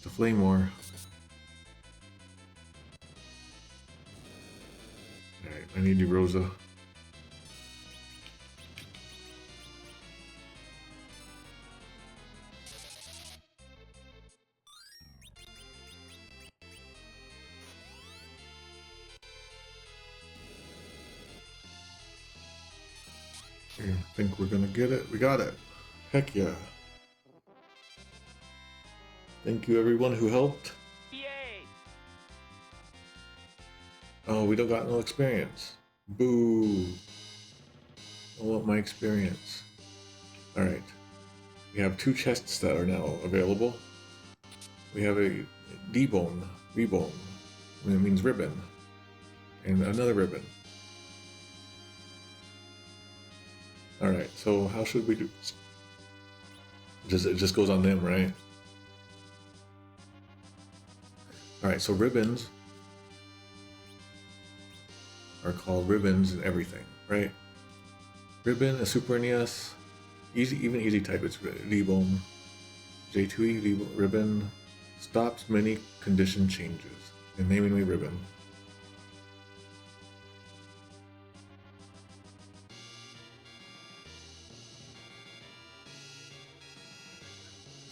To flame more. Alright, I need you, Rosa. I think we're gonna get it. We got it. Heck yeah. Thank you everyone who helped. Yay! Oh, we don't got no experience. Boo. I want my experience. Alright. We have 2 chests that are now available. We have a D-bone, rebone, it means ribbon, and another ribbon. Alright, so how should we do this? It just goes on them, right? Alright, so ribbons are called ribbons and everything, right? Ribbon, a Super NES, even easy type, it's D-bone, J2E, ribbon, stops many condition changes, and namely ribbon.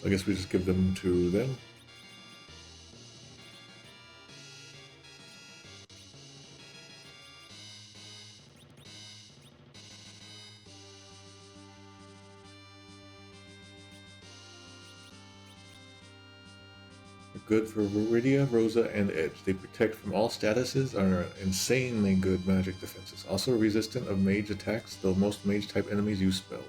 So I guess we just give them to them. Good for Viridia, Rosa, and Edge. They protect from all statuses and are insanely good magic defenses. Also resistant of mage attacks, though most mage-type enemies use spells.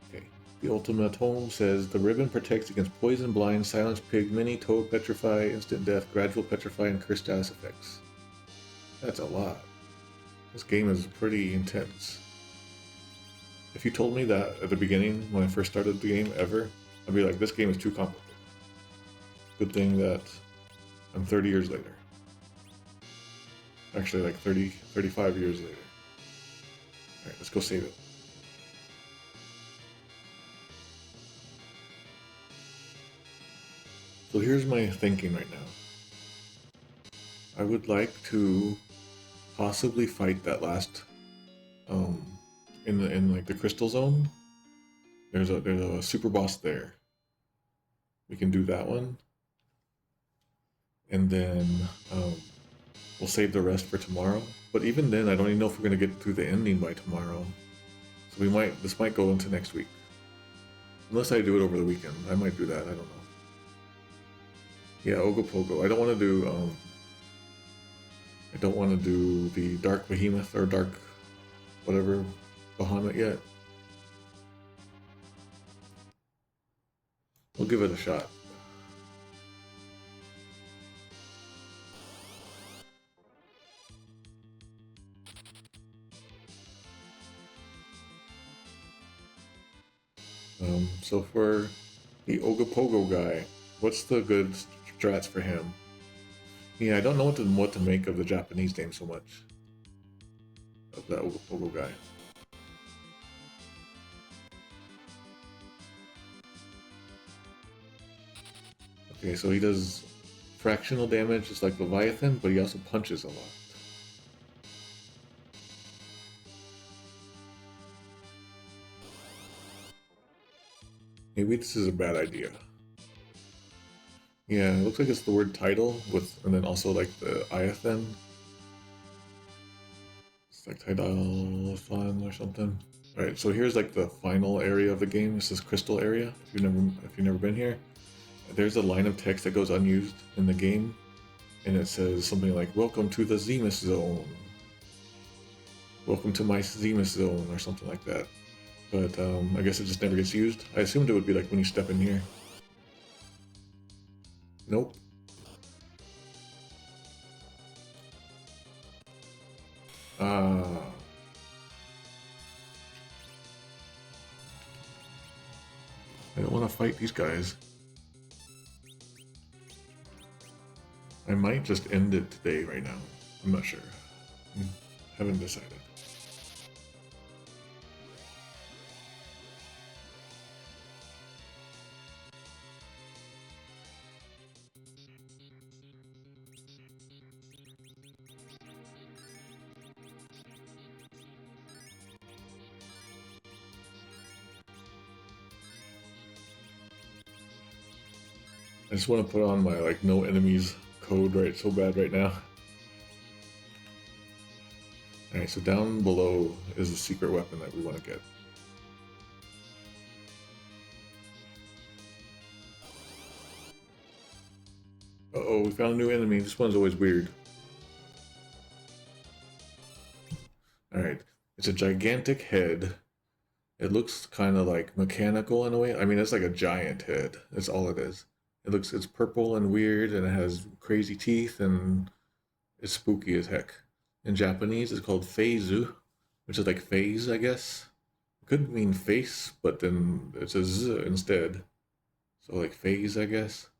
Okay. The Ultimate Home says the ribbon protects against poison, blind, silence, pig, mini, toad, petrify, instant death, gradual petrify, and curse status effects. That's a lot. This game is pretty intense. If you told me that at the beginning, when I first started the game ever, I'd be like, this game is too complicated. Good thing that I'm 30 years later. Actually, like 35 years later. Alright, let's go save it. So here's my thinking right now. I would like to possibly fight that last in like the crystal zone. There's a super boss there. We can do that one, and then we'll save the rest for tomorrow. But even then, I don't even know if we're gonna get through the ending by tomorrow. So this might go into next week, unless I do it over the weekend. I might do that. I don't know. Yeah, Ogopogo. I don't want to do the Dark Behemoth or Dark whatever Bahamut yet. We'll give it a shot. So for the Ogopogo guy, what's the good strats for him? Yeah, I don't know what to make of the Japanese name so much. Of the Ogopogo guy. Okay, so he does fractional damage just like Leviathan, but he also punches a lot. Maybe this is a bad idea. Yeah, it looks like it's the word title with, and then also like the IFN. It's like Tidal Fun or something. All right, so here's like the final area of the game. This is Crystal area. If you've never been here, there's a line of text that goes unused in the game, and it says something like "Welcome to the Zemus Zone." Welcome to my Zemus Zone, or something like that. But I guess it just never gets used. I assumed it would be like when you step in here. Nope. I don't want to fight these guys. I might just end it today right now. I'm not sure. Haven't decided. I just want to put on my like no enemies code right so bad right now. Alright, so down below is the secret weapon that we want to get. Uh-oh, we found a new enemy. This one's always weird. Alright, it's a gigantic head. It looks kind of like mechanical in a way. I mean, it's like a giant head. That's all it is. It's purple and weird, and it has crazy teeth, and it's spooky as heck. In Japanese, it's called feizu, which is like phase, I guess. It could mean face, but then it's a z instead. So like phase, I guess.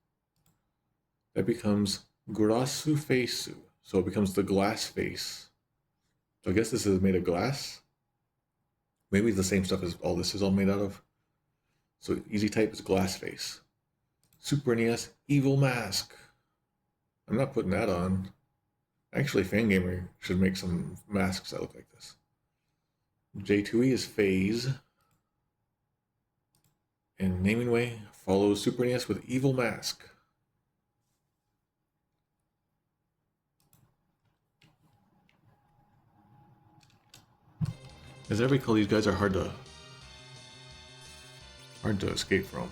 That becomes gurasu feisu. So it becomes the glass face. So I guess this is made of glass. Maybe it's the same stuff as all this is all made out of. So easy type is glass face. Super NES Evil Mask. I'm not putting that on. Actually, Fangamer should make some masks that look like this. J2E is Phase. And Naming Way follows Super NES with Evil Mask. As I recall, these guys are hard to escape from.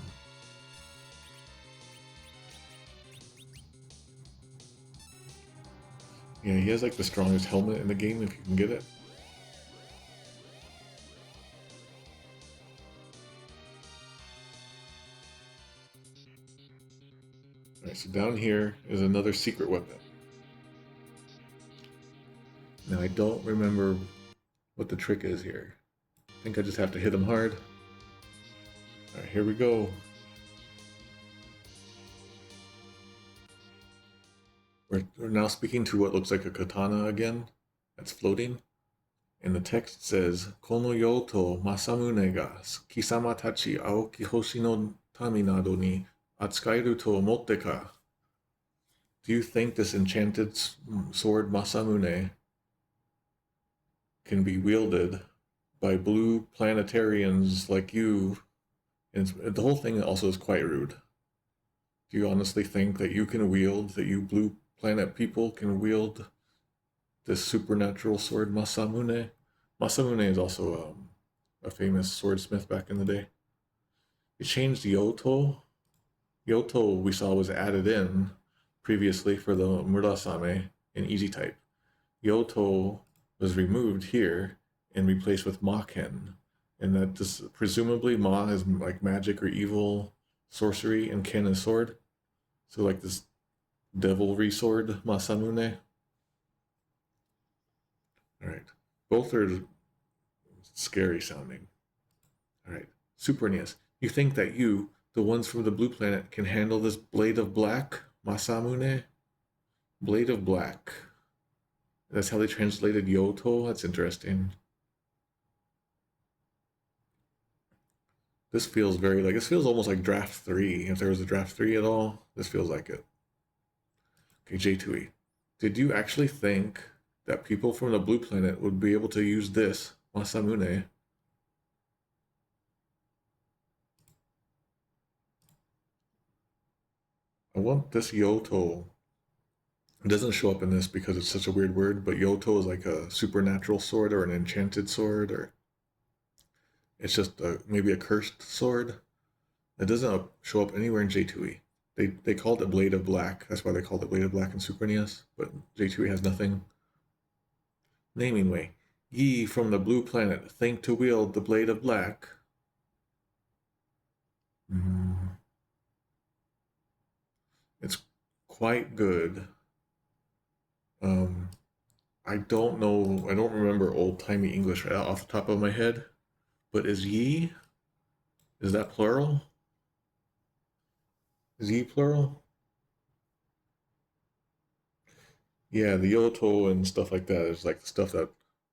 Yeah, he has like the strongest helmet in the game if you can get it. Alright, so down here is another secret weapon. Now I don't remember what the trick is here. I think I just have to hit him hard. Alright, here we go. We're now speaking to what looks like a katana again, that's floating. And the text says, Kono yo to Masamune ga kisama tachi aoki hoshi no tami nado ni atsukaeru to omotte ka? Do you think this enchanted sword Masamune can be wielded by blue planetarians like you? And the whole thing also is quite rude. Do you honestly think that you can wield, that you blue planet people can wield this supernatural sword Masamune? Masamune is also a famous swordsmith back in the day. It changed Yoto. Yoto we saw was added in previously for the Murasame in easy type. Yoto was removed here and replaced with Maken. And that just, presumably Ma is like magic or evil sorcery and Ken is sword. So like this devilry sword Masamune. Alright. Both are scary sounding. Alright. Super NES. You think that you, the ones from the blue planet, can handle this blade of black? Masamune? Blade of black. That's how they translated Yoto? That's interesting. This feels very like, this feels almost like draft 3. If there was a draft 3 at all, this feels like it. Okay, J2E. Did you actually think that people from the blue planet would be able to use this, Masamune? I want this Yoto. It doesn't show up in this because it's such a weird word, but Yoto is like a supernatural sword or an enchanted sword, or it's just maybe a cursed sword. It doesn't show up anywhere in J2E. They called it Blade of Black. That's why they called it Blade of Black in Super NES, but J2E has nothing. Naming way. Ye from the blue planet think to wield the Blade of Black. It's quite good. I don't know, I don't remember old-timey English right off the top of my head, but is ye? Is that plural? Is ye plural? Yeah, the Yoto and stuff like that is like the stuff that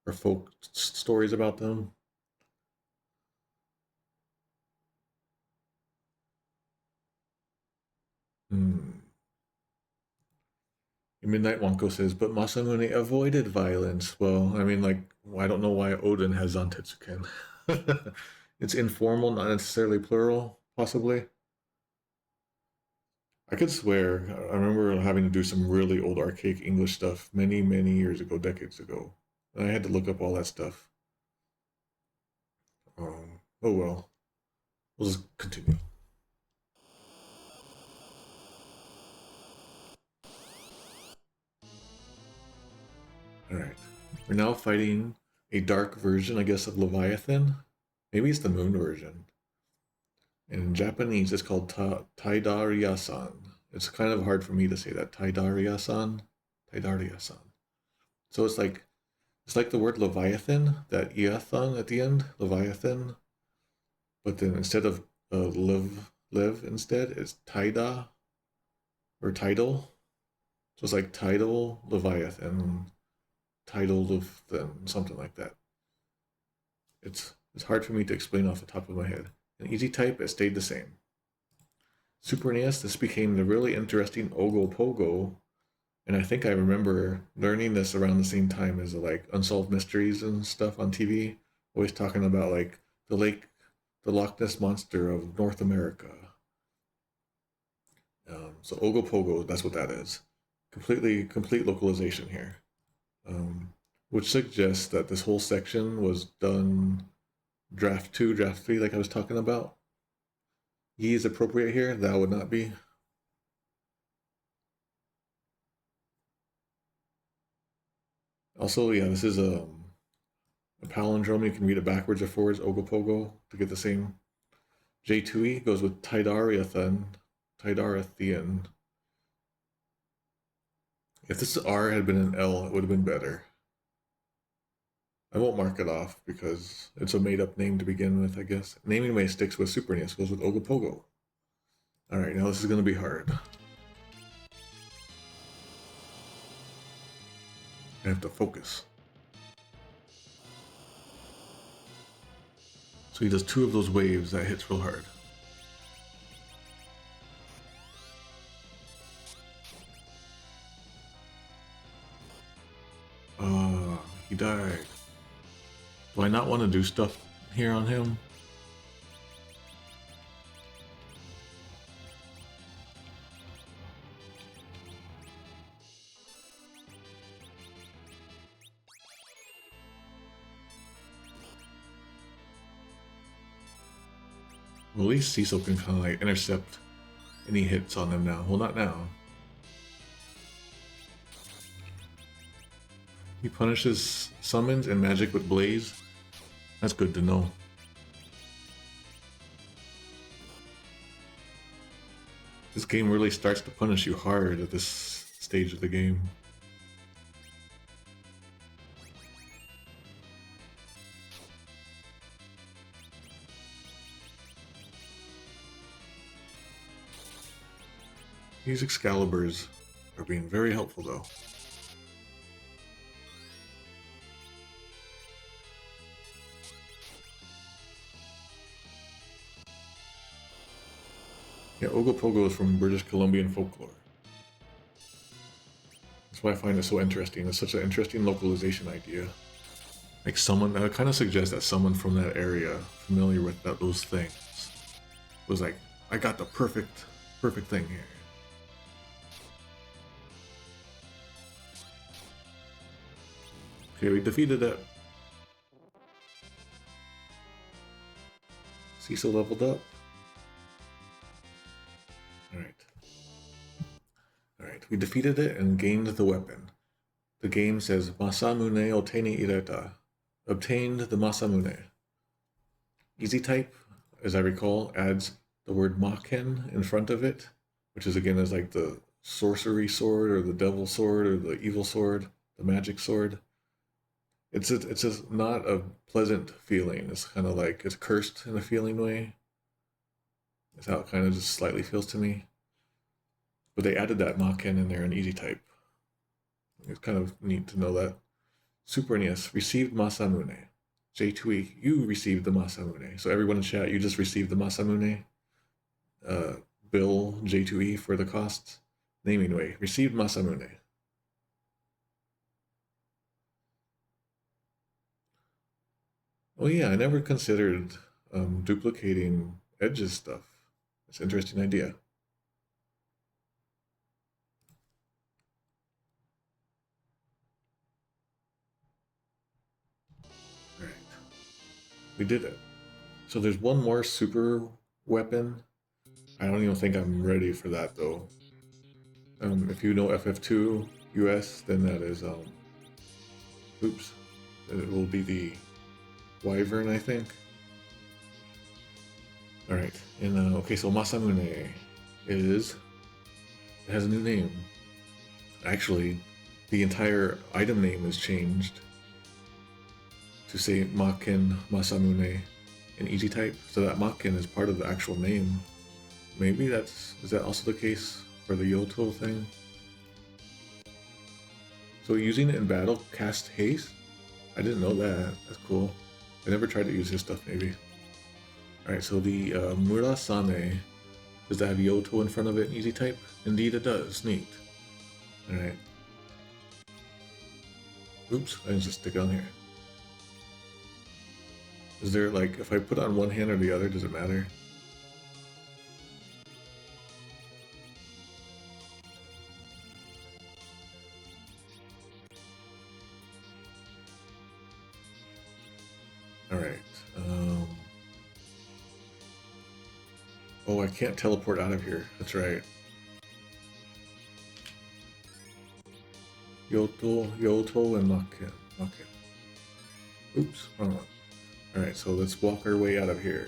are folk stories about them. Midnight Wonko says, but Masamune avoided violence. Well, I mean, like, I don't know why Odin has Zantetsuken. It's informal, not necessarily plural, possibly. I could swear, I remember having to do some really old archaic English stuff many, many years ago, decades ago. And I had to look up all that stuff. Oh well. We'll just continue. Alright. We're now fighting a dark version, I guess, of Leviathan. Maybe it's the moon version. In Japanese, it's called Taidariya-san. It's kind of hard for me to say that. Taidariya-san. Taidariya-san. So it's like the word Leviathan, that iathon at the end, Leviathan. But then instead of live instead, it's Taida or tidal. So it's like tidal Leviathan, tidal of them, something like that. It's hard for me to explain off the top of my head. In easy type, it stayed the same. Super NES, this became the really interesting Ogopogo, and I think I remember learning this around the same time as like Unsolved Mysteries and stuff on TV, always talking about like the Loch Ness Monster of North America. So Ogopogo, that's what that is. Complete localization here, which suggests that this whole section was done draft 2, draft 3, like I was talking about. Ye is appropriate here, thou would not be. Also, yeah, this is a palindrome. You can read it backwards or forwards, Ogopogo, to get the same. J2E goes with Taidarathan. If this R had been an L, it would have been better. I won't mark it off because it's a made-up name to begin with, I guess. Naming way sticks with Super NES, goes with Ogopogo. Alright, now this is going to be hard. I have to focus. So he does 2 of those waves that hits real hard. He died. Do I not want to do stuff here on him? Well, at least Cecil can kind of like intercept any hits on them now. Well, not now. He punishes summons and magic with Blaze. That's good to know. This game really starts to punish you hard at this stage of the game. These Excaliburs are being very helpful though. Yeah, Ogopogo is from British Columbian folklore. That's why I find it so interesting. It's such an interesting localization idea. Like someone, that kind of suggests that someone from that area, familiar with those things, was like, I got the perfect thing here. Okay, we defeated it. Cecil leveled up. Alright, we defeated it and gained the weapon. The game says Masamune Oteni Ireta. Obtained the Masamune. Easy type, as I recall, adds the word Maken in front of it, which is again is like the sorcery sword or the devil sword or the evil sword, the magic sword. It's just not a pleasant feeling. It's kind of like it's cursed in a feeling way. That's how it kind of just slightly feels to me. But they added that Maken in there in easy type. It's kind of neat to know that. Super NES received Masamune. J2E, you received the Masamune. So everyone in chat, you just received the Masamune. Bill J2E for the costs. Naming way, received Masamune. Oh yeah, I never considered duplicating Edge's stuff. It's an interesting idea. Alright. We did it. So there's one more super weapon. I don't even think I'm ready for that though. If you know FF2 US, then that is oops. Then it will be the Wyvern, I think. Alright, and okay, so Masamune it has a new name. Actually, the entire item name is changed to say Maken Masamune in easy type, so that Maken is part of the actual name. Maybe is that also the case for the Yoto thing? So using it in battle cast haste? I didn't know that. That's cool. I never tried to use his stuff, maybe. Alright, so the Murasame, does that have Yoto in front of it in easy type? Indeed it does. Neat. Alright. Oops, I didn't just stick it on here. Is there, like, if I put on one hand or the other, does it matter? Alright. Oh, I can't teleport out of here. That's right. Yoto, and Maken. Oops, wrong one. Alright, so let's walk our way out of here.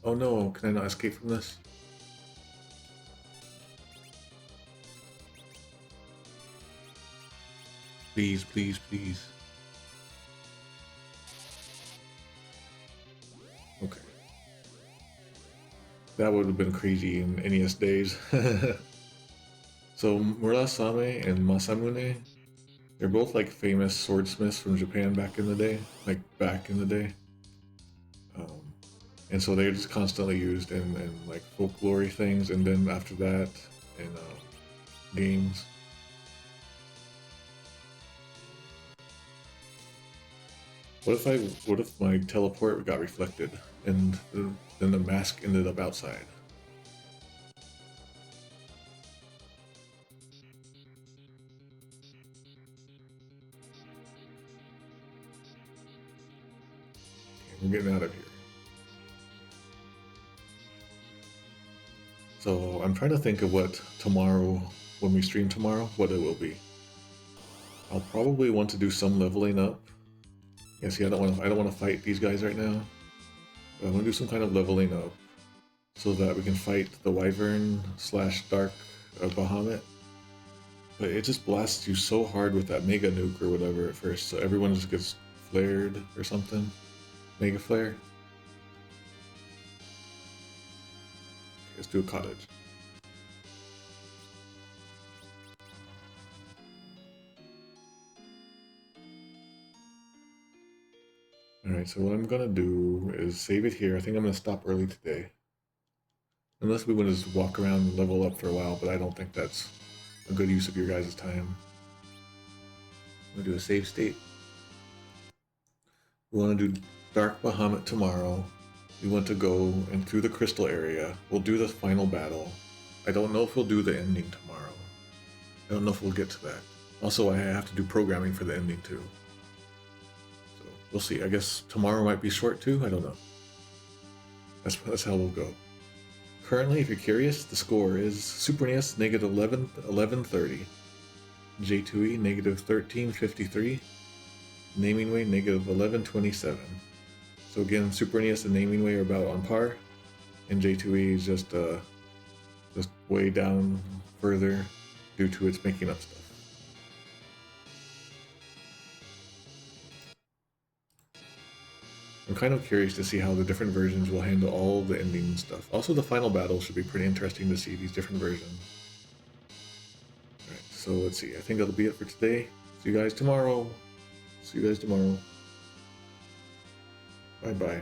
Oh no, can I not escape from this? Please, please, please. Okay. That would have been crazy in NES days. So Murasame and Masamune, they're both like famous swordsmiths from Japan back in the day. And so they're just constantly used in like folklore things, and then after that in games. What if my teleport got reflected and then the mask ended up outside? Okay, we're getting out of here. So I'm trying to think of what tomorrow, when we stream tomorrow, what it will be. I'll probably want to do some leveling up. Yeah, see, I don't want to fight these guys right now. But I want to do some kind of leveling up so that we can fight the Wyvern / Dark Bahamut. But it just blasts you so hard with that Mega Nuke or whatever at first, so everyone just gets flared or something. Mega Flare. Okay, let's do a cottage. Alright, so what I'm gonna do is save it here. I think I'm gonna stop early today. Unless we want to just walk around and level up for a while, but I don't think that's a good use of your guys' time. I'm gonna do a save state. We want to do Dark Bahamut tomorrow. We want to go and through the crystal area. We'll do the final battle. I don't know if we'll do the ending tomorrow. I don't know if we'll get to that. Also, I have to do programming for the ending too. So we'll see. I guess tomorrow might be short too. I don't know. That's how we'll go. Currently, if you're curious, the score is Super NES negative 1130, J2E negative 1353, Naming Way negative 1127. So again, Super NES and Naming Way are about on par, and J2E is just way down further due to its making up stuff. I'm kind of curious to see how the different versions will handle all the ending stuff. Also, the final battle should be pretty interesting to see these different versions. Alright, so let's see. I think that'll be it for today. See you guys tomorrow. Bye-bye.